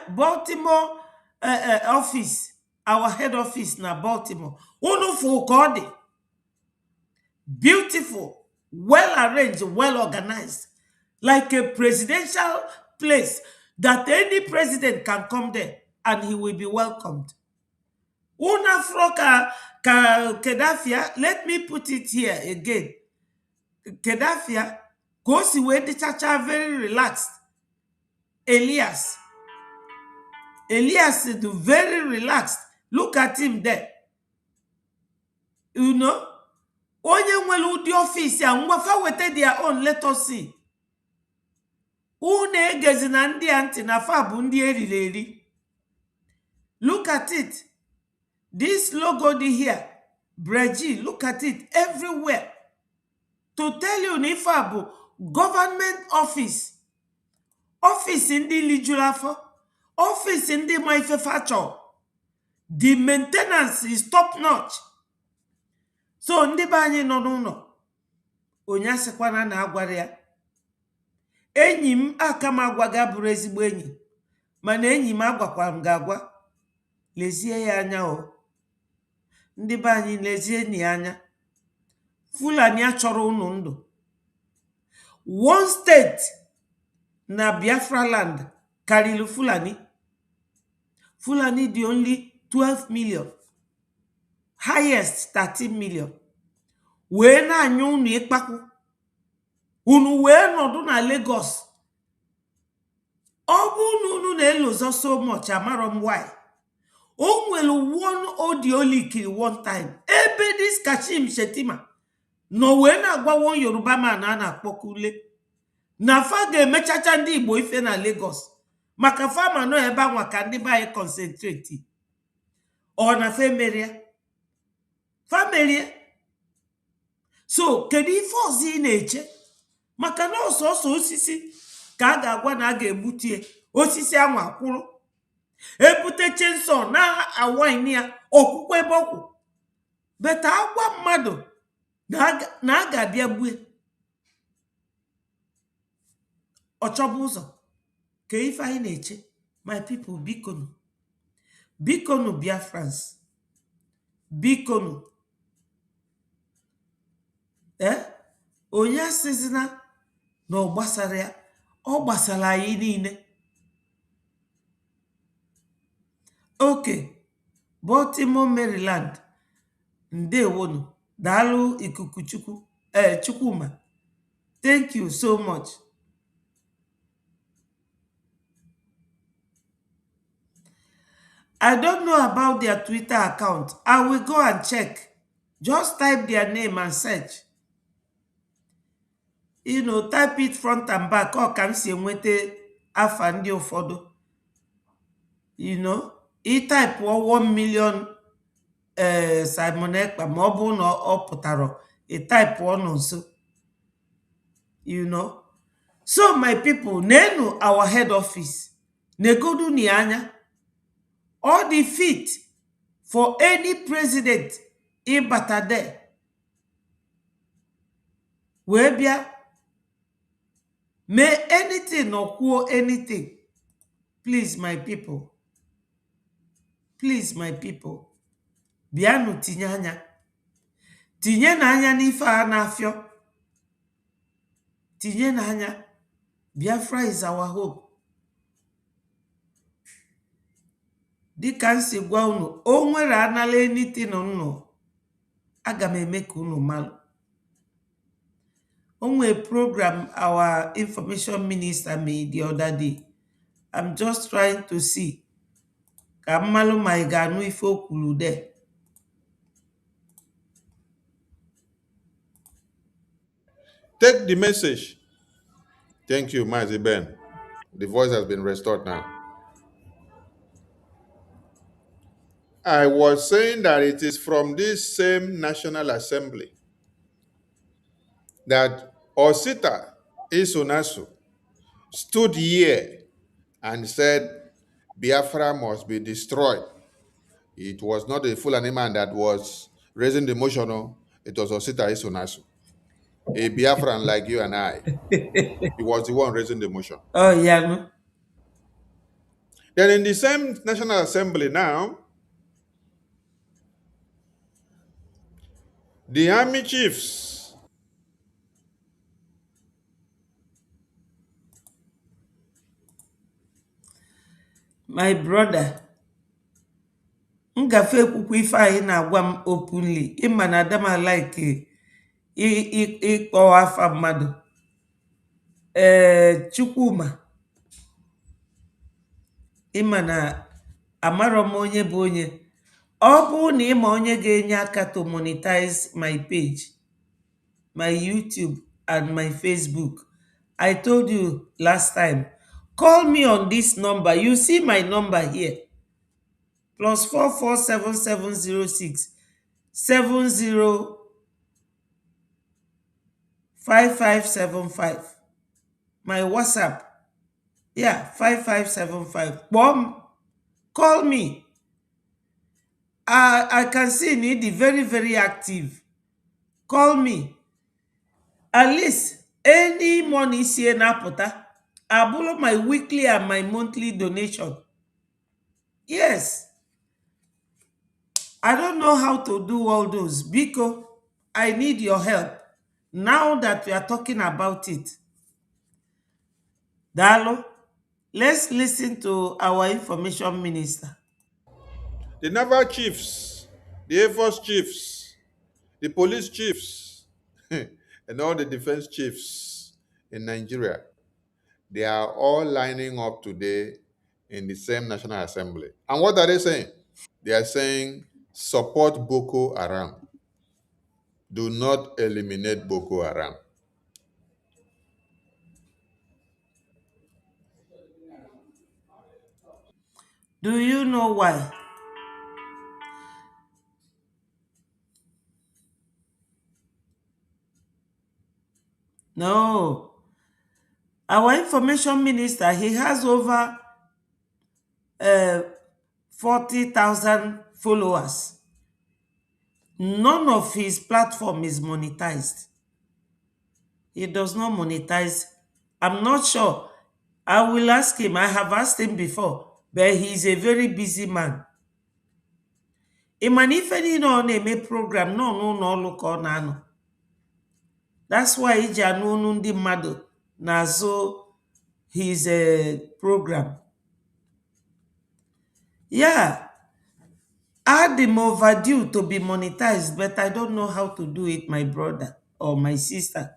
Baltimore office, our head office na Baltimore. Unu fụ ka ọ dị beautiful, well arranged, well organized, like a presidential place that any president can come there and he will be welcomed. Una froka ka Kedafia, let me put it here again. Kedafia goes away the chacha very relaxed. Elias is very relaxed. Look at him there. You know, onye nwere ụdị office ya ngwafa wete their own, let us see. Unu egezi na ndị anti na fa bụ ndị eriri. Look at it. This logo here, Brgie, look at it everywhere. To tell you if I government office in the Lijulafo, office in the Maifefacho. The maintenance is top notch. So ndị banye no. Onya sekwana na agwara ya. Enyi m aka m agwaga bụrụ ezigbo enyi. Mana enyi m agwakwa m ga-agwa. Lezie ya anya o. Ndị be anyị lezie enyi anya. Fulani achọrọ unu ndụ. One state na Biafra land karịrị Fulani. Fulani dị only 12 million. Highest 13 million. Wee na-anyụ unu ịkpakwu. Unu wee nọdụ na Lagos. Ọ bụ unu na-elozo so much, amarọ m why. O nwere one audio leak one time. Ebe dis Kashim Shetima no wee na-agwa one Yoruba man a na-akpọkule na fa ga-emechacha ndị Igbo ife na Lagos. Maka fama nọ ebe anwa ka ndị be anyị concentrate. Ọ na femeria. Famerie. So, kedu ife ọzọ ị na-eche? Maka na ọsọsọ osisi ka a ga-agwa na a ga-egbutie. Osisi anwa akwụrụ. Ebute chenso na awaini ya ọkwụkwọ ebe ọkwụ. Beta agwa mmadụ na a ga-abịa gbue. Ọchọbụ ụzọ. Ka ife anyị na-eche? My people, bikonu. Bikonu Biafrans. Bikonu. Onye asịzina na ọ gbasara ya. Ọ gbasara anyị niile. Okay. Baltimore, Maryland. Ndewonu. Dalu ikuku Chukwu. Chukwuma. Thank you so much. I don't know about their Twitter account. I will go and check. Just type their name and search. Type it front and back. Ọ ka m si enweta afa ndị ụfọdụ. Type 1 million Simon Ekpa ma ọ bụ na ọ pụtara type ọnụ nso. So my people, nenu our head office. Negodu ni anya. All the fit for any president in Batade. Webia, may anything or quo anything. Please, my people. Please, my people. Bianu tinyanya. Tinye na anya n'ife a na-afio. Tinye na anya. Biafra is our hope. Dịka nsi gwa unu, o nwere anala anything unu. Aga m eme ka unu malụ. Only program our information minister made the other day. I'm just trying to see. Kamalu maiganu ifo kulude. Take the message. Thank you, Mazi Ben. The voice has been restored now. I was saying that it is from this same National Assembly that Osita Isonasu stood here and said Biafra must be destroyed. It was not a Fulani man that was raising the motion. No. It was Osita Isonasu, a Biafran like you and I. He was the one raising the motion. Oh, yeah. No? Then in the same National Assembly now, the army chiefs, my brother, ngafe kwukwu ife anyị na-agwa m openly. Ịma na Adama like ịkpọ afa mmadụ. Chukwuma. Ịma na amarọ m onye bụ onye. Ọ bụ na ịma onye ga-enye aka to monetize my page, my YouTube and my Facebook. I told you last time, call me on this number. You see my number here. +447706 705575. My WhatsApp. Yeah, 5575. Bomb. Call me. I can see Nidi very, very active. Call me. At least any money see na pota. I borrow my weekly and my monthly donation. Yes. I don't know how to do all those because I need your help. Now that we are talking about it. Dalo, let's listen to our information minister. the naval chiefs, the Air Force chiefs, the police chiefs, and all the defense chiefs in Nigeria, they are all lining up today in the same National Assembly. And what are they saying? They are saying, support Boko Haram. Do not eliminate Boko Haram. Do you know why? No. Our information minister, he has over 40,000 followers. None of his platform is monetized. He does not monetize. I'm not sure. I will ask him. I have asked him before, but he's a very busy man. If any no name program, no look on ano. That's why iji anu ndị mmadụ na-azụ his program. Yeah. I'm overdue to be monetized, but I don't know how to do it, my brother or my sister.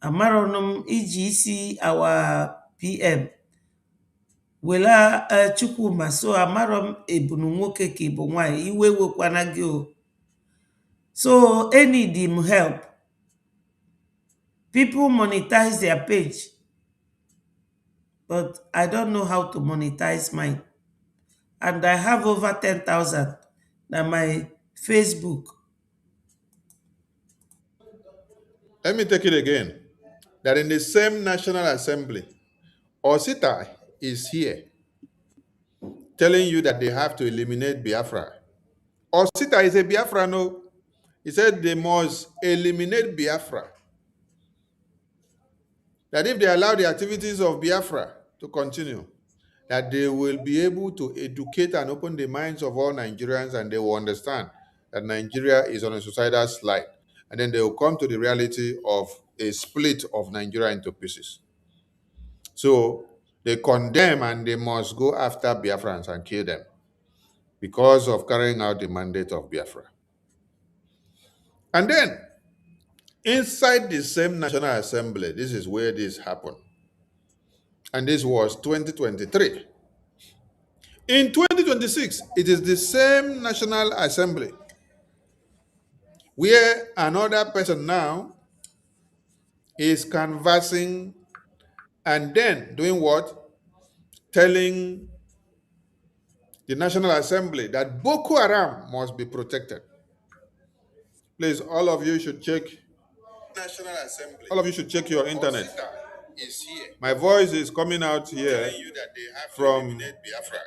Amaronum isi our PM. Wela Chukwuma, so amarom ebunu nwoke ka ibu nwanyị iwe wekwana gị o. So I need him help. People monetize their page, but I don't know how to monetize mine. And I have over 10,000 on my Facebook. Let me take it again. That in the same National Assembly, Osita is here telling you that they have to eliminate Biafra. Osita is a Biafra, no. He said they must eliminate Biafra. That if they allow the activities of Biafra to continue, that they will be able to educate and open the minds of all Nigerians, and they will understand that Nigeria is on a suicidal slide. And then they will come to the reality of a split of Nigeria into pieces. So they condemn and they must go after Biafrans and kill them because of carrying out the mandate of Biafra. And then, inside the same National Assembly, this is where this happened. And this was 2023. In 2026, it is the same National Assembly where another person now is canvassing and then doing what? Telling the National Assembly that Boko Haram must be protected. Please, all of you should check. National Assembly. All of you should check your internet. Is here. My voice is coming out here from Biafra.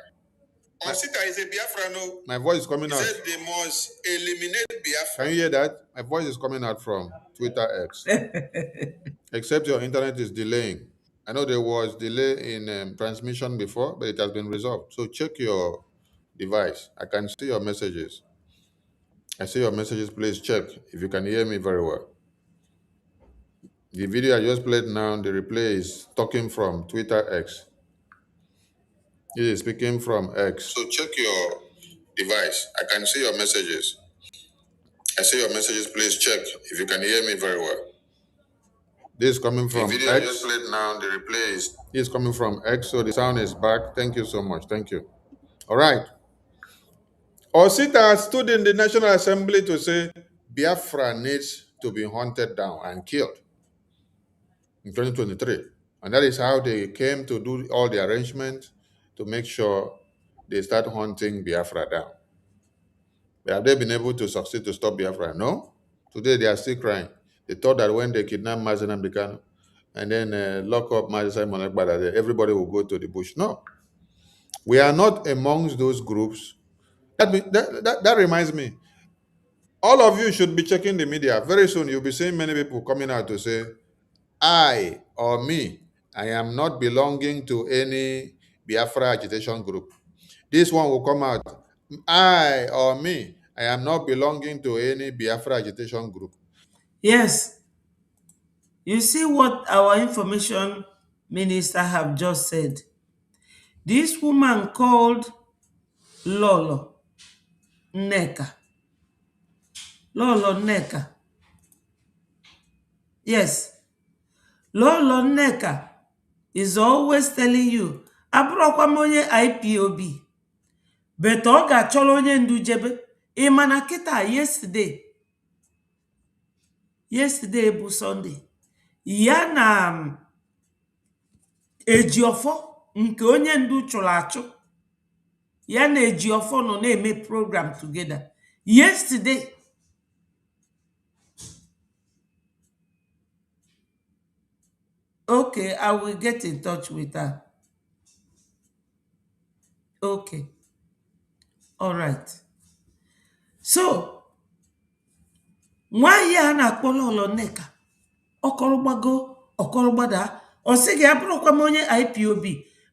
Osita is a Biafra, no. My voice is coming out. He said they must eliminate Biafra. Can you hear that? My voice is coming out from Twitter X. Except your internet is delaying. I know there was delay in transmission before, but it has been resolved. So check your device. I can see your messages. I see your messages. Please check if you can hear me very well. The video I just played now, the replay is talking from Twitter X. It is speaking from X. So check your device. I can see your messages. I see your messages. Please check if you can hear me very well. This is coming from the video X. I just played now, the replay is coming from X, so the sound is back. Thank you so much. Thank you. All right. Osita stood in the National Assembly to say Biafra needs to be hunted down and killed in 2023. And that is how they came to do all the arrangements to make sure they start hunting Biafra down. But have they been able to succeed to stop Biafra? No. Today they are still crying. They thought that when they kidnapped Mazen Ambikano and then lock up Mazen Monekbada, everybody will go to the bush. No. We are not amongst those groups. That reminds me. All of you should be checking the media. Very soon you'll be seeing many people coming out to say, I or me, I am not belonging to any Biafra agitation group. This one will come out, I or me, I am not belonging to any Biafra agitation group. Yes. You see what our information minister have just said. This woman called Lolo Nneka. Lolo Nneka. Yes. Lolo Nneka is always telling you, abụrụkwa m onye IPOB. But ọ ga-achọrọ onye ndu jebe. Ịmana kịta yesterday bụ Sunday. Ya na Ejiofọ nke onye ndu chụrụ achụ. Ya na Ejiofọ nọ na-eme program together. Yesterday. Okay, I will get in touch with her. Okay. All right. So, nwaanyị a na-akpọ Lolo Nneka, ọkọrọgbago, ọkọrọgbada, ọ sị gị abụrụkwa m onye IPOB,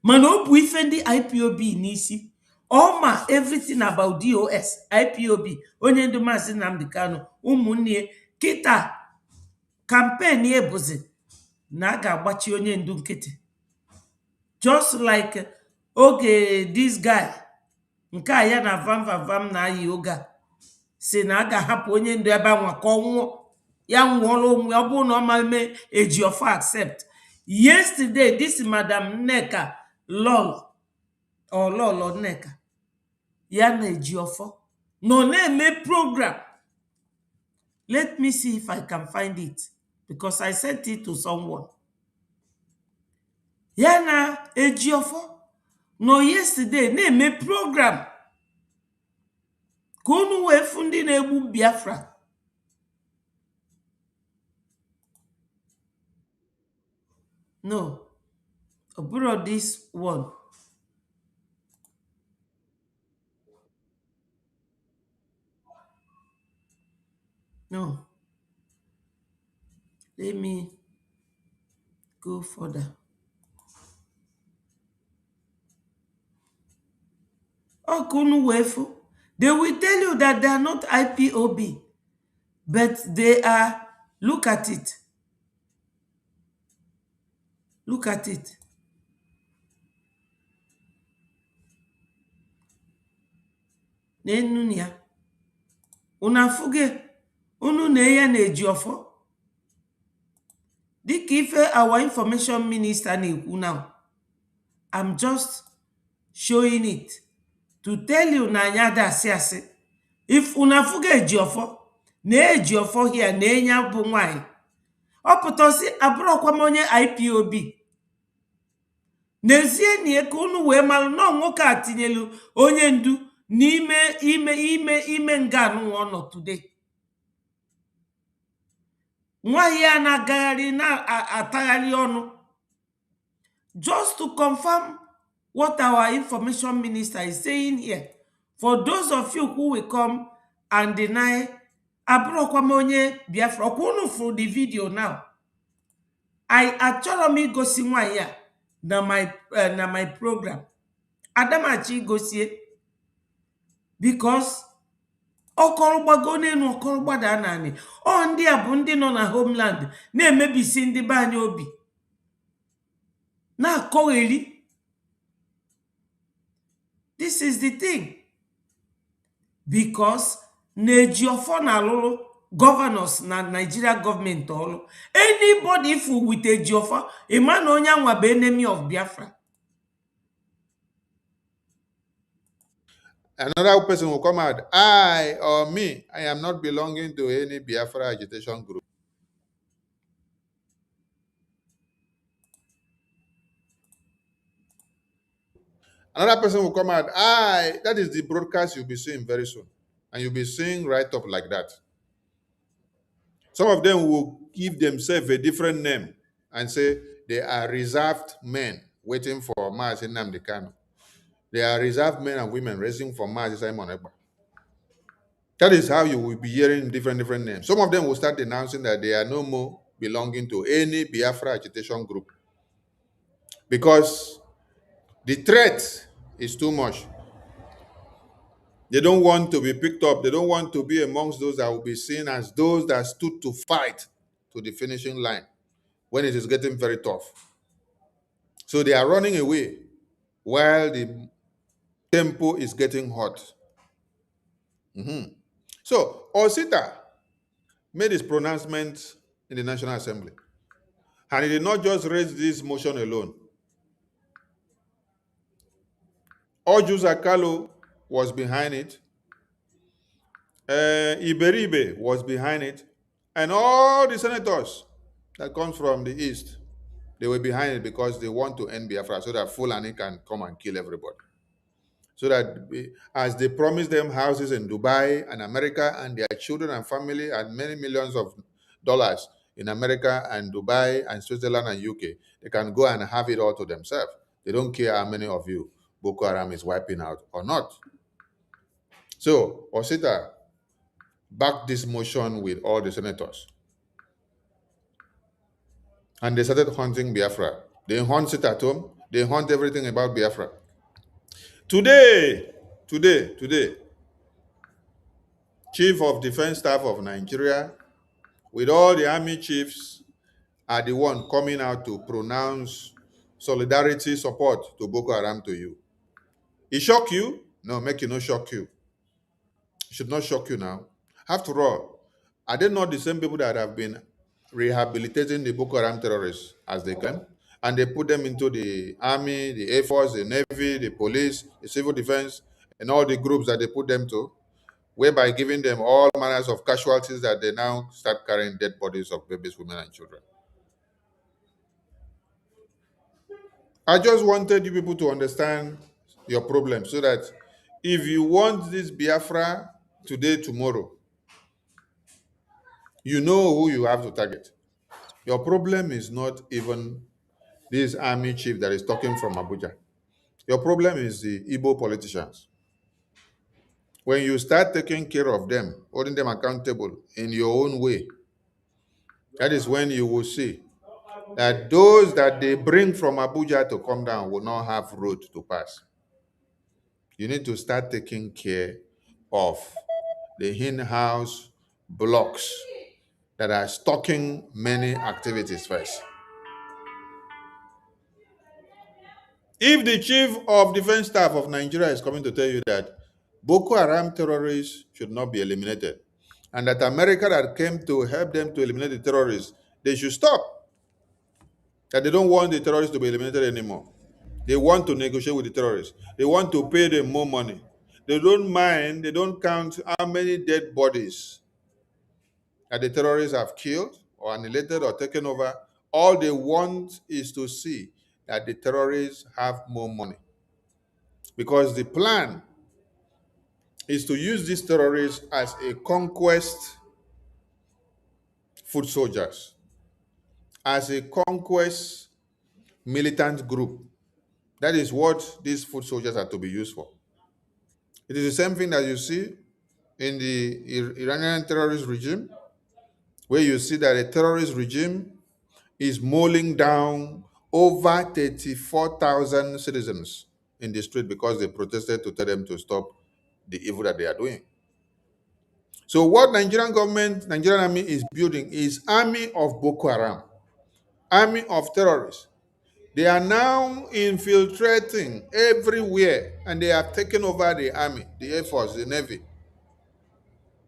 mana ọ bụ ife ndị IPOB n'isi. Ọ ma everything about DOS, IPOB, onye ndu Maazị Nnamdi Kanu, ụmụnne kịta campaign ebuzi na a ga-agbachi onye ndu nkịtị. Just like okay, this guy nke a ya na vam na-ayị oge a si na a ga-ahapụ onye ndu ebe anwa ka ọ nwụọ ya nwụọla onwe ọ bụrụ na ọ ma eme Ejiofor accept. Yesterday this madam Nneka Lolo Nneka ya na Ejiofor nọ na-eme program. Let me see if I can find it because I sent it to someone. Ya na Ejiofor nọ yesterday na-eme program ka unu wee fụ ndị na-egbu Biafra. No, abroad this one. No. Let me go further. Okunu Wefu. They will tell you that they are not IPOB, but they are. Look at it. Look at it. Nenunia. Unafuge. Unu neya na Ejiofor. Dika ife our information minister na-ekwu now. I'm just showing it to tell you na anya da asị. If unafuge Ejiofor, na Ejiofor here na enya bụ nwanyị. Ọ pụtasi abụrụkwa m onye IPOB. N'ezie na ka unu wee malụ na nwoke a tinyelu onye ndu n'ime nga anụnwa ọnọ today. Nwaanyị a na-agagharị na-atagharị ọnụ. Just to confirm what our information minister is saying here. For those of you who will come and deny abụrụkwa m onye Biafra. Ọkwa unu fụrụ the video now. Achọrọ m igosi nwaanyị a na my program. Adamachi igosie because ọkọrọgbago n'elu ọkọrọgbada naanị. Ọ ndị a bụ ndị nọ na homeland na-emebisi ndị be anyị obi. Na-akọgheri. This is the thing. Because Ejiofor na alụlụ governors na Nigeria government ọlụ. Anybody fool with Ejiofor, a man onye anwa bụ enemy of Biafra. Another person will come out, I or me, I am not belonging to any Biafra agitation group. Another person will come out, that is the broadcast you'll be seeing very soon. And you'll be seeing right up like that. Some of them will give themselves a different name and say they are reserved men waiting for Mazi Nnamdi Kanu. They are reserved men and women raising for Mazi Simon Ekpa. That is how you will be hearing different names. Some of them will start denouncing that they are no more belonging to any Biafra agitation group. Because the threat is too much. They don't want to be picked up. They don't want to be amongst those that will be seen as those that stood to fight to the finishing line when it is getting very tough. So they are running away while the tempo is getting hot. So Osita made his pronouncement in the National Assembly. And he did not just raise this motion alone. Oju Zakalo was behind it. Iberibe was behind it. And all the senators that come from the east, they were behind it because they want to end Biafra so that Fulani can come and kill everybody. So that as they promised them houses in Dubai and America and their children and family and many millions of dollars in America and Dubai and Switzerland and UK, they can go and have it all to themselves. They don't care how many of you Boko Haram is wiping out or not. So Osita backed this motion with all the senators. And they started hunting Biafra. They hunt it at home. They hunt everything about Biafra. Today, Chief of Defense Staff of Nigeria, with all the army chiefs, are the one coming out to pronounce solidarity support to Boko Haram to you. It shock you? No, make it no shock you. It should not shock you now. After all, are they not the same people that have been rehabilitating the Boko Haram terrorists as they claim? And they put them into the army, the Air Force, the Navy, the police, the civil defense, and all the groups that they put them to, whereby giving them all manners of casualties that they now start carrying dead bodies of babies, women, and children. I just wanted you people to understand your problem so that if you want this Biafra today, tomorrow, you know who you have to target. Your problem is not even this army chief that is talking from Abuja. Your problem is the Igbo politicians. When you start taking care of them, holding them accountable in your own way, that is when you will see that those that they bring from Abuja to come down will not have road to pass. You need to start taking care of the in-house blocks that are stocking many activities first. If the chief of defense staff of Nigeria is coming to tell you that Boko Haram terrorists should not be eliminated, and that America that came to help them to eliminate the terrorists, they should stop, that they don't want the terrorists to be eliminated anymore. They want to negotiate with the terrorists. They want to pay them more money. They don't mind, they don't count how many dead bodies that the terrorists have killed or annihilated or taken over. All they want is to see that the terrorists have more money. Because the plan is to use these terrorists as a conquest foot soldiers, as a conquest militant group. That is what these foot soldiers are to be used for. It is the same thing that you see in the Iranian terrorist regime, where you see that a terrorist regime is mauling down over 34,000 citizens in the street because they protested to tell them to stop the evil that they are doing. So what Nigerian government, Nigerian army is building is army of Boko Haram, army of terrorists. They are now infiltrating everywhere and they have taken over the army, the Air Force, the Navy.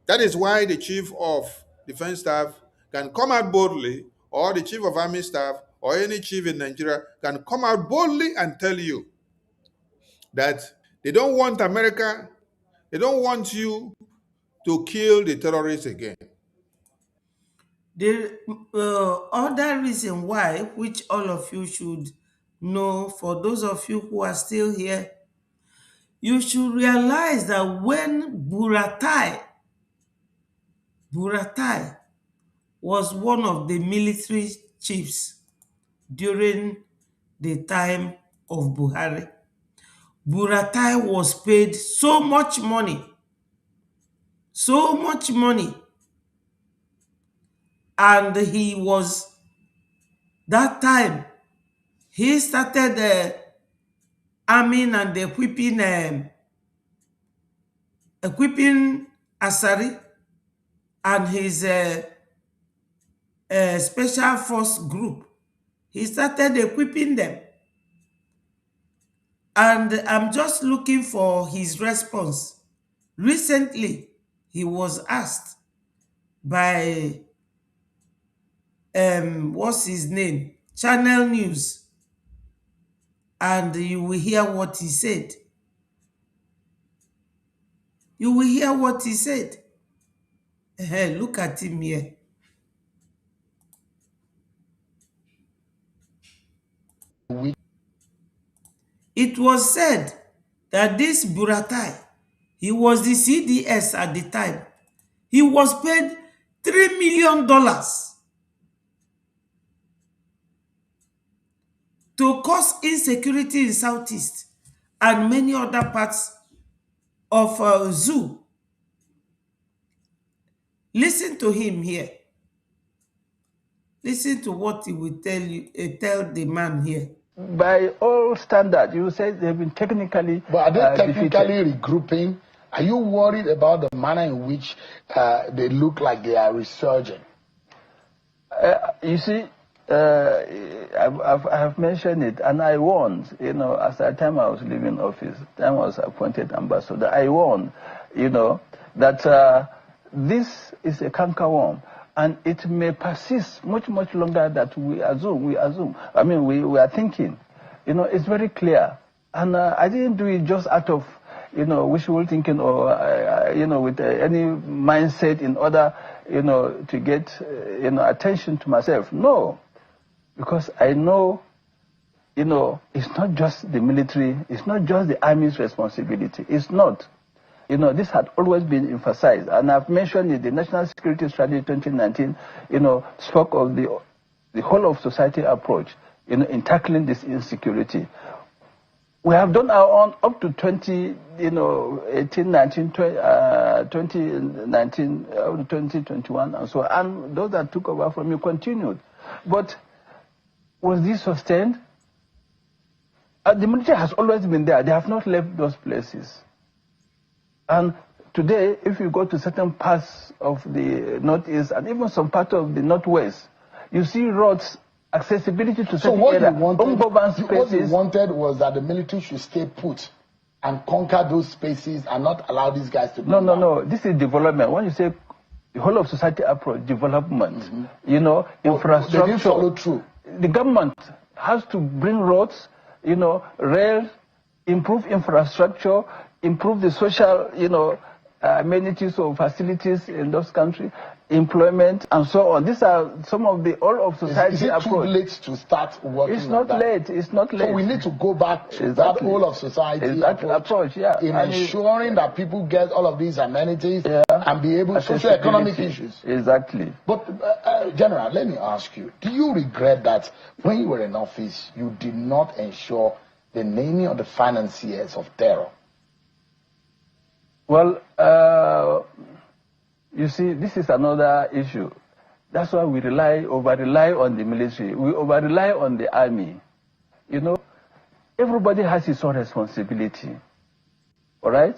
That is why the chief of defense staff can come out boldly, or the chief of army staff, or any chief in Nigeria can come out boldly and tell you that they don't want America, they don't want you to kill the terrorists again. The other reason why, which all of you should know, for those of you who are still here, you should realize that when Buratai was one of the military chiefs during the time of Buhari, Buratai was paid so much money, and he was, that time, he started arming and equipping Asari and his special force group. He started equipping them. And I'm just looking for his response. Recently, he was asked by, what's his name? Channel News. And you will hear what he said. You will hear what he said. Look at him here. It was said that this Buratai, he was the CDS at the time. He was paid $3 million to cause insecurity in Southeast and many other parts of Zoo. Listen to him here. Listen to what he will tell you. Tell the man here. By all standards, you say they've been technically. But are they technically defeated. regrouping? Are you worried about the manner in which they look like they are resurging? You see, I have mentioned it, and I warned, at the time I was leaving office, time I was appointed ambassador, I warned, that this is a cankerworm, and it may persist much, much longer than we assume. I mean, we are thinking. It's very clear. And I didn't do it just out of, wishful thinking or, with any mindset in order, to get, attention to myself. No. Because I know, it's not just the military, it's not just the army's responsibility. It's not. This had always been emphasized. And I've mentioned it, the National Security Strategy 2019, spoke of the whole of society approach, in tackling this insecurity. We have done our own up to 2019, 2021, and so on. And those that took over from you continued. But was this sustained? The military has always been there. They have not left those places. And today, if you go to certain parts of the northeast and even some part of the northwest, you see roads, accessibility to certain areas, what you wanted was that the military should stay put and conquer those spaces and not allow these guys to go. No. This is development. When you say the whole of society approach, development, infrastructure. They didn't follow through. The government has to bring roads, rail, improve infrastructure, improve the social, amenities or facilities in those countries, employment, and so on. These are some of the all of society is it approach. too late to start working It's not on that? late. It's not late. So we need to go back to that whole of society approach, yeah. in ensuring that people get all of these amenities and be able to socio-economic issues. Exactly. But General, let me ask you: do you regret that when you were in office, you did not ensure the naming of the financiers of terror? Well, you see, this is another issue. That's why we over-rely on the military. We over-rely on the army. Everybody has his own responsibility. All right?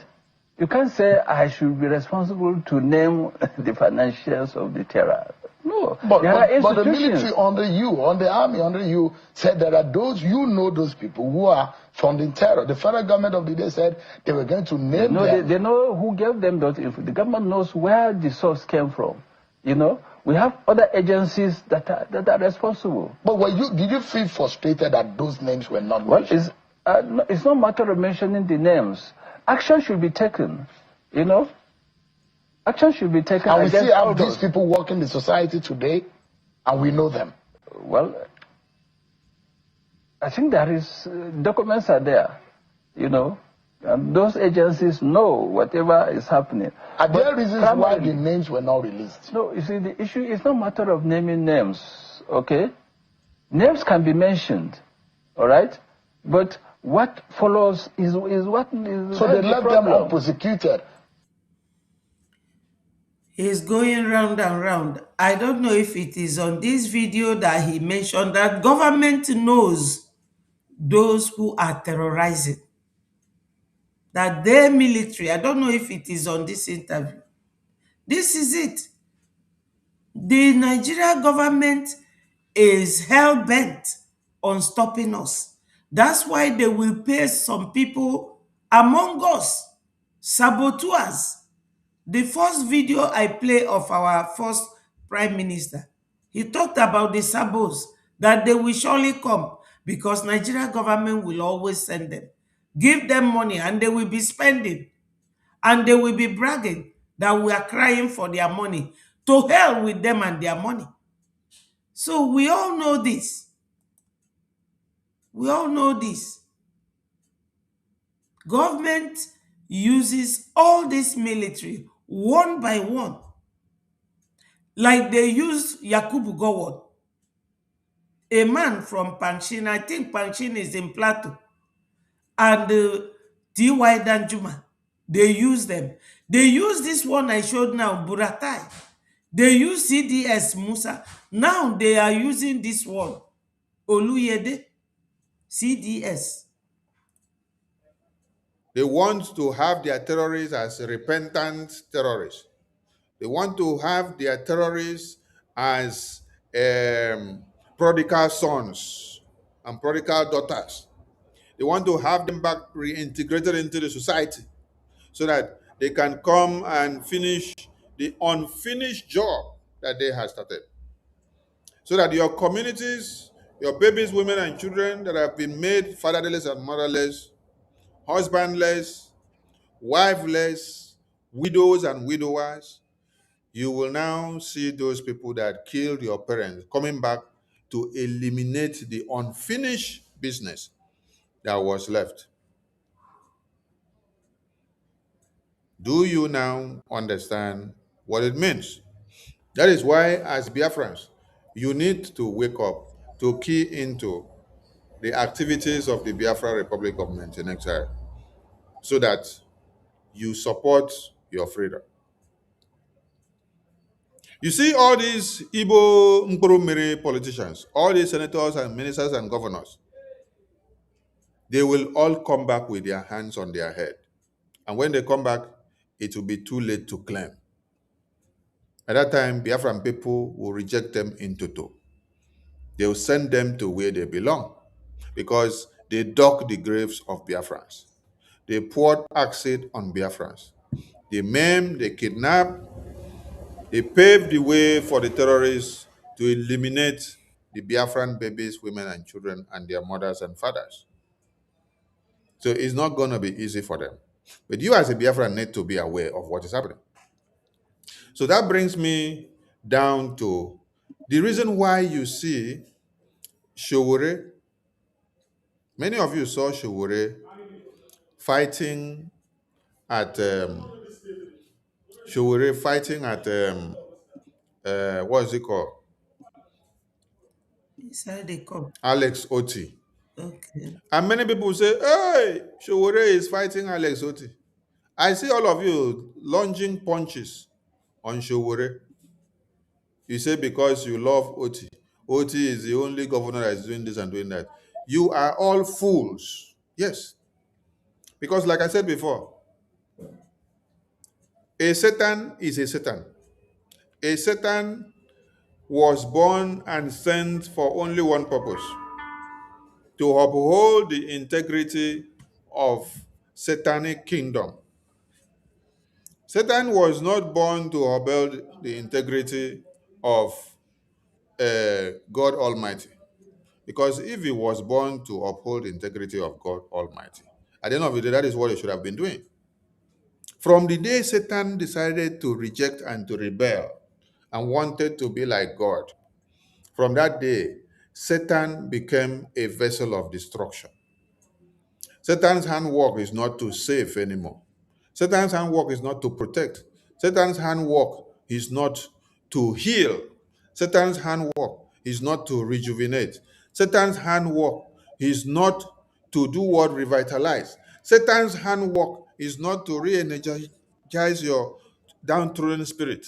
You can't say, I should be responsible to name the financiers of the terror. No. But the institutions. military under you, on the army under you, said there are those, those people who are funding terror. The federal government of the day said they were going to name them. They know who gave them that info. The government knows where the source came from. We have other agencies that are responsible. But did you feel frustrated that those names were not mentioned? Well, it's not a matter of mentioning the names. Action should be taken, Action should be taken. And we still have these people working in society today, and we know them. Well, I think there is, documents are there, and those agencies know whatever is happening. Are there reasons why the names were not released? No, you see, the issue is not a matter of naming names, okay? Names can be mentioned, all right? But what follows is what is... So they left them unprosecuted. He's going round and round. I don't know if it is on this video that he mentioned that government knows those who are terrorizing. That their military, I don't know if it is on this interview. This is it. The Nigerian government is hell-bent on stopping us. That's why they will pay some people among us, saboteurs. The first video I play of our first prime minister, he talked about the Sabos, that they will surely come because Nigerian government will always send them. Give them money and they will be spending. And they will be bragging that we are crying for their money. To hell with them and their money. So we all know this. We all know this. Government uses all this military one by one. Like they used Yakubu Gowon, a man from Panshin. I think Panshin is in Plateau. And D.Y. Danjuma. They use them. They use this one I showed now, Buratai. They use CDS Musa. Now they are using this one, Oluyede, CDS. They want to have their terrorists as repentant terrorists. They want to have their terrorists as prodigal sons and prodigal daughters. They want to have them back reintegrated into the society so that they can come and finish the unfinished job that they have started. So that your communities, your babies, women, and children that have been made fatherless and motherless, husbandless, wifeless, widows and widowers, you will now see those people that killed your parents coming back to eliminate the unfinished business that was left. Do you now understand what it means? That is why, as Biafrans, you need to wake up to key into the activities of the Biafra Republic government in exile so that you support your freedom. You see all these Igbo Mkpurumiri politicians, all these senators and ministers and governors, they will all come back with their hands on their head. And when they come back, it will be too late to claim. At that time, Biafran people will reject them in toto. They will send them to where they belong because they dug the graves of Biafrans. They poured acid on Biafrans. They maimed, they kidnapped, they paved the way for the terrorists to eliminate the Biafran babies, women, and children, and their mothers and fathers. So it's not going to be easy for them. But you as a Biafran need to be aware of what is happening. So that brings me down to the reason why you see Showore. Many of you saw Showore fighting at what is it called? Inside the cup. Alex Oti. Okay. And many people say, hey, Showore is fighting Alex Oti. I see all of you lunging punches on Showore. You say because you love Oti. Oti is the only governor that is doing this and doing that. You are all fools. Yes. Because like I said before, a Satan is a Satan. A Satan was born and sent for only one purpose: to uphold the integrity of satanic kingdom. Satan was not born to uphold the integrity of God Almighty. Because if he was born to uphold the integrity of God Almighty, at the end of the day, that is what he should have been doing. From the day Satan decided to reject and to rebel and wanted to be like God, from that day, Satan became a vessel of destruction. Satan's handwork is not to save anymore. Satan's handwork is not to protect. Satan's handwork is not to heal. Satan's handwork is not to rejuvenate. Satan's handwork is not to do what revitalize. Satan's handwork is not to re-energize your downtrodden spirit.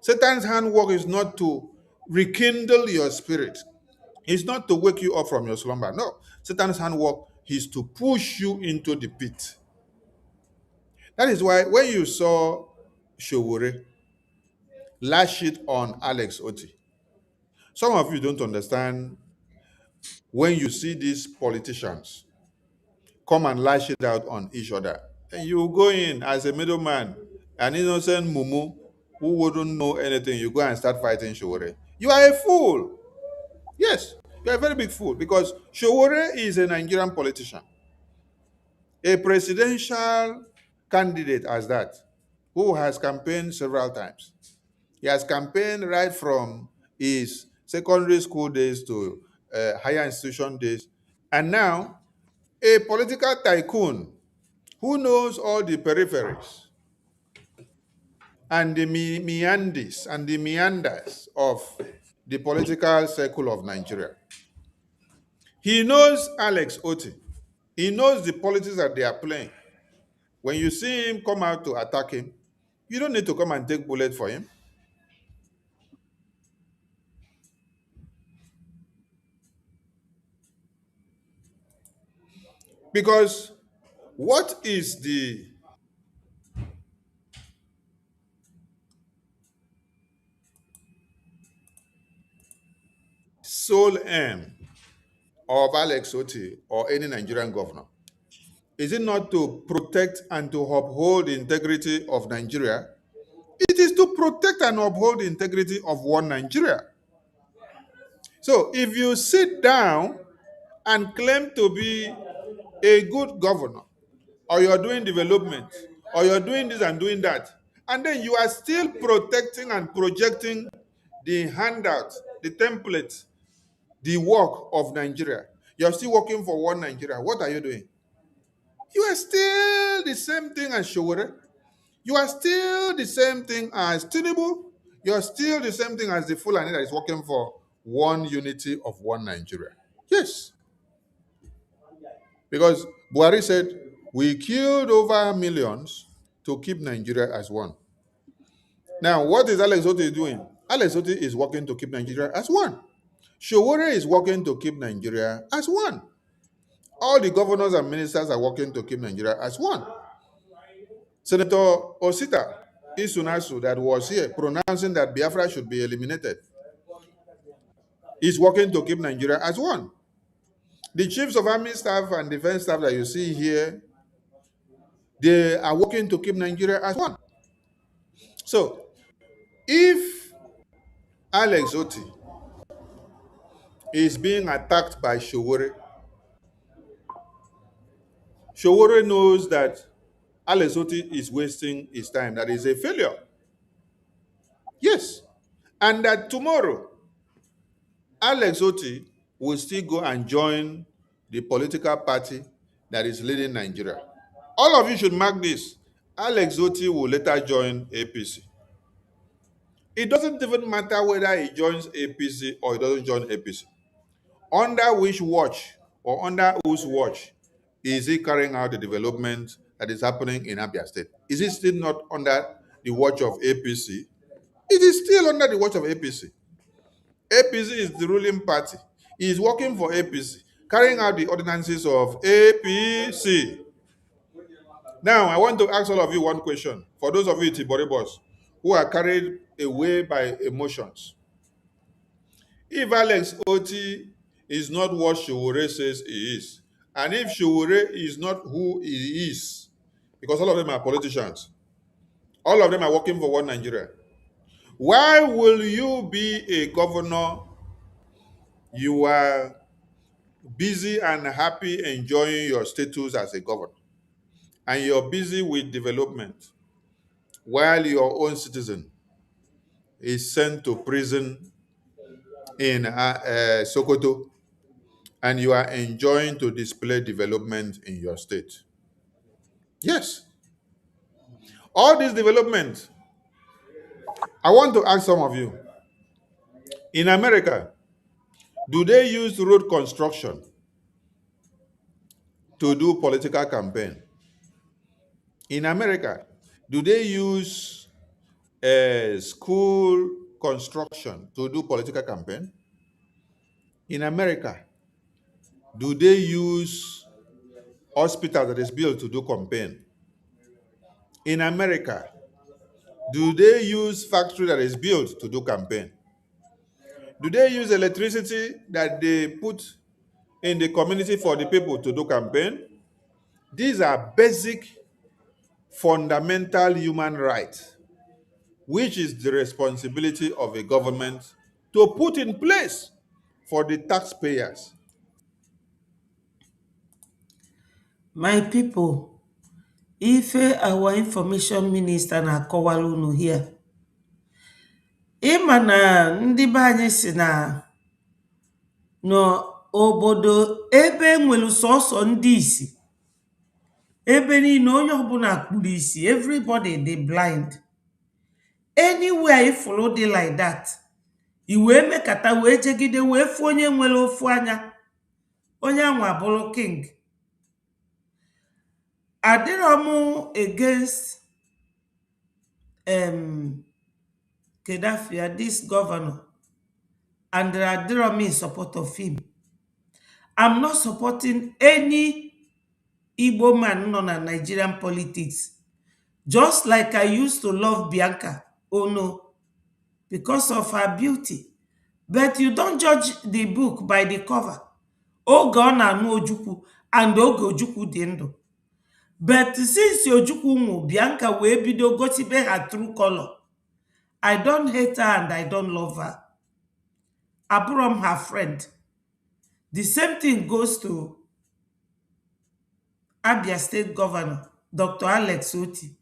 Satan's handwork is not to rekindle your spirit. It's not to wake you up from your slumber. No. Satan's handwork is to push you into the pit. That is why when you saw Showore lash it on Alex Oti, some of you don't understand when you see these politicians come and lash it out on each other. And you go in as a middleman, an innocent mumu who wouldn't know anything, you go and start fighting Showore. You are a fool. Yes, you are a very big fool because Showore is a Nigerian politician, a presidential candidate as that, who has campaigned several times. He has campaigned right from his secondary school days to higher institution days. And now, a political tycoon who knows all the peripheries and the meanders and the meanders of the political circle of Nigeria. He knows Alex Oti. He knows the politics that they are playing. When you see him come out to attack him, you don't need to come and take bullet for him. Because what is the sole sole aim of Alex Oti or any Nigerian governor? Is it not to protect and to uphold the integrity of Nigeria? It is to protect and uphold the integrity of one Nigeria. So if you sit down and claim to be a good governor, or you're doing development, or you're doing this and doing that, and then you are still protecting and projecting the handout, the template, the work of Nigeria, you're still working for one Nigeria, what are you doing? You are still the same thing as Showore. You are still the same thing as Tinubu. You are still the same thing as the Fulani that is working for one unity of one Nigeria. Yes. Because Buhari said, we killed over millions to keep Nigeria as one. Now, what is Alex Otti doing? Alex Otti is working to keep Nigeria as one. Showore is working to keep Nigeria as one. All the governors and ministers are working to keep Nigeria as one. Senator Osita Isunasu, that was here pronouncing that Biafra should be eliminated, is working to keep Nigeria as one. The chiefs of army staff and defense staff that you see here, they are working to keep Nigeria as one. So, if Alex Otti is being attacked by Showore, Showore knows that Alex Otti is wasting his time. That is a failure. Yes. And that tomorrow, Alex Otti will still go and join the political party that is leading Nigeria. All of you should mark this. Alex Otti will later join APC. It doesn't even matter whether he joins APC or he doesn't join APC. Under which watch or under whose watch is he carrying out the development that is happening in Abia State? Is it still not under the watch of APC? It is still under the watch of APC. APC is the ruling party. He is working for APC, carrying out the ordinances of APC. Now, I want to ask all of you one question. For those of you Tiboribos who are carried away by emotions, if Alex Oti is not what Showore says he is, and if Showore is not who he is, because all of them are politicians, all of them are working for one Nigeria, why will you be a governor? You are busy and happy enjoying your status as a governor, and you're busy with development, while your own citizen is sent to prison in Sokoto, and you are enjoying to display development in your state. Yes. All this development, I want to ask some of you, in America, do they use road construction to do political campaign? In America, do they use school construction to do political campaign? In America, do they use hospital that is built to do campaign? In America, do they use factory that is built to do campaign? Do they use electricity that they put in the community for the people to do campaign? These are basic, fundamental human rights, which is the responsibility of a government to put in place for the taxpayers. My people, if our information minister na-akọwala unu here, ịma na ndị be anyị si na n'obodo ebe enwelu sọsọ ndị isi, ebe niile onye ọbụla kpuru isi, everybody dey blind. Anywhere ifulu dị like that, i wee mekata wee jegide wee fụ onye nwere ofu anya, onye anwa bụrụ king. Adịrọm against Kedafia, this governor, and adịrọm in support of him. I'm not supporting any Igbo man nọ na Nigerian politics. Just like I used to love Bianca Ono because of her beauty. But you don't judge the book by the cover. Oge ọ na-anụ Ojukwu and oge Ojukwu dị ndụ. But since Ojukwu nwụ, Bianca wee bido gotibe her true color. I don't hate her and I don't love her. Abụrụ m her friend. The same thing goes to Abia State Governor, Dr. Alex Oti.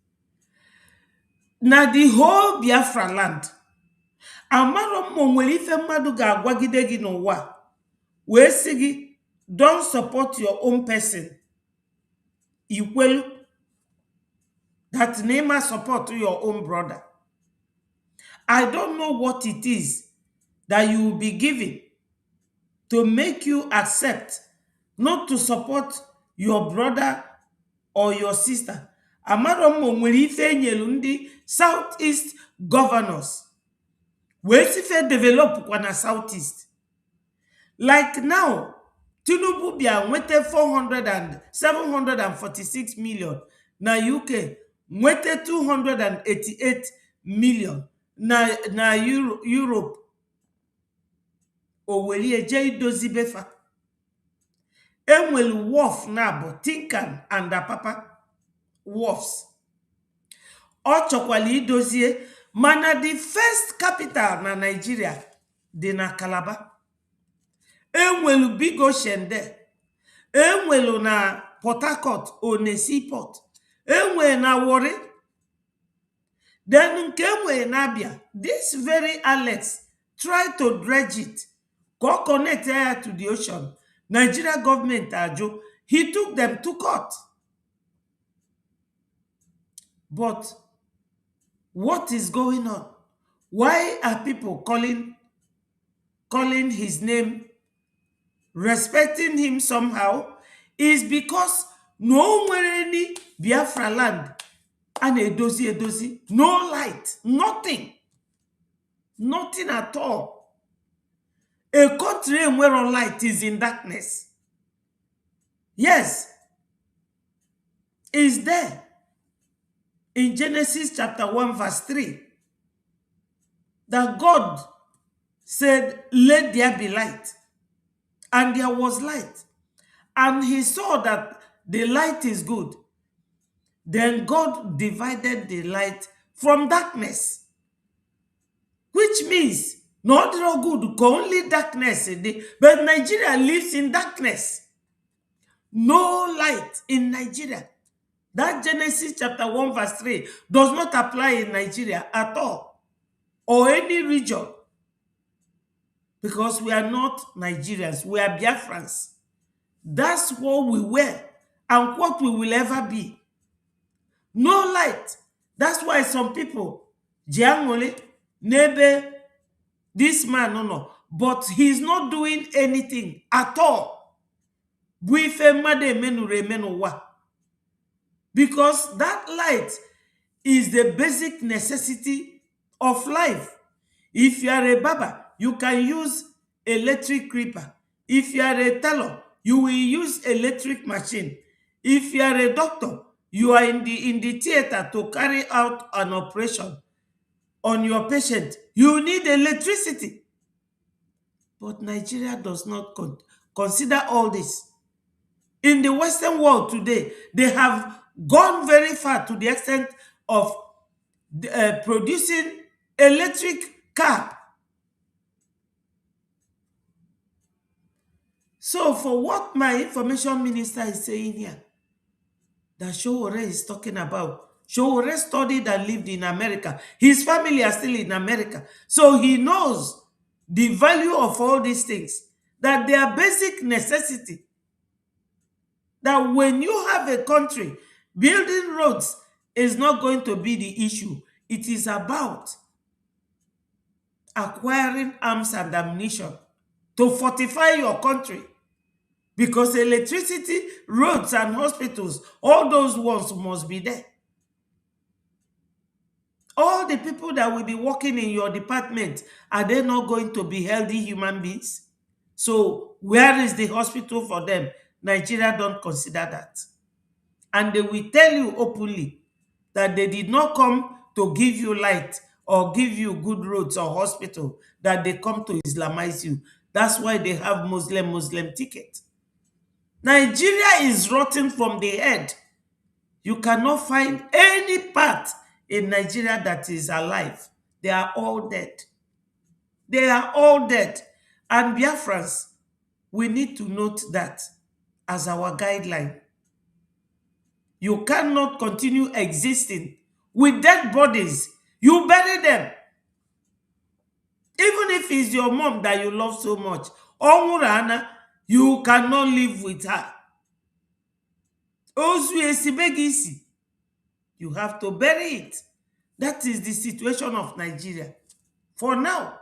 Na the whole Biafra land, amarọ m nwere ife mmadụ ga-agwagide gị n'ụwa wee sị gị, don't support your own person. Ikwelu that Nema support your own brother. I don't know what it is that you will be given to make you accept not to support your brother or your sister. Amarọ m nwere ife enyelu ndị Southeast governors wee sife develop kwa na Southeast. Like now, Tinubu bịa nwete 746 million na UK, nwete 288 million na Europe. O were eje idozi befa. Enwelu wharf na bụ Tinkan and Apapa wharfs. Ọ chọkwala idozie, mana the first capital na Nigeria dị na Calabar. Enwelu Big Ocean there. Enwelu na Port Harcourt One Seaport. Enwelu na Warri. Then nke enwelu na Abia. This very Alex tried to dredge it. Go connect her to the ocean. Nigeria government ajo. He took them to court. But what is going on? Why are people calling his name, respecting him somehow? Is because no nwere any Biafra land and edozi, no light, nothing at all. A country where light is in darkness. Yes, is there. In Genesis chapter 1 verse 3, that God said, let there be light. And there was light. And he saw that the light is good. Then God divided the light from darkness. Which means, not good, only darkness. But Nigeria lives in darkness. No light in Nigeria. That Genesis chapter 1 verse 3 does not apply in Nigeria at all. Or any region. Because we are not Nigerians. We are Biafrans. That's what we were and what we will ever be. No light. That's why some people, Jiangole, Nebe, this man, no. But he's not doing anything at all. Because that light is the basic necessity of life. If you are a barber, you can use electric creeper. If you are a tailor, you will use electric machine. If you are a doctor, you are in the theater to carry out an operation on your patient. You need electricity. But Nigeria does not consider all this. In the Western world today, they have gone very far to the extent of producing electric car. So for what my information minister is saying here, that Showore is talking about, Showore studied and lived in America. His family are still in America. So he knows the value of all these things, that they are basic necessity. That when you have a country, building roads is not going to be the issue. It is about acquiring arms and ammunition to fortify your country. Because electricity, roads and hospitals, all those ones must be there. All the people that will be working in your department, are they not going to be healthy human beings? So where is the hospital for them? Nigeria don't consider that. And they will tell you openly that they did not come to give you light or give you good roads or hospital that they come to Islamize you. That's why they have Muslim ticket. Nigeria is rotten from the head. You cannot find any part in Nigeria that is alive. They are all dead. They are all dead. And Biafrans, we need to note that as our guideline. You cannot continue existing with dead bodies. You bury them. Even if it's your mom that you love so much, Onwurana, you cannot live with her. You have to bury it. That is the situation of Nigeria for now.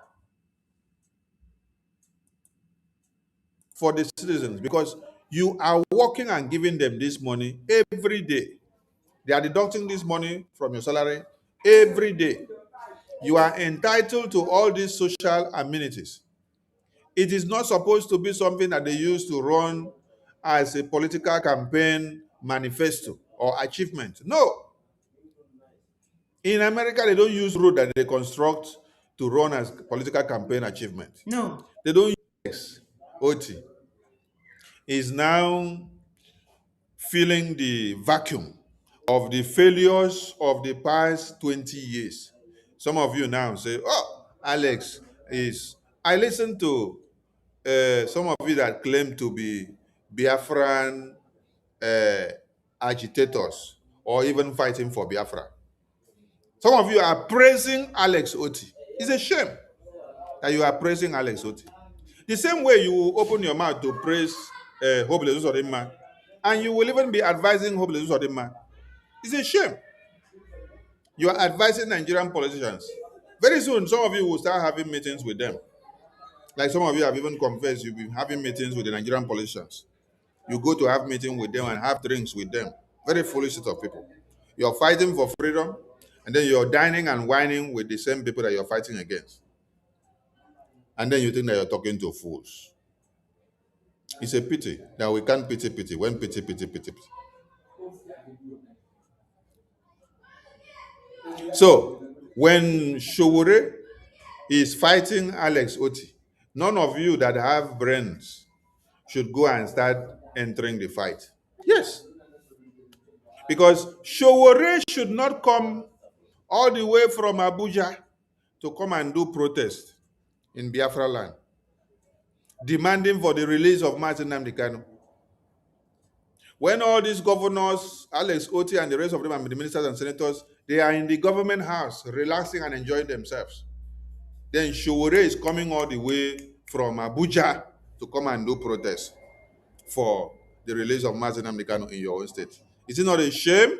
For the citizens, because you are working and giving them this money every day. They are deducting this money from your salary every day. You are entitled to all these social amenities. It is not supposed to be something that they use to run as a political campaign manifesto or achievement. No. In America, they don't use road that they construct to run as political campaign achievement. No. They don't use OT. Is now filling the vacuum of the failures of the past 20 years. Some of you now say, oh, Alex is... I listened to some of you that claim to be Biafran agitators or even fighting for Biafra. Some of you are praising Alex Oti. It's a shame that you are praising Alex Oti. The same way you open your mouth to praise Hopeless Uzodinma, and you will even be advising Hopeless Uzodinma. It's a shame. You are advising Nigerian politicians. Very soon, some of you will start having meetings with them. Like some of you have even confessed you've been having meetings with the Nigerian politicians. You go to have meetings with them and have drinks with them. Very foolish set of people. You're fighting for freedom, and then you're dining and whining with the same people that you're fighting against. And then you think that you're talking to fools. It's a pity that we can't pity when pity. So, when Showore is fighting Alex Oti, none of you that have brains should go and start entering the fight. Yes. Because Showore should not come all the way from Abuja to come and do protest in Biafra land, demanding for the release of Martin Nnamdi Kanu. When all these governors, Alex Oti and the rest of them, and the ministers and senators, they are in the government house, relaxing and enjoying themselves. Then Showore is coming all the way from Abuja to come and do protest for the release of Martin Nnamdi Kanu in your own state. Is it not a shame?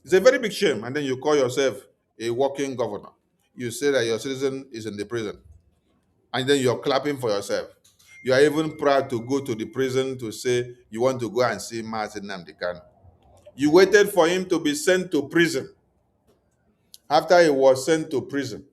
It's a very big shame. And then you call yourself a working governor. You say that your citizen is in the prison. And then you're clapping for yourself. You are even proud to go to the prison to say you want to go and see Martin Nnamdi Kanu. You waited for him to be sent to prison. After he was sent to prison,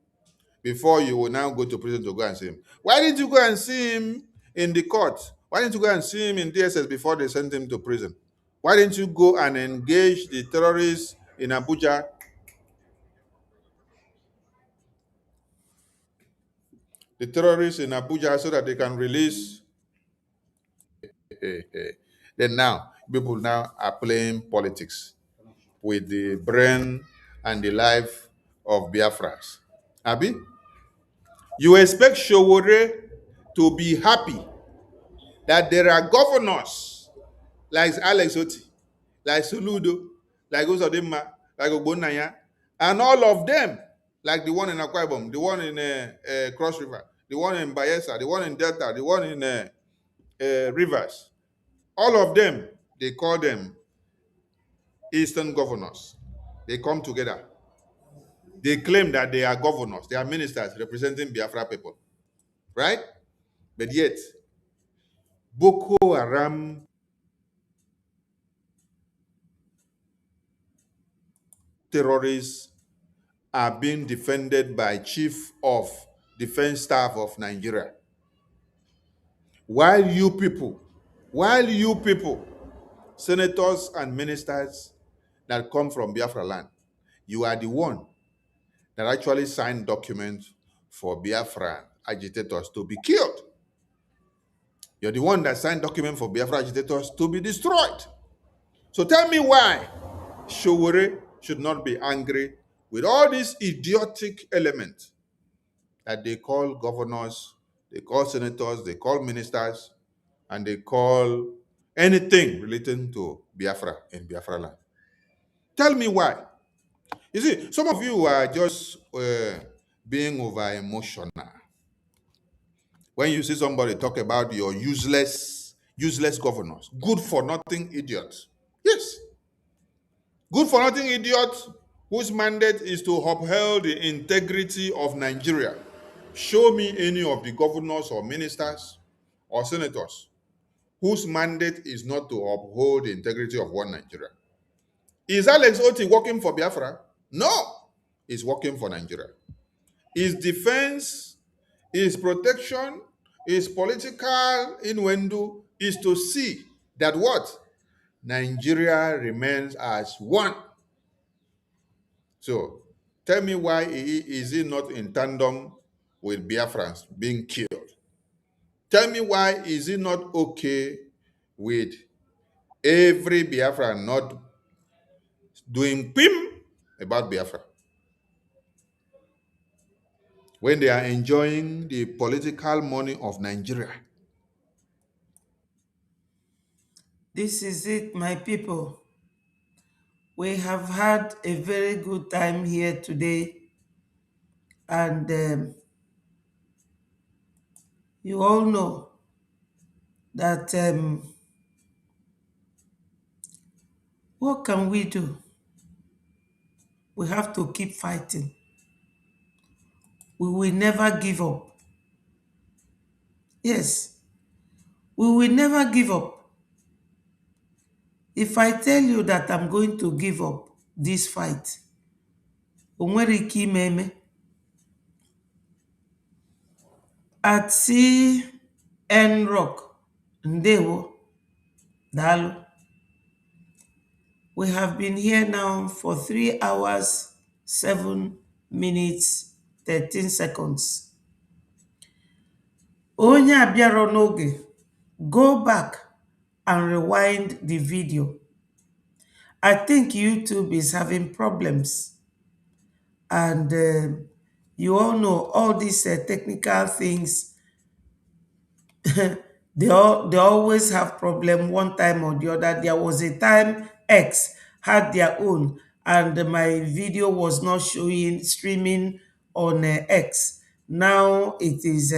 before you will now go to prison to go and see him. Why didn't you go and see him in the court? Why didn't you go and see him in DSS before they sent him to prison? Why didn't you go and engage the terrorists in Abuja? The terrorists in Abuja so that they can release. Then now, people now are playing politics with the brain and the life of Biafrans. Abi, you expect Showore to be happy that there are governors like Alex Oti, like Soludo, like Uzodinma, like Ogbonnaya, and all of them, like the one in Akwa Ibom, the one in Cross River, the one in Bayelsa, the one in Delta, the one in Rivers. All of them, they call them Eastern governors. They come together. They claim that they are governors, they are ministers representing Biafra people, right? But yet, Boko Haram terrorists are being defended by Chief of Defense Staff of Nigeria. While you people, senators and ministers that come from Biafra land, you are the one that actually signed documents for Biafra agitators to be killed. You're the one that signed document for Biafra agitators to be destroyed. So tell me why Showore should not be angry with all these idiotic elements that they call governors, they call senators, they call ministers, and they call anything relating to Biafra in Biafra land. Tell me why. You see, some of you are just being over emotional. When you see somebody talk about your useless governors, good for nothing idiots. Yes, good for nothing idiots whose mandate is to uphold the integrity of Nigeria. Show me any of the governors or ministers or senators whose mandate is not to uphold the integrity of one Nigeria. Is Alex Oti working for Biafra? No, he's working for Nigeria. His defense, his protection, his political innuendo is to see that what? Nigeria remains as one. So tell me why is he not in tandem with Biafrans being killed? Tell me why is he not okay with every Biafran not doing pim about Biafra when they are enjoying the political money of Nigeria? This is it, my people. We have had a very good time here today, and you all know that what can we do? We have to keep fighting. We will never give up. Yes, we will never give up. If I tell you that I'm going to give up this fight, onwere ike ime eme. At CN Rock, Ndewo, Dalu. We have been here now for 3 hours, 7 minutes, 13 seconds. Onye abiaro n'oge, go back and rewind the video. I think YouTube is having problems, and you all know all these technical things. They always have problem one time or the other. There was a time X had their own, and my video was not streaming on X. Now it is,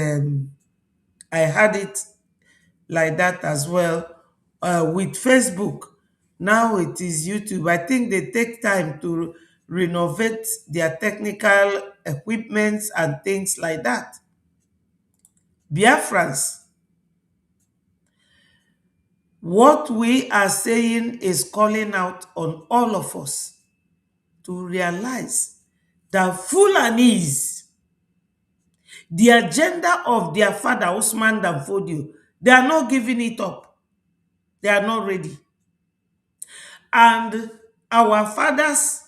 I had it like that as well with Facebook. Now it is YouTube. I think they take time to renovate their technical equipments and things like that. Biafrans, what we are saying is calling out on all of us to realize that Fulanis, the agenda of their father, Usman Danfodio, they are not giving it up. They are not ready. And our father's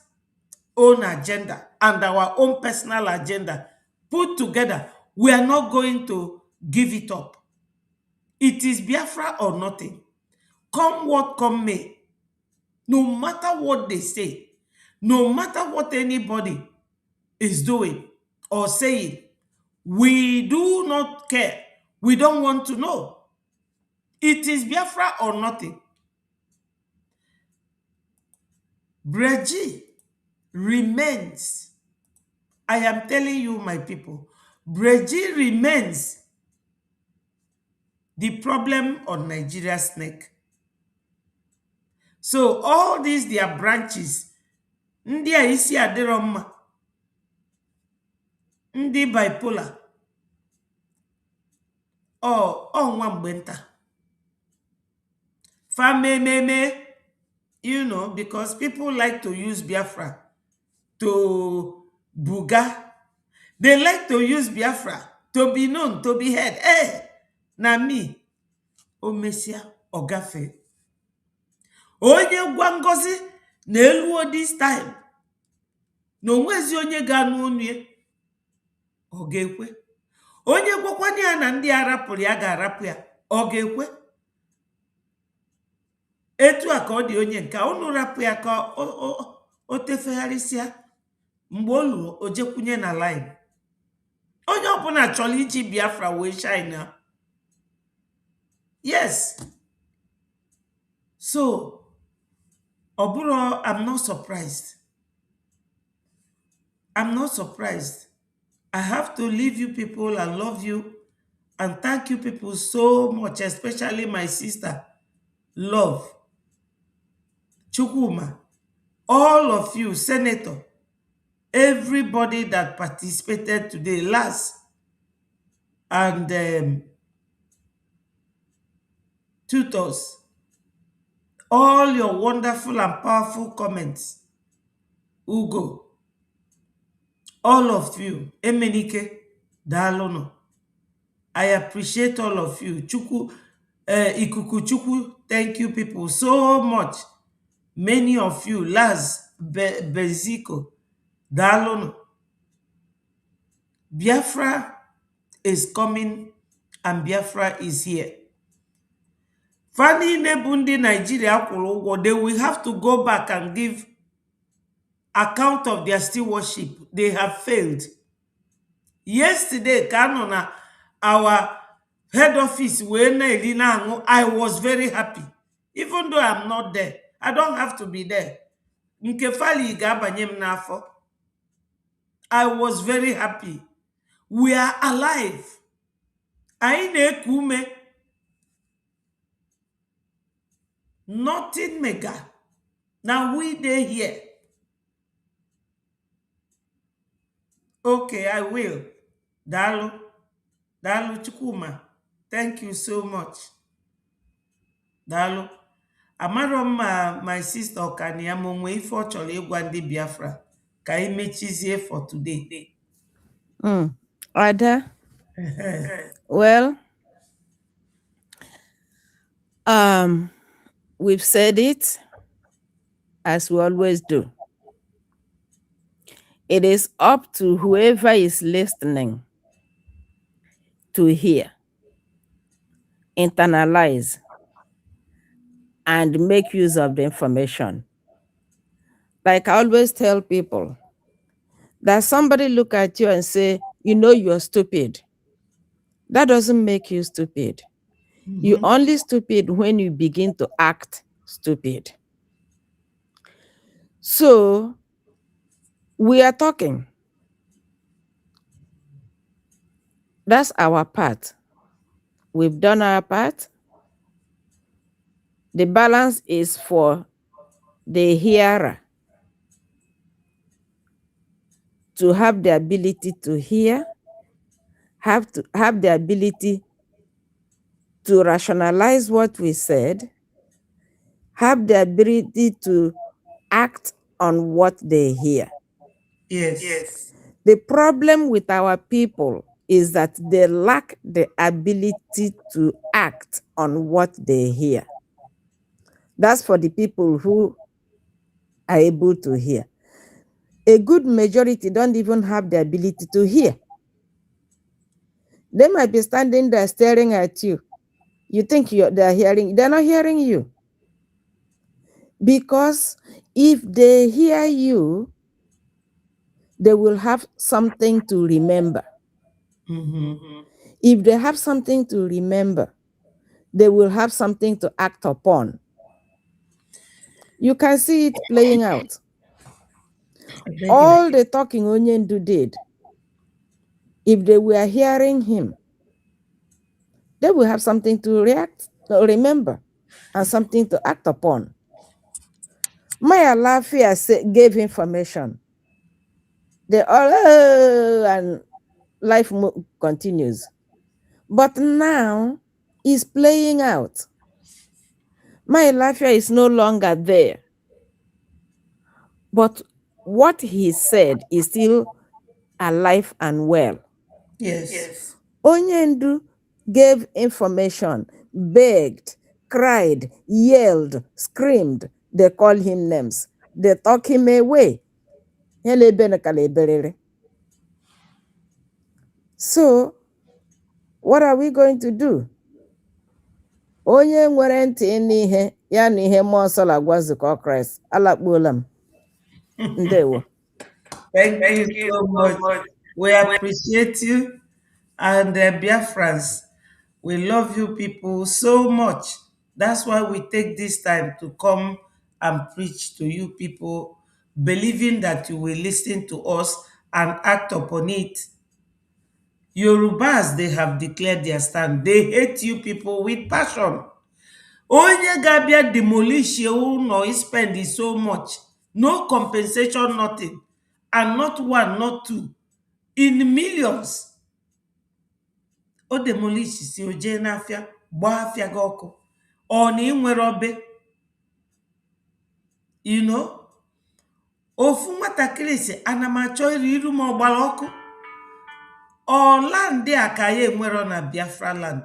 own agenda and our own personal agenda put together, we are not going to give it up. It is Biafra or nothing. Come what come may. No matter what they say, no matter what anybody is doing or saying, we do not care. We don't want to know. It is Biafra or nothing. Brgie remains. I am telling you, my people, Brgie remains the problem on Nigeria's neck. So all these their branches, ndị a isi adịrọ mma, ndị bipolar, nwa mgbe nta. Famememe, you know, because people like to use Biafra to buga. They like to use Biafra to be known, to be heard. Hey, na me, Omesia Ogafe. Onye gwa Ngozi na eluo this time na onwezi onye ga-anụ onu ya, ọ ga-ekwe? Onye gwakwana ya na ndị arapụrụ ya ga-arapụ ya, ọ ga-ekwe? Etu a ka ọ dị onye nke unu rapụ ya ka o tefegharịsịa, mgbe o luru o jekwunye na line. Onye ọbụla chọrọ iji Biafra wee shine. Yes. So ọ bụrụ, I'm not surprised. I'm not surprised. I have to leave you people and love you and thank you people so much, especially my sister, Love, Chukwuma, all of you, Senator, everybody that participated today, last, and tutors, all your wonderful and powerful comments, Ugo, all of you, Emenike, Dalono, I appreciate all of you. Ikuku Chukwu, thank you people so much. Many of you, Laz, Beziko, Dalono. Biafra is coming and Biafra is here. Fani Nebundi Nigeria, they will have to go back and give account of their stewardship. They have failed. Yesterday, Kanona, our head office, I was very happy. Even though I'm not there, I don't have to be there. I was very happy. We are alive. Nothing mega. Now we dey here. Okay, I will. Dalu Chukuma. Thank you so much. Dalu. Amarom my sister Okania Monwe ife ọ chọrọ ịgwa ndị Biafra ka anyị mechizie for today. Ada, well, we've said it as we always do. It is up to whoever is listening to hear, internalize, and make use of the information. Like I always tell people, that somebody look at you and say, you're stupid. That doesn't make you stupid. You're only stupid when you begin to act stupid. So, we are talking. That's our part. We've done our part. The balance is for the hearer to have the ability to hear, have the ability to rationalize what we said, have the ability to act on what they hear. Yes. The problem with our people is that they lack the ability to act on what they hear. That's for the people who are able to hear. A good majority don't even have the ability to hear. They might be standing there staring at you. You think they're hearing, they're not hearing you. Because if they hear you, they will have something to remember. If they have something to remember, they will have something to act upon. You can see it playing out. All the talking Onyendu did, if they were hearing him, they will have something to remember, and something to act upon. Maya Lafia gave information. They all, and life continues. But now, it's playing out. Maya Lafia is no longer there. But what he said is still alive and well. Yes. Onyendu gave information, begged, cried, yelled, screamed. They call him names. They talk him away. Hele bene kala eberere. So, what are we going to do? Onye nwere ntị ịnụ ihe ya na ihe mmụọ nsọ na-agwa nzukọ Kraịst. Alakpuola m. Ndewo. Thank you so much. We appreciate you. And Biafrans, we love you people so much. That's why we take this time to come and preach to you people, believing that you will listen to us and act upon it. Yorubas, they have declared their stand. They hate you people with passion. Onye Gabia demolish no spend so much. No compensation, nothing. And not one, not two. In millions. O demolish si oje n'afia, gbaa afia gị ọkụ. Ọ na ị nwere obe. You know? Ofu nwatakịrị si ana m achọ iri iru m ọgbara ọkụ. Ọ land a ka ya enwero na Biafra land.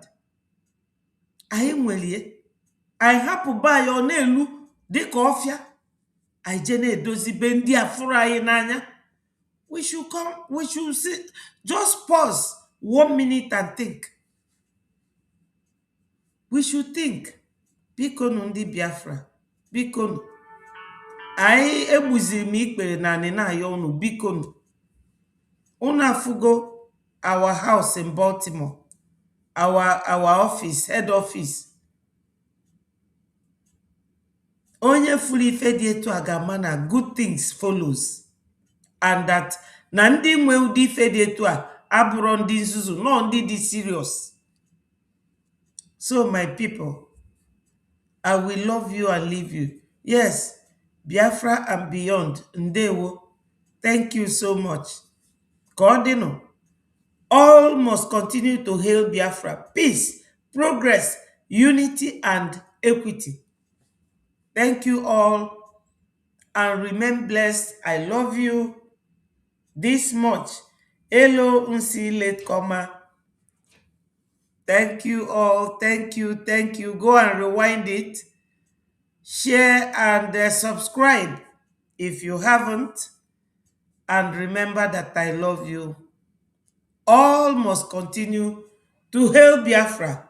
Anyị nwelie. Anyị hapụ ba ya ọ na-elu dịka ọfịa. Anyị je na-edozi be ndị a fụrụ anyị n'anya. We should come, we should sit, just pause 1 minute and think. We should think. Bikonu ndị Biafra. Bikonu. Anyị egbuziri m ikpere na anị na-ayọ unu. Bikonu. Unu afugo our house in Baltimore. Our office, head office. Onye furu ife dị etu a ga-ama na good things follows. And that na ndị nwe ụdị ife dị etu a abụrụ ndị nzuzu, no ndị dị serious. So my people, I will love you and leave you. Yes, Biafra and beyond. Ndewo. Thank you so much. Cordino. All must continue to hail Biafra. Peace, progress, unity, and equity. Thank you all. And remain blessed. I love you this much. Hello, Unsi late comer. Thank you all. Thank you. Thank you. Go and rewind it. Share and subscribe if you haven't. And remember that I love you. All must continue to hail Biafra.